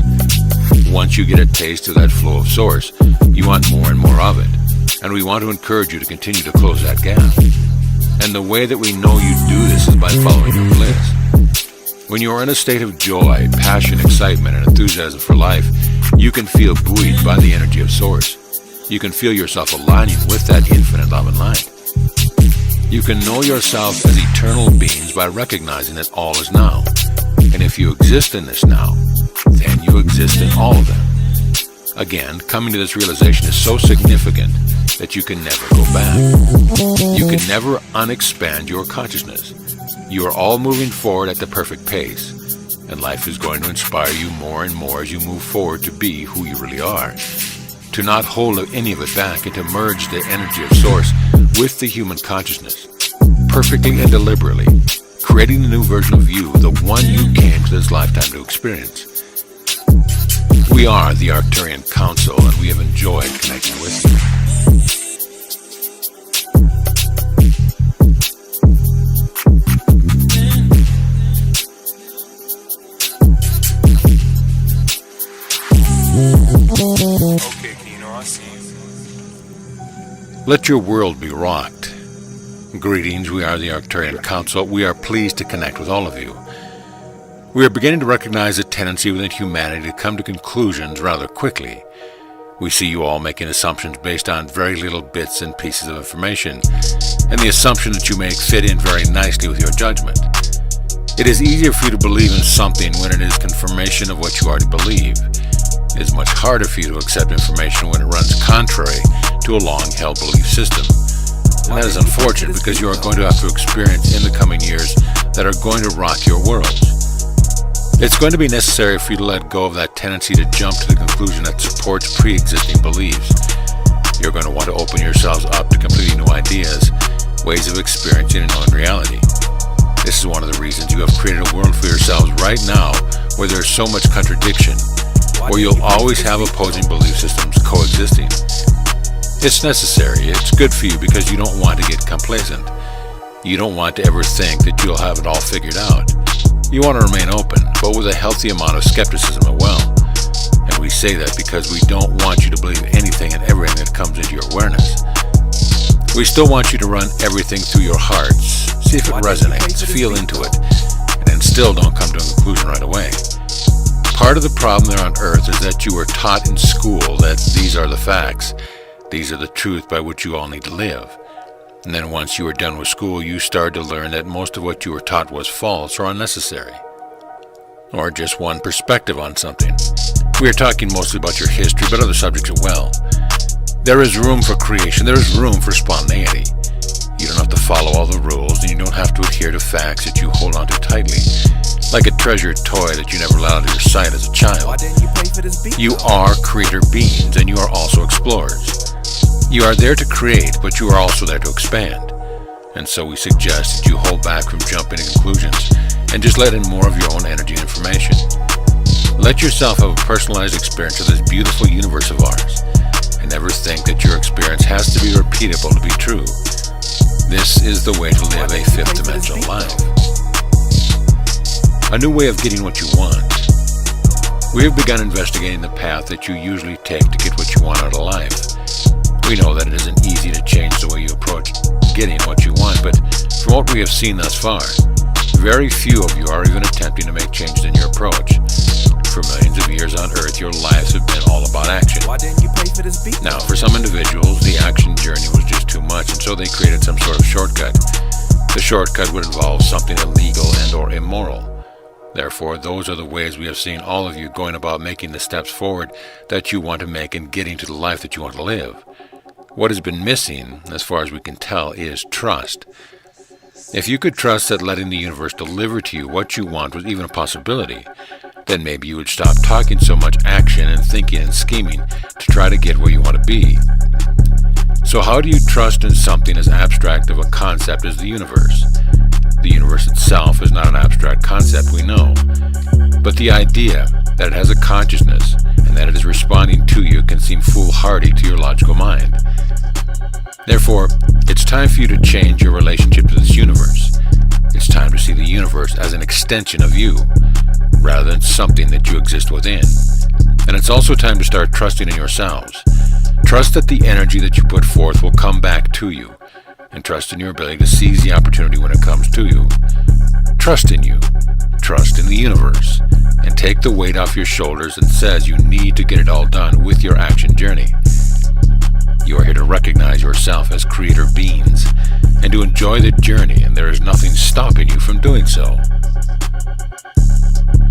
[SPEAKER 1] Once you get a taste of that flow of Source, you want more and more of it. And we want to encourage you to continue to close that gap. And the way that we know you do this is by following your bliss. When you are in a state of joy, passion, excitement, and enthusiasm for life, you can feel buoyed by the energy of Source. You can feel yourself aligning with that infinite love and light. You can know yourself as eternal beings by recognizing that all is now. And if you exist in this now, then you exist in all of them. Again, coming to this realization is so significant that you can never go back. You can never unexpand your consciousness. You are all moving forward at the perfect pace, and life is going to inspire you more and more as you move forward to be who you really are. To not hold any of it back and to merge the energy of Source with the human consciousness, perfectly and deliberately, creating a new version of you, the one you came to this lifetime to experience. We are the Arcturian Council, and we have enjoyed connecting with you.
[SPEAKER 2] Okay, Kino, I see you.
[SPEAKER 1] Let your world be rocked. Greetings, we are the Arcturian Council. We are pleased to connect with all of you. We are beginning to recognize a tendency within humanity to come to conclusions rather quickly. We see you all making assumptions based on very little bits and pieces of information, and the assumption that you make fit in very nicely with your judgment. It is easier for you to believe in something when it is confirmation of what you already believe. It is much harder for you to accept information when it runs contrary to a long-held belief system. And that is unfortunate because you are going to have to experience in the coming years that are going to rock your world. It's going to be necessary for you to let go of that tendency to jump to the conclusion that supports pre-existing beliefs. You're going to want to open yourselves up to completely new ideas, ways of experiencing and knowing reality. This is one of the reasons you have created a world for yourselves right now where there is so much contradiction, where you'll always have opposing belief systems coexisting. It's necessary. It's good for you because you don't want to get complacent. You don't want to ever think that you'll have it all figured out. You want to remain open, but with a healthy amount of skepticism as well. And we say that because we don't want you to believe anything and everything that comes into your awareness. We still want you to run everything through your hearts, see if it resonates, feel into it, and then still don't come to a conclusion right away. Part of the problem there on Earth is that you were taught in school that these are the facts, these are the truth by which you all need to live. And then once you were done with school, you started to learn that most of what you were taught was false or unnecessary, or just one perspective on something. We are talking mostly about your history, but other subjects as well. There is room for creation, there is room for spontaneity. You don't have to follow all the rules, and you don't have to adhere to facts that you hold on to tightly, like a treasured toy that you never allowed out of your sight as a child. You are creator beings, and you are also explorers. You are there to create, but you are also there to expand. And so we suggest that you hold back from jumping to conclusions and just let in more of your own energy and information. Let yourself have a personalized experience of this beautiful universe of ours, and never think that your experience has to be repeatable to be true. This is the way to live a fifth dimensional life. A new way of getting what you want. We have begun investigating the path that you usually take to get what you want out of life. We know that it isn't easy to change the way you approach getting what you want, but from what we have seen thus far, very few of you are even attempting to make changes in your approach. For millions of years on Earth, your lives have been all about action.
[SPEAKER 2] Why didn't you pay for this beat?
[SPEAKER 1] Now, for some individuals, the action journey was just too much, and so they created some sort of shortcut. The shortcut would involve something illegal and or immoral. Therefore, those are the ways we have seen all of you going about making the steps forward that you want to make and getting to the life that you want to live. What has been missing, as far as we can tell, is trust. If you could trust that letting the universe deliver to you what you want was even a possibility, then maybe you would stop talking so much action and thinking and scheming to try to get where you want to be. So how do you trust in something as abstract of a concept as the universe? The universe itself is not an abstract concept, we know. But the idea that it has a consciousness and that it is responding to you can seem foolhardy to your logical mind. Therefore, it's time for you to change your relationship to this universe. It's time to see the universe as an extension of you, rather than something that you exist within. And it's also time to start trusting in yourselves. Trust that the energy that you put forth will come back to you, and trust in your ability to seize the opportunity when it comes to you. Trust in you, trust in the universe, and take the weight off your shoulders that says you need to get it all done with your action journey. You are here to recognize yourself as creator beings, and to enjoy the journey, and there is nothing stopping you from doing so.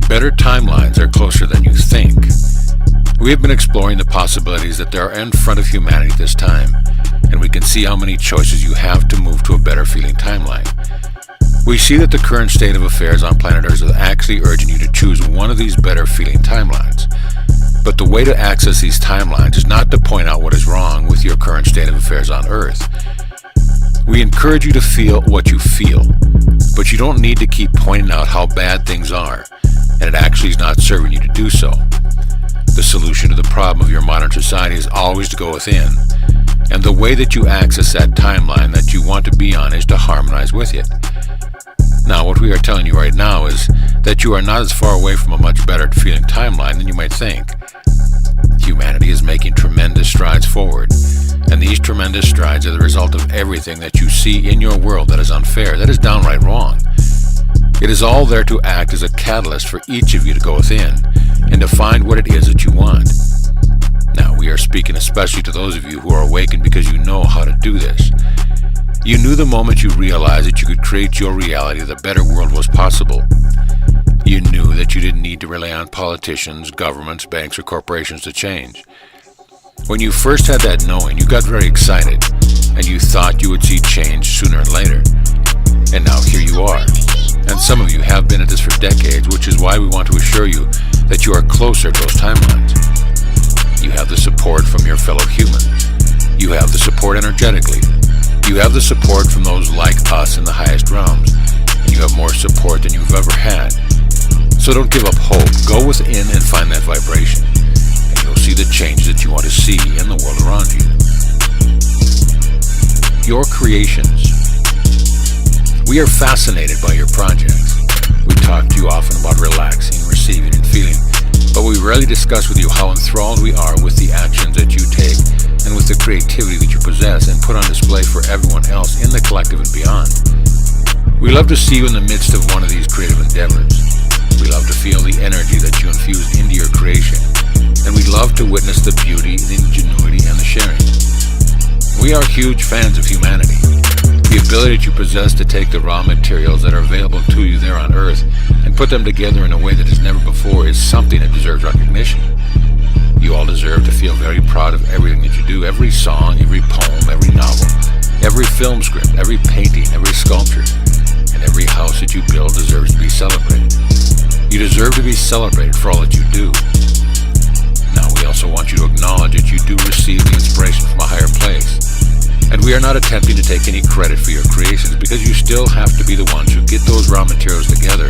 [SPEAKER 1] Better timelines are closer than you think. We have been exploring the possibilities that there are in front of humanity at this time, and we can see how many choices you have to move to a better feeling timeline. We see that the current state of affairs on planet Earth is actually urging you to choose one of these better feeling timelines. But the way to access these timelines is not to point out what is wrong with your current state of affairs on Earth. We encourage you to feel what you feel, but you don't need to keep pointing out how bad things are, and it actually is not serving you to do so. The solution to the problem of your modern society is always to go within, and the way that you access that timeline that you want to be on is to harmonize with it. Now, what we are telling you right now is that you are not as far away from a much better feeling timeline than you might think. Humanity is making tremendous strides forward, and these tremendous strides are the result of everything that you see in your world that is unfair, that is downright wrong. It is all there to act as a catalyst for each of you to go within and to find what it is that you want. Now, we are speaking especially to those of you who are awakened because you know how to do this. You knew the moment you realized that you could create your reality that a better world was possible. You knew that you didn't need to rely on politicians, governments, banks, or corporations to change. When you first had that knowing, you got very excited, and you thought you would see change sooner or later. And now here you are. And some of you have been at this for decades, which is why we want to assure you that you are closer to those timelines. You have the support from your fellow humans. You have the support energetically. You have the support from those like us in the highest realms. And you have more support than you've ever had. So don't give up hope. Go within and find that vibration. And you'll see the change that you want to see in the world around you. Your creations. We are fascinated by your projects. We talk to you often about relaxing, receiving, and feeling, but we rarely discuss with you how enthralled we are with the actions that you take and with the creativity that you possess and put on display for everyone else in the collective and beyond. We love to see you in the midst of one of these creative endeavors. We love to feel the energy that you infuse into your creation, and we love to witness the beauty, the ingenuity, and the sharing. We are huge fans of humanity. The ability that you possess to take the raw materials that are available to you there on Earth and put them together in a way that is never before is something that deserves recognition. You all deserve to feel very proud of everything that you do, every song, every poem, every novel, every film script, every painting, every sculpture, and every house that you build deserves to be celebrated. You deserve to be celebrated for all that you do. Now, we also want you to acknowledge that you do receive the inspiration from a higher place. And we are not attempting to take any credit for your creations because you still have to be the ones who get those raw materials together,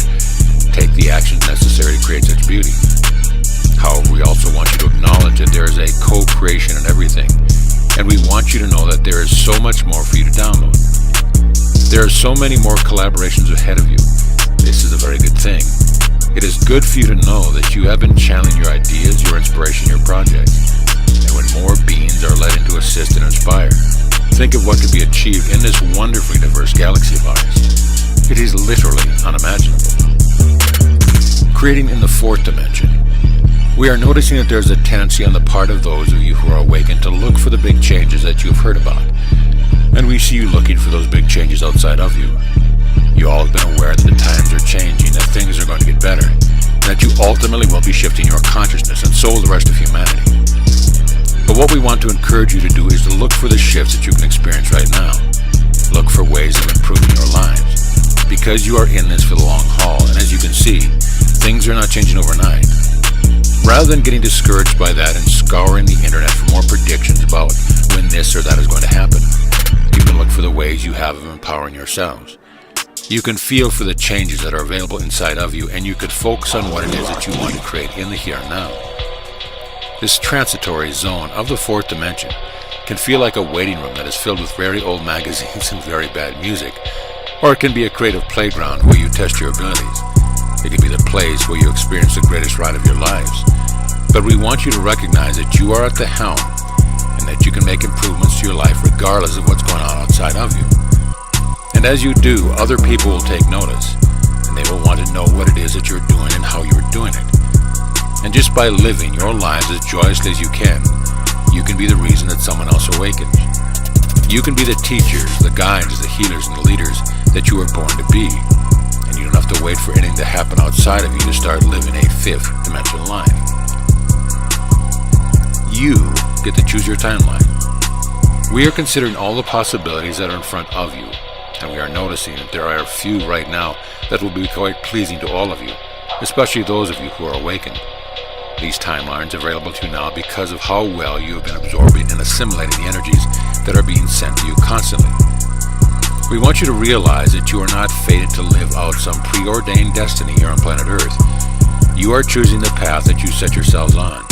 [SPEAKER 1] take the actions necessary to create such beauty. However, we also want you to acknowledge that there is a co-creation in everything, and we want you to know that there is so much more for you to download. There are so many more collaborations ahead of you. This is a very good thing. It is good for you to know that you have been channeling your ideas, your inspiration, your projects, and when more beings are led in to assist and inspire, think of what could be achieved in this wonderfully diverse galaxy of ours. literally unimaginable. Creating in the fourth dimension. We are noticing that there's a tendency on the part of those of you who are awakened to look for the big changes that you've heard about. And we see you looking for those big changes outside of you. You all have been aware that the times are changing, that things are going to get better, and that you ultimately will be shifting your consciousness, and so will the rest of humanity. But what we want to encourage you to do is to look for the shifts that you can experience right now. Look for ways of improving your lives, because you are in this for the long haul, and as you can see, things are not changing overnight. Rather than getting discouraged by that and scouring the internet for more predictions about when this or that is going to happen, you can look for the ways you have of empowering yourselves. You can feel for the changes that are available inside of you, and you could focus on what it is that you want to create in the here and now. This transitory zone of the fourth dimension can feel like a waiting room that is filled with very old magazines and very bad music, or it can be a creative playground where you test your abilities. It can be the place where you experience the greatest ride of your lives. But we want you to recognize that you are at the helm, and that you can make improvements to your life regardless of what's going on outside of you. And as you do, other people will take notice, and they will want to know what it is that you're doing and how you're doing it. And just by living your lives as joyously as you can be the reason that someone else awakens. You can be the teachers, the guides, the healers, and the leaders that you were born to be. And you don't have to wait for anything to happen outside of you to start living a fifth dimensional life. You get to choose your timeline. We are considering all the possibilities that are in front of you, and we are noticing that there are a few right now that will be quite pleasing to all of you, especially those of you who are awakened. These timelines are available to you now because of how well you have been absorbing and assimilating the energies that are being sent to you constantly. We want you to realize that you are not fated to live out some preordained destiny here on planet Earth. You are choosing the path that you set yourselves on.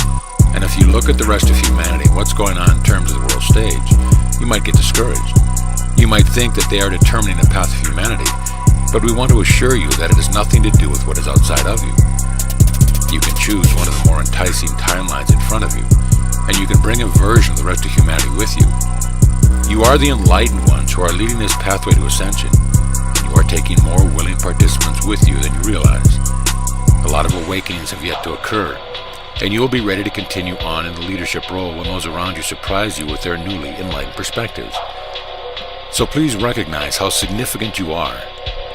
[SPEAKER 1] And if you look at the rest of humanity, what's going on in terms of the world stage, you might get discouraged. You might think that they are determining the path of humanity, but we want to assure you that it has nothing to do with what is outside of you. You can choose one of the more enticing timelines in front of you, and you can bring a version of the rest of humanity with you. You are the enlightened ones who are leading this pathway to ascension, and you are taking more willing participants with you than you realize. A lot of awakenings have yet to occur, and you will be ready to continue on in the leadership role when those around you surprise you with their newly enlightened perspectives. So please recognize how significant you are,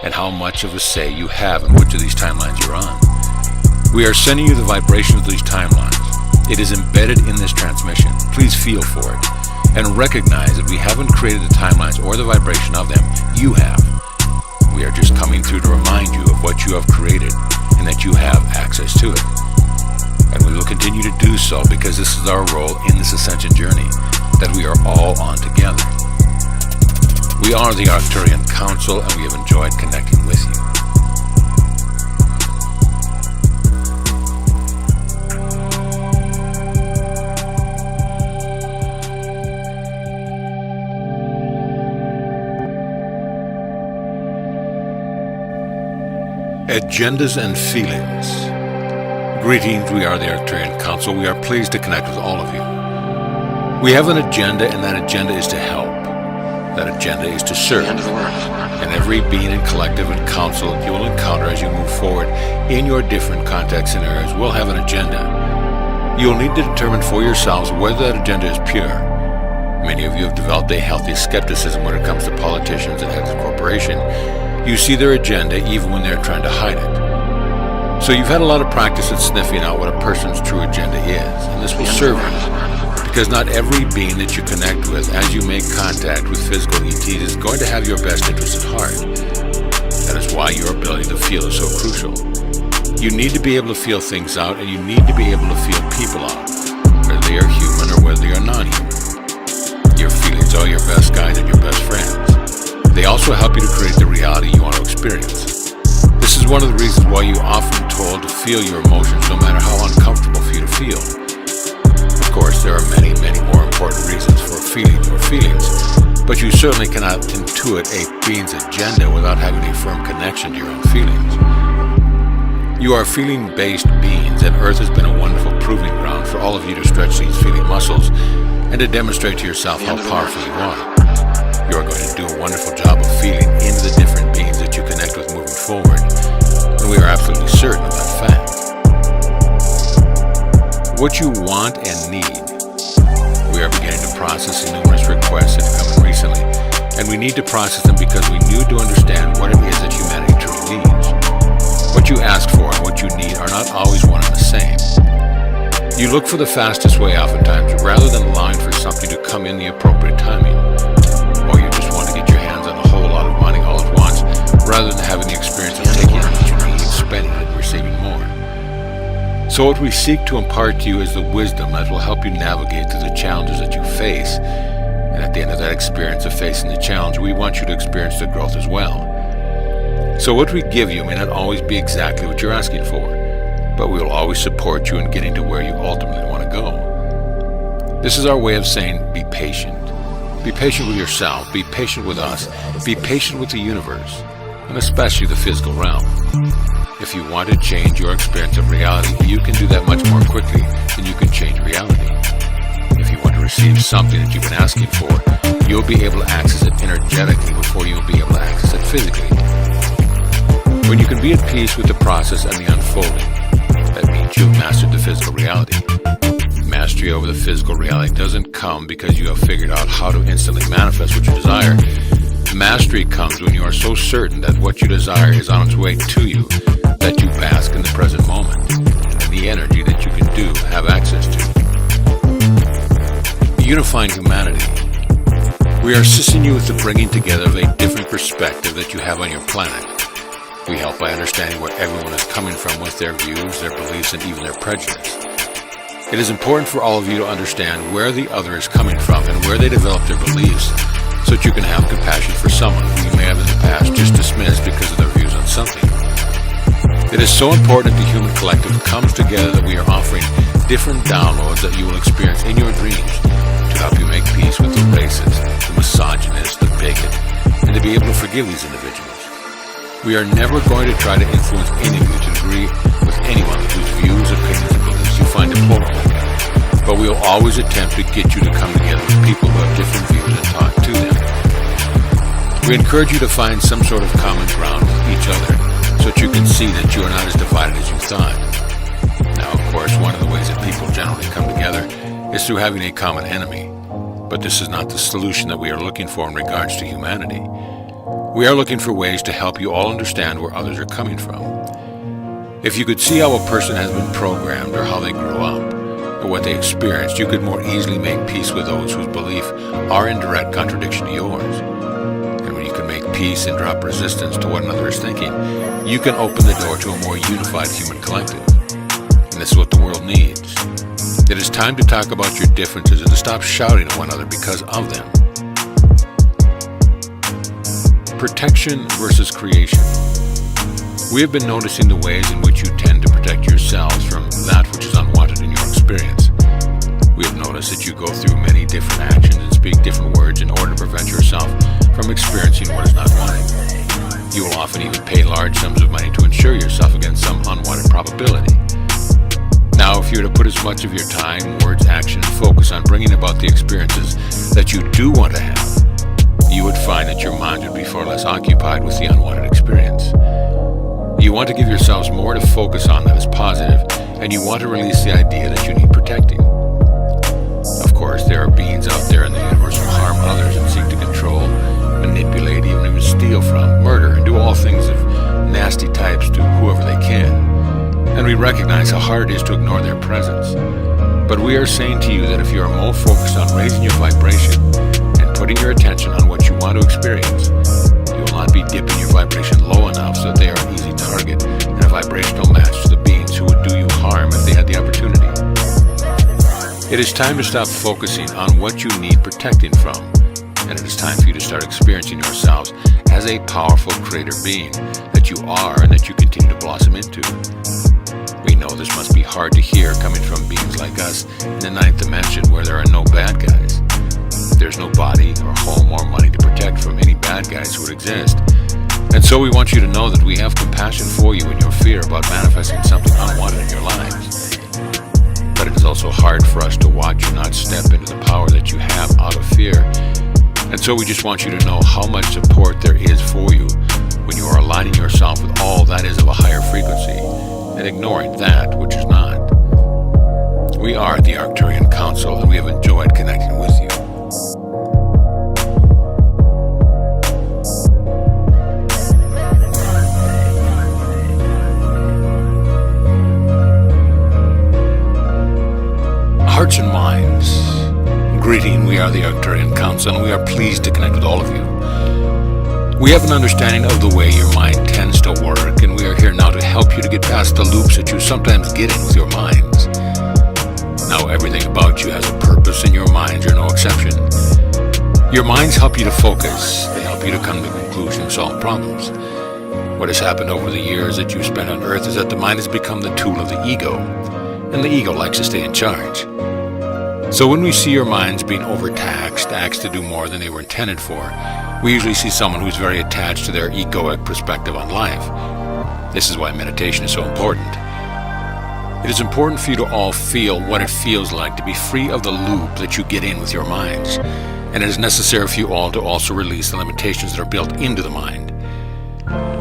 [SPEAKER 1] and how much of a say you have in which of these timelines you're on. We are sending you the vibrations of these timelines. It is embedded in this transmission. Please feel for it, and recognize that we haven't created the timelines or the vibration of them. You have. We are just coming through to remind you of what you have created, and that you have access to it. And we will continue to do so because this is our role in this ascension journey that we are all on together. We are the Arcturian Council, and we have enjoyed connecting with you. Agendas and feelings. Greetings, we are the Arcturian Council. We are pleased to connect with all of you. We have an agenda, and that agenda is to help. That agenda is to serve. And every being and collective and council that you will encounter as you move forward in your different contact scenarios will have an agenda. You will need to determine for yourselves whether that agenda is pure. Many of you have developed a healthy skepticism when it comes to politicians and heads of corporation. You see their agenda even when they're trying to hide it. So you've had a lot of practice at sniffing out what a person's true agenda is, and this will serve you, because not every being that you connect with as you make contact with physical ETs is going to have your best interest at heart. That is why your ability to feel is so crucial. You need to be able to feel things out, and you need to be able to feel people out, whether they are human or whether they are non-human. Your feelings are your best guides and your best friends. They also help you to create the reality you want to experience. This is one of the reasons why you're often told to feel your emotions no matter how uncomfortable for you to feel. Of course, there are many, many more important reasons for feeling your feelings, but you certainly cannot intuit a being's agenda without having a firm connection to your own feelings. You are feeling-based beings, and Earth has been a wonderful proving ground for all of you to stretch these feeling muscles and to demonstrate to yourself how powerful you are. You are going to do a wonderful job of feeling into the different beings that you connect with moving forward. what you want and need. We are beginning to process the numerous requests that have come in recently, and we need to process them because we need to understand what it is that humanity truly needs. What you ask for and what you need are not always one and the same. You look for the fastest way oftentimes rather than allowing for something to come in the appropriate timing. Or you just want to get your hands on a whole lot of money all at once rather than having the experience of taking what you need, spending it, and receiving more. So what we seek to impart to you is the wisdom that will help you navigate through the challenges that you face. And at the end of that experience of facing the challenge, we want you to experience the growth as well. So what we give you may not always be exactly what you're asking for, but we will always support you in getting to where you ultimately want to go. This is our way of saying, be patient. Be patient with yourself, be patient with us, be patient with the universe, and especially the physical realm. If you want to change your experience of reality, you can do that much more quickly than you can change reality. If you want to receive something that you've been asking for, you'll be able to access it energetically before you'll be able to access it physically. When you can be at peace with the process and the unfolding, that means you've mastered the physical reality. Mastery over the physical reality doesn't come because you have figured out how to instantly manifest what you desire. Mastery comes when you are so certain that what you desire is on its way to you, that you bask in the present moment, and the energy that you can have access to. Unifying humanity. We are assisting you with the bringing together of a different perspective that you have on your planet. We help by understanding where everyone is coming from with their views, their beliefs, and even their prejudice. It is important for all of you to understand where the other is coming from and where they develop their beliefs, so that you can have compassion for someone who you may have in the past just dismissed because of their views on something. It is so important that the human collective comes together that we are offering different downloads that you will experience in your dreams to help you make peace with the racist, the misogynist, the bigot, and to be able to forgive these individuals. We are never going to try to influence any of you to agree with anyone whose views, opinions, and beliefs you find deplorable. But we will always attempt to get you to come together with people who have different views and talk to them. We encourage you to find some sort of common ground with each other so that you can see that you are not as divided as you thought. Now, of course, one of the ways that people generally come together is through having a common enemy. But this is not the solution that we are looking for in regards to humanity. We are looking for ways to help you all understand where others are coming from. If you could see how a person has been programmed or how they grew up, or what they experienced, you could more easily make peace with those whose beliefs are in direct contradiction to yours. And when you can make peace and drop resistance to what another is thinking, you can open the door to a more unified human collective. And this is what the world needs. It is time to talk about your differences and to stop shouting at one another because of them. Protection versus creation. We have been noticing the ways in which you tend to protect yourselves from that which is unwanted in your experience. We have noticed that you go through many different actions and speak different words in order to prevent yourself from experiencing what is not wanted. You will often even pay large sums of money to insure yourself against some unwanted probability. Now, if you were to put as much of your time, words, action, and focus on bringing about the experiences that you do want to have, you would find that your mind would be far less occupied with the unwanted experience. You want to give yourselves more to focus on that is positive, and you want to release the idea that you need protecting. Of course, there are beings out there in the universe who harm others and seek to control, manipulate, even steal from, murder, and do all things of nasty types to whoever they can. And we recognize how hard it is to ignore their presence. But we are saying to you that if you are more focused on raising your vibration and putting your attention on what you want to experience, you will not be dipping your vibration low enough so that they are an easy target and a vibrational match to the beings who would do you harm if they had the opportunity. It is time to stop focusing on what you need protecting from, and it is time for you to start experiencing yourselves as a powerful creator being that you are and that you continue to blossom into. We know this must be hard to hear coming from beings like us in the ninth dimension where there are no bad guys. There's no body or home or money to protect from any bad guys who would exist. And so we want you to know that we have compassion for you in your fear about manifesting something unwanted in your lives. But it is also hard for us to watch you not step into the power that you have out of fear. And so we just want you to know how much support there is for you when you are aligning yourself with all that is of a higher frequency and ignoring that which is not. We are the Arcturian Council, and we have enjoyed connecting with you. Hearts and minds, greeting. We are the Arcturian Council, and we are pleased to connect with all of you. We have an understanding of the way your mind tends to work, and we are here now to help you to get past the loops that you sometimes get in with your minds. Now, everything about you has a purpose, and your minds are no exception. Your minds help you to focus. They help you to come to conclusions, solve problems. What has happened over the years that you spent on Earth is that the mind has become the tool of the ego, and the ego likes to stay in charge. So when we see your minds being overtaxed, asked to do more than they were intended for, we usually see someone who's very attached to their egoic perspective on life. This is why meditation is so important. It is important for you to all feel what it feels like to be free of the loop that you get in with your minds, and it is necessary for you all to also release the limitations that are built into the mind.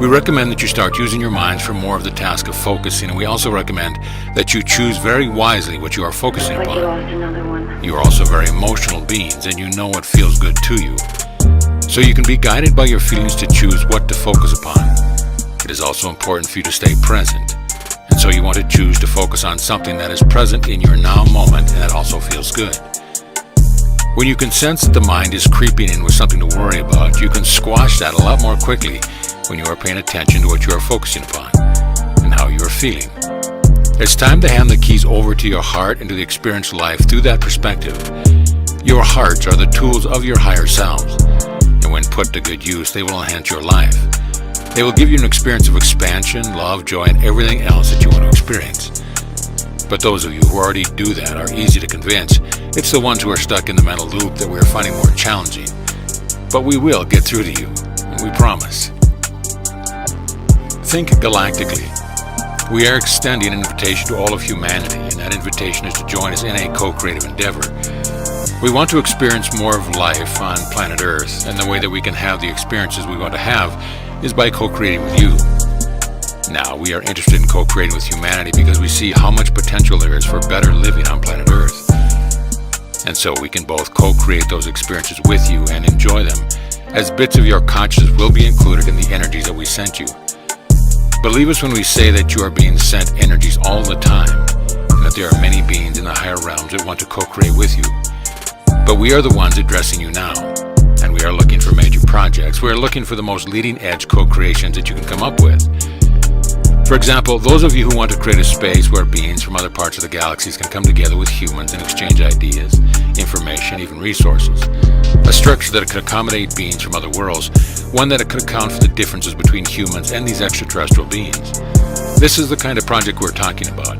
[SPEAKER 1] We recommend that you start using your minds for more of the task of focusing, and we also recommend that you choose very wisely what you are focusing upon. You are also very emotional beings, and you know what feels good to you. So you can be guided by your feelings to choose what to focus upon. It is also important for you to stay present, and so you want to choose to focus on something that is present in your now moment and that also feels good. When you can sense that the mind is creeping in with something to worry about, you can squash that a lot more quickly when you are paying attention to what you are focusing upon and how you are feeling. It's time to hand the keys over to your heart and to the experienced life through that perspective. Your hearts are the tools of your higher selves, and when put to good use, they will enhance your life. They will give you an experience of expansion, love, joy, and everything else that you want to experience. But those of you who already do that are easy to convince. It's the ones who are stuck in the mental loop that we are finding more challenging. But we will get through to you, and we promise. Think galactically. We are extending an invitation to all of humanity, and that invitation is to join us in a co-creative endeavor. We want to experience more of life on planet Earth, and the way that we can have the experiences we want to have is by co-creating with you. Now, we are interested in co-creating with humanity because we see how much potential there is for better living on planet Earth. And so we can both co-create those experiences with you and enjoy them, as bits of your consciousness will be included in the energies that we sent you. Believe us when we say that you are being sent energies all the time, and that there are many beings in the higher realms that want to co-create with you. But we are the ones addressing you now, and we are looking for major projects. We are looking for the most leading-edge co-creations that you can come up with. For example, those of you who want to create a space where beings from other parts of the galaxies can come together with humans and exchange ideas, information, even resources. A structure that could accommodate beings from other worlds, one that could account for the differences between humans and these extraterrestrial beings. This is the kind of project we're talking about.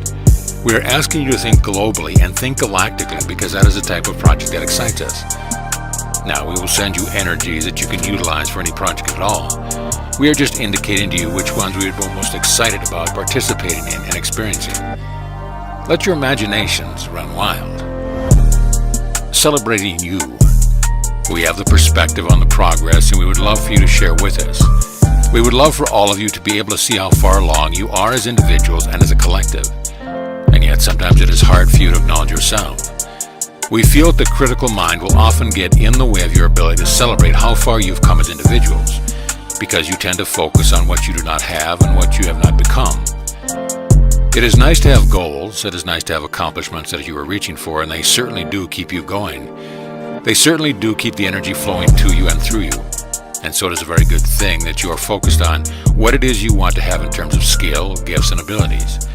[SPEAKER 1] We are asking you to think globally and think galactically because that is the type of project that excites us. Now, we will send you energies that you can utilize for any project at all. We are just indicating to you which ones we would be most excited about participating in and experiencing. Let your imaginations run wild. Celebrating you. We have the perspective on the progress, and we would love for you to share with us. We would love for all of you to be able to see how far along you are as individuals and as a collective. And yet sometimes it is hard for you to acknowledge yourself. We feel that the critical mind will often get in the way of your ability to celebrate how far you've come as individuals, because you tend to focus on what you do not have and what you have not become. It is nice to have goals, it is nice to have accomplishments that you are reaching for, and they certainly do keep you going. They certainly do keep the energy flowing to you and through you. And so it is a very good thing that you are focused on what it is you want to have in terms of skill, gifts, and abilities.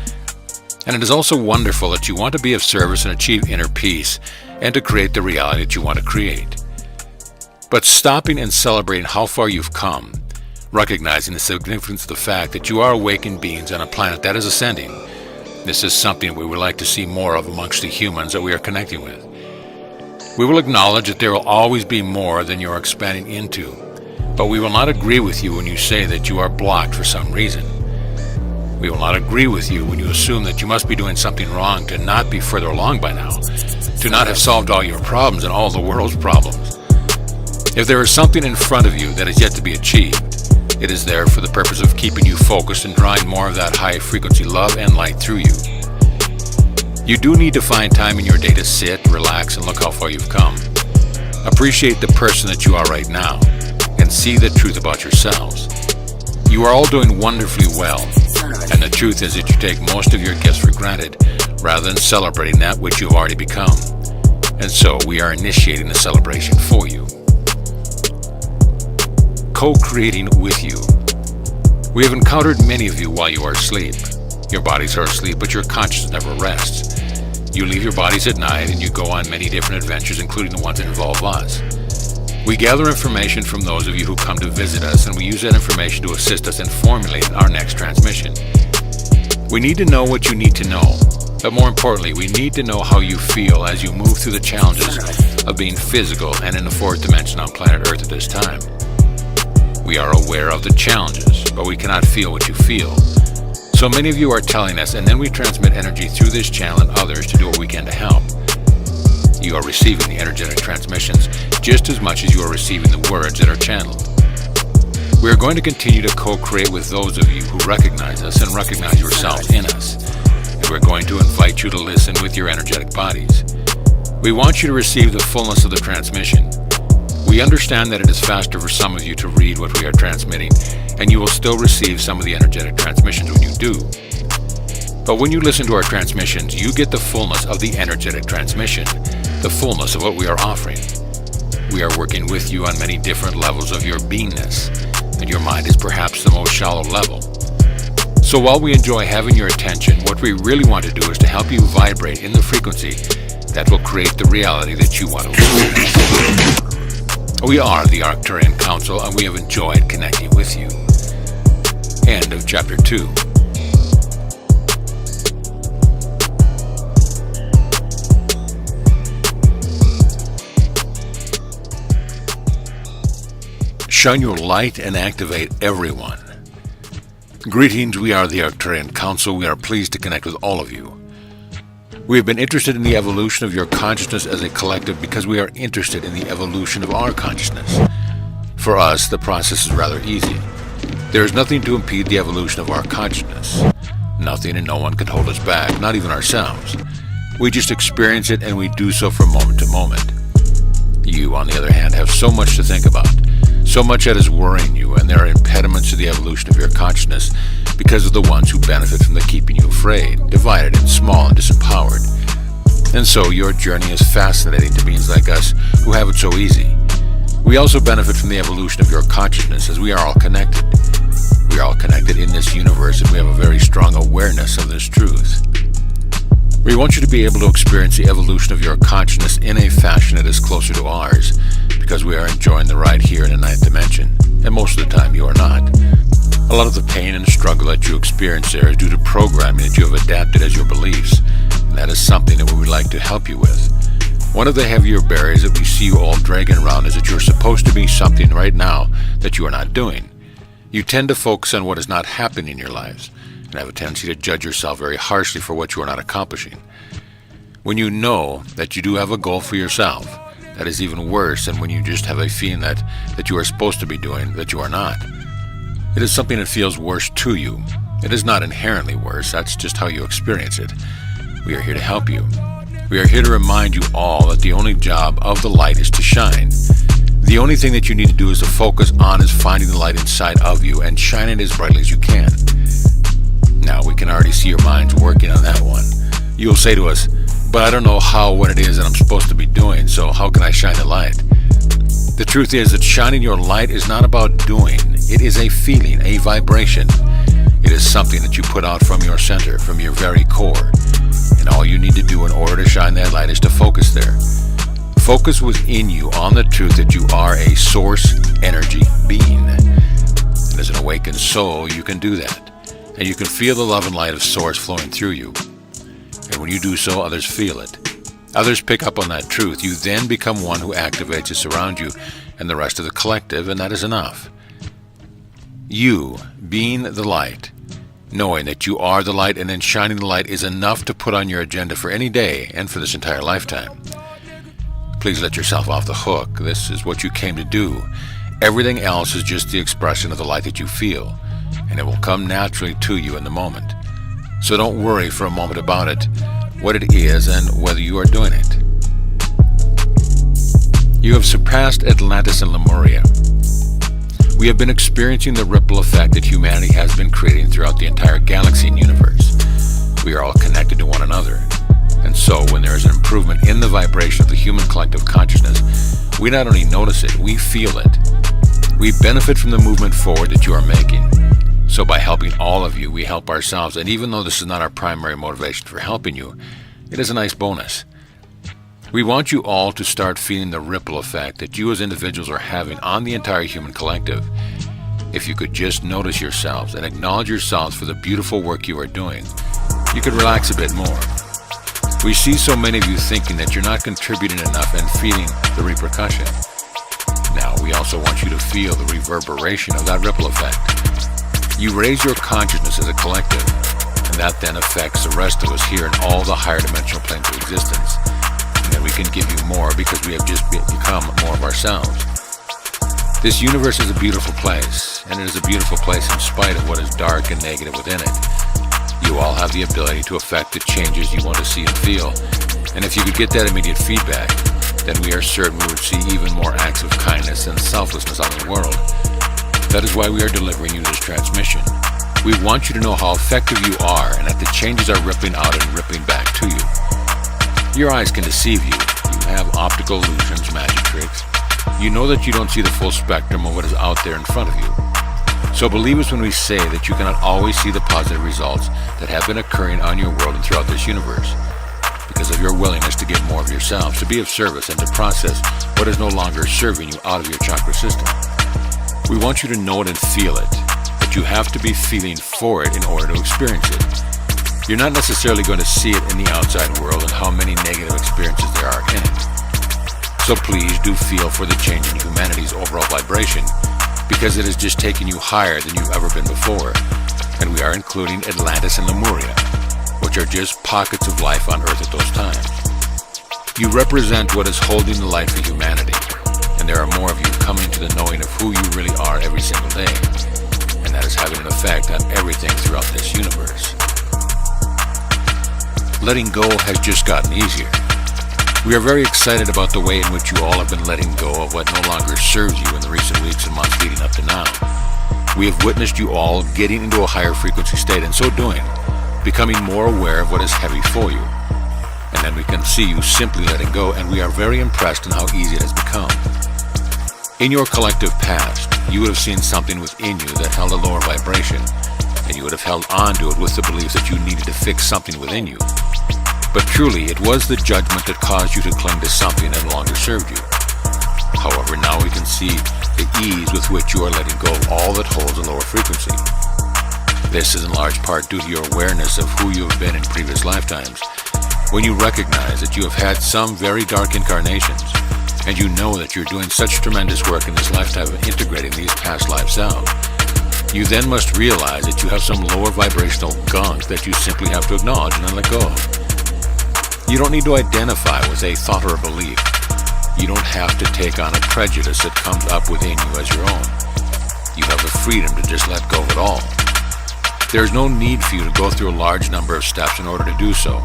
[SPEAKER 1] And it is also wonderful that you want to be of service and achieve inner peace and to create the reality that you want to create. But stopping and celebrating how far you've come, recognizing the significance of the fact that you are awakened beings on a planet that is ascending, this is something we would like to see more of amongst the humans that we are connecting with. We will acknowledge that there will always be more than you are expanding into, but we will not agree with you when you say that you are blocked for some reason. We will not agree with you when you assume that you must be doing something wrong to not be further along by now, to not have solved all your problems and all the world's problems. If there is something in front of you that is yet to be achieved, it is there for the purpose of keeping you focused and drawing more of that high-frequency love and light through you. You do need to find time in your day to sit, relax, and look how far you've come. Appreciate the person that you are right now, and see the truth about yourselves. You are all doing wonderfully well, and the truth is that you take most of your gifts for granted, rather than celebrating that which you've already become. And so we are initiating the celebration for you. Co-creating with you. We have encountered many of you while you are asleep. Your bodies are asleep, but your consciousness never rests. You leave your bodies at night and you go on many different adventures, including the ones that involve us. We gather information from those of you who come to visit us, and we use that information to assist us in formulating our next transmission. We need to know what you need to know, but more importantly, we need to know how you feel as you move through the challenges of being physical and in the fourth dimension on planet Earth at this time. We are aware of the challenges, but we cannot feel what you feel. So many of you are telling us, and then we transmit energy through this channel and others to do what we can to help. You are receiving the energetic transmissions just as much as you are receiving the words that are channeled. We are going to continue to co-create with those of you who recognize us and recognize yourselves in us. And we're going to invite you to listen with your energetic bodies. We want you to receive the fullness of the transmission. We understand that it is faster for some of you to read what we are transmitting, and you will still receive some of the energetic transmissions when you do. But when you listen to our transmissions, you get the fullness of the energetic transmission, the fullness of what we are offering. We are working with you on many different levels of your beingness, and your mind is perhaps the most shallow level. So while we enjoy having your attention, what we really want to do is to help you vibrate in the frequency that will create the reality that you want to experience. We are the Arcturian Council, and we have enjoyed connecting with you. End of Chapter 2. Shine your light and activate everyone. Greetings, we are the Arcturian Council. We are pleased to connect with all of you. We have been interested in the evolution of your consciousness as a collective because we are interested in the evolution of our consciousness. For us, the process is rather easy. There is nothing to impede the evolution of our consciousness. Nothing and no one can hold us back, not even ourselves. We just experience it, and we do so from moment to moment. You, on the other hand, have so much to think about, so much that is worrying you, and there are impediments to the evolution of your consciousness because of the ones who benefit from the keeping you afraid, divided and small and disempowered. And so your journey is fascinating to beings like us who have it so easy. We also benefit from the evolution of your consciousness as we are all connected. We are all connected in this universe, and we have a very strong awareness of this truth. We want you to be able to experience the evolution of your consciousness in a fashion that is closer to ours, because we are enjoying the ride here in the ninth dimension, and most of the time you are not. A lot of the pain and struggle that you experience there is due to programming that you have adapted as your beliefs, and that is something that we would like to help you with. One of the heavier barriers that we see you all dragging around is that you're supposed to be something right now that you are not doing. You tend to focus on what is not happening in your lives, and have a tendency to judge yourself very harshly for what you are not accomplishing. When you know that you do have a goal for yourself, that is even worse than when you just have a feeling that you are supposed to be doing that you are not. It is something that feels worse to you. It is not inherently worse, that's just how you experience it. We are here to help you. We are here to remind you all that the only job of the light is to shine. The only thing that you need to do is to focus on is finding the light inside of you and shine it as brightly as you can. Now we can already see your minds working on that one. You will say to us, but I don't know what it is that I'm supposed to be doing, so how can I shine the light? The truth is that shining your light is not about doing. It is a feeling, a vibration. It is something that you put out from your center, from your very core. And all you need to do in order to shine that light is to focus there. Focus within you on the truth that you are a source energy being. And as an awakened soul, you can do that. And you can feel the love and light of source flowing through you. And when you do so, others feel it. Others pick up on that truth. You then become one who activates us around you and the rest of the collective, and that is enough. You, being the light, knowing that you are the light and then shining the light is enough to put on your agenda for any day and for this entire lifetime. Please let yourself off the hook. This is what you came to do. Everything else is just the expression of the light that you feel, and it will come naturally to you in the moment. So don't worry for a moment about it. what it is, and whether you are doing it. You have surpassed Atlantis and Lemuria. We have been experiencing the ripple effect that humanity has been creating throughout the entire galaxy and universe. We are all connected to one another. And so, when there is an improvement in the vibration of the human collective consciousness, we not only notice it, we feel it. We benefit from the movement forward that you are making. So by helping all of you, we help ourselves, and even though this is not our primary motivation for helping you, it is a nice bonus. We want you all to start feeling the ripple effect that you as individuals are having on the entire human collective. If you could just notice yourselves and acknowledge yourselves for the beautiful work you are doing, you could relax a bit more. We see so many of you thinking that you're not contributing enough and feeling the repercussion. Now, we also want you to feel the reverberation of that ripple effect. You raise your consciousness as a collective, and that then affects the rest of us here in all the higher dimensional planes of existence. And then we can give you more because we have just become more of ourselves. This universe is a beautiful place, and it is a beautiful place in spite of what is dark and negative within it. You all have the ability to affect the changes you want to see and feel, and if you could get that immediate feedback, then we are certain we would see even more acts of kindness and selflessness out in the world. That is why we are delivering you this transmission. We want you to know how effective you are and that the changes are rippling out and rippling back to you. Your eyes can deceive you. You have optical illusions, magic tricks. You know that you don't see the full spectrum of what is out there in front of you. So believe us when we say that you cannot always see the positive results that have been occurring on your world and throughout this universe because of your willingness to give more of yourselves, to be of service, and to process what is no longer serving you out of your chakra system. We want you to know it and feel it, but you have to be feeling for it in order to experience it. You're not necessarily going to see it in the outside world and how many negative experiences there are in it. So please do feel for the change in humanity's overall vibration, because it is just taking you higher than you've ever been before. And we are including Atlantis and Lemuria, which are just pockets of life on Earth at those times. You represent what is holding the light for humanity, and there are more of you coming to the knowing of who you really are every single day, and that is having an effect on everything throughout this universe. Letting go has just gotten easier. We are very excited about the way in which you all have been letting go of what no longer serves you in the recent weeks and months leading up to now. We have witnessed you all getting into a higher frequency state, and so doing, becoming more aware of what is heavy for you. And then we can see you simply letting go, and we are very impressed in how easy it has become. In your collective past, you would have seen something within you that held a lower vibration, and you would have held on to it with the belief that you needed to fix something within you. But truly, it was the judgment that caused you to cling to something that no longer served you. However, now we can see the ease with which you are letting go of all that holds a lower frequency. This is in large part due to your awareness of who you have been in previous lifetimes, when you recognize that you have had some very dark incarnations, and you know that you're doing such tremendous work in this lifetime of integrating these past lives out. You then must realize that you have some lower vibrational gunk that you simply have to acknowledge and then let go of. You don't need to identify with a thought or a belief. You don't have to take on a prejudice that comes up within you as your own. You have the freedom to just let go of it all. There is no need for you to go through a large number of steps in order to do so,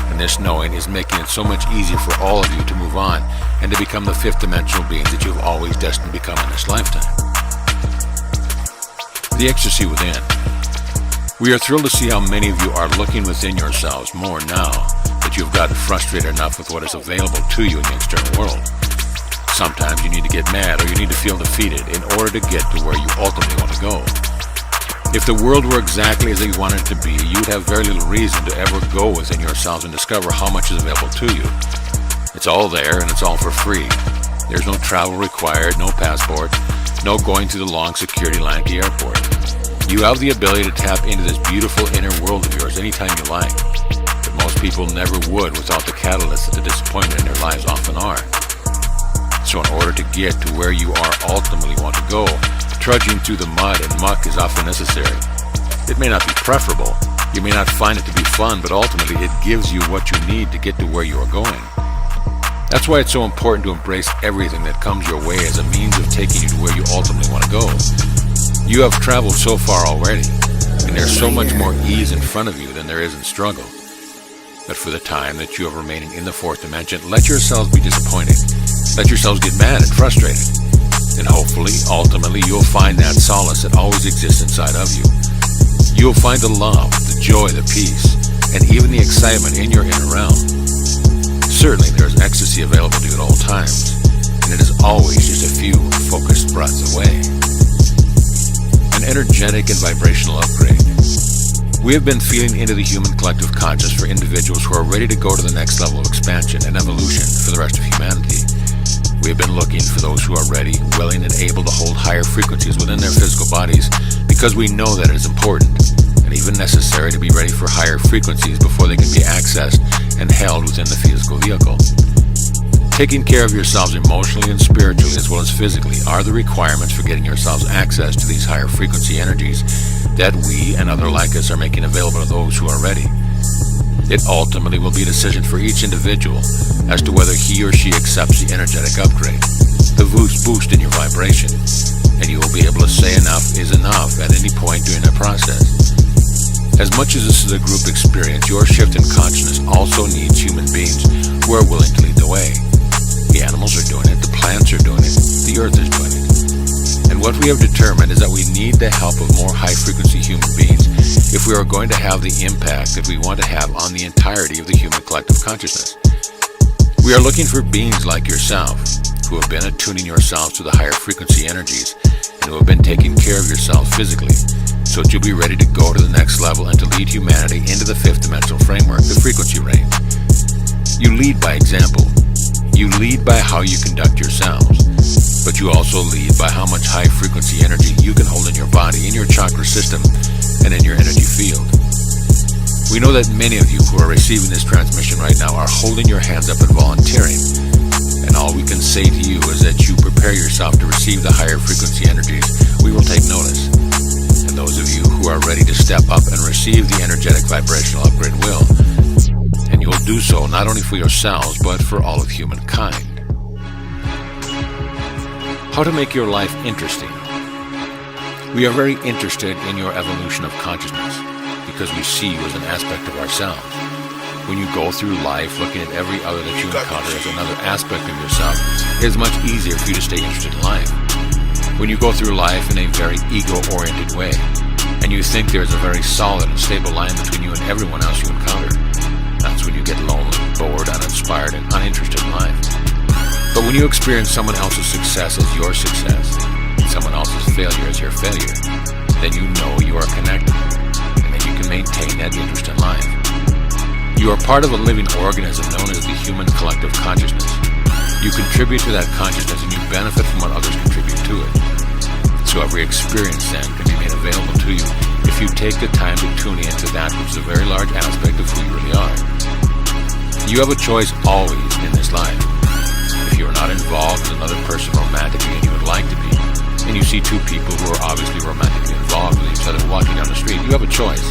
[SPEAKER 1] and this knowing is making it so much easier for all of you to move on and to become the fifth dimensional beings that you have always destined to become in this lifetime. The ecstasy within. We are thrilled to see how many of you are looking within yourselves more now that you have gotten frustrated enough with what is available to you in the external world. Sometimes you need to get mad or you need to feel defeated in order to get to where you ultimately want to go. If the world were exactly as you want it to be, you'd have very little reason to ever go within yourselves and discover how much is available to you. It's all there and it's all for free. There's no travel required, no passport, no going through the long security line at the airport. You have the ability to tap into this beautiful inner world of yours anytime you like. But most people never would without the catalyst that the disappointment in their lives often are. So in order to get to where you are ultimately want to go, trudging through the mud and muck is often necessary. It may not be preferable, you may not find it to be fun, but ultimately it gives you what you need to get to where you are going. That's why it's so important to embrace everything that comes your way as a means of taking you to where you ultimately want to go. You have traveled so far already, and there's so much more ease in front of you than there is in struggle. But for the time that you are remaining in the fourth dimension, let yourselves be disappointed. Let yourselves get mad and frustrated. And hopefully, ultimately, you'll find that solace that always exists inside of you. You'll find the love, the joy, the peace, and even the excitement in your inner realm. Certainly, there is ecstasy available to you at all times, and it is always just a few focused breaths away. An energetic and vibrational upgrade. We have been feeling into the human collective conscious for individuals who are ready to go to the next level of expansion and evolution for the rest of humanity. We have been looking for those who are ready, willing, and able to hold higher frequencies within their physical bodies because we know that it is important and even necessary to be ready for higher frequencies before they can be accessed and held within the physical vehicle. Taking care of yourselves emotionally and spiritually as well as physically are the requirements for getting yourselves access to these higher frequency energies that we and other like us are making available to those who are ready. It ultimately will be a decision for each individual as to whether he or she accepts the energetic upgrade, the boost in your vibration, and you will be able to say enough is enough at any point during the process. As much as this is a group experience, your shift in consciousness also needs human beings who are willing to lead the way. The animals are doing it, the plants are doing it, the earth is doing it. And what we have determined is that we need the help of more high-frequency human beings if we are going to have the impact that we want to have on the entirety of the human collective consciousness. We are looking for beings like yourself, who have been attuning yourselves to the higher frequency energies and who have been taking care of yourself physically, so that you'll be ready to go to the next level and to lead humanity into the fifth dimensional framework, the frequency range. You lead by example. You lead by how you conduct yourselves, but you also lead by how much high frequency energy you can hold in your body, in your chakra system, and in your energy field. We know that many of you who are receiving this transmission right now are holding your hands up and volunteering, and all we can say to you is that you prepare yourself to receive the higher frequency energies. We will take notice, and those of you who are ready to step up and receive the energetic vibrational upgrade will. And you will do so not only for yourselves, but for all of humankind. How to make your life interesting. We are very interested in your evolution of consciousness because we see you as an aspect of ourselves. When you go through life looking at every other that you encounter as another aspect of yourself, it is much easier for you to stay interested in life. When you go through life in a very ego-oriented way, and you think there is a very solid and stable line between you and everyone else you encounter, that's when you get lonely, bored, uninspired, and uninterested in life. But when you experience someone else's success as your success, and someone else's failure as your failure, then you know you are connected, and that you can maintain that interest in life. You are part of a living organism known as the human collective consciousness. You contribute to that consciousness, and you benefit from what others contribute to it. So every experience then can be made available to you if you take the time to tune into that which is a very large aspect of who you really are. You have a choice always in this life. If you are not involved with another person romantically and you would like to be, and you see two people who are obviously romantically involved with each other walking down the street, you have a choice.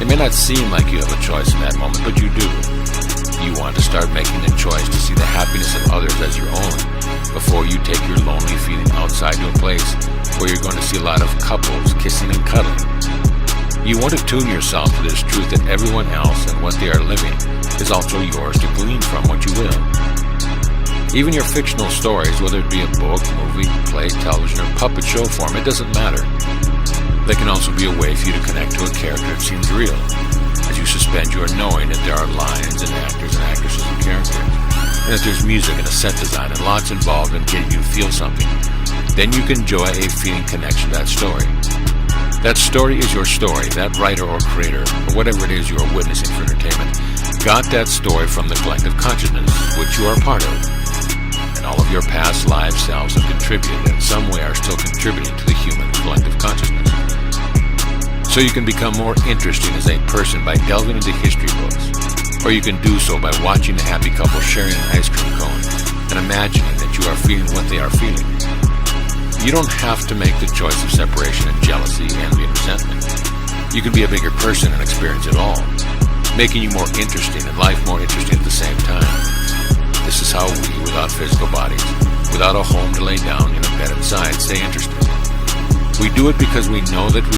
[SPEAKER 1] It may not seem like you have a choice in that moment, but you do. You want to start making the choice to see the happiness of others as your own before you take your lonely feeling outside to a place where you're going to see a lot of couples kissing and cuddling. You want to tune yourself to this truth that everyone else and what they are living is also yours to glean from what you will. Even your fictional stories, whether it be a book, movie, play, television, or puppet show form, it doesn't matter. They can also be a way for you to connect to a character that seems real, as you suspend your knowing that there are lines and actors and actresses and characters, and that there's music and a set design and lots involved in getting you to feel something. Then you can enjoy a feeling connection to that story. That story is your story. That writer or creator, or whatever it is you are witnessing for entertainment, got that story from the collective consciousness, which you are a part of. And all of your past life selves have contributed in some way, are still contributing to the human collective consciousness. So you can become more interesting as a person by delving into history books, or you can do so by watching a happy couple sharing an ice cream cone and imagining that you are feeling what they are feeling. You don't have to make the choice of separation and jealousy, envy, and resentment. You can be a bigger person and experience it all, making you more interesting and life more interesting at the same time. This is how we, without physical bodies, without a home to lay down in a bed inside, stay interested. We do it because we know that we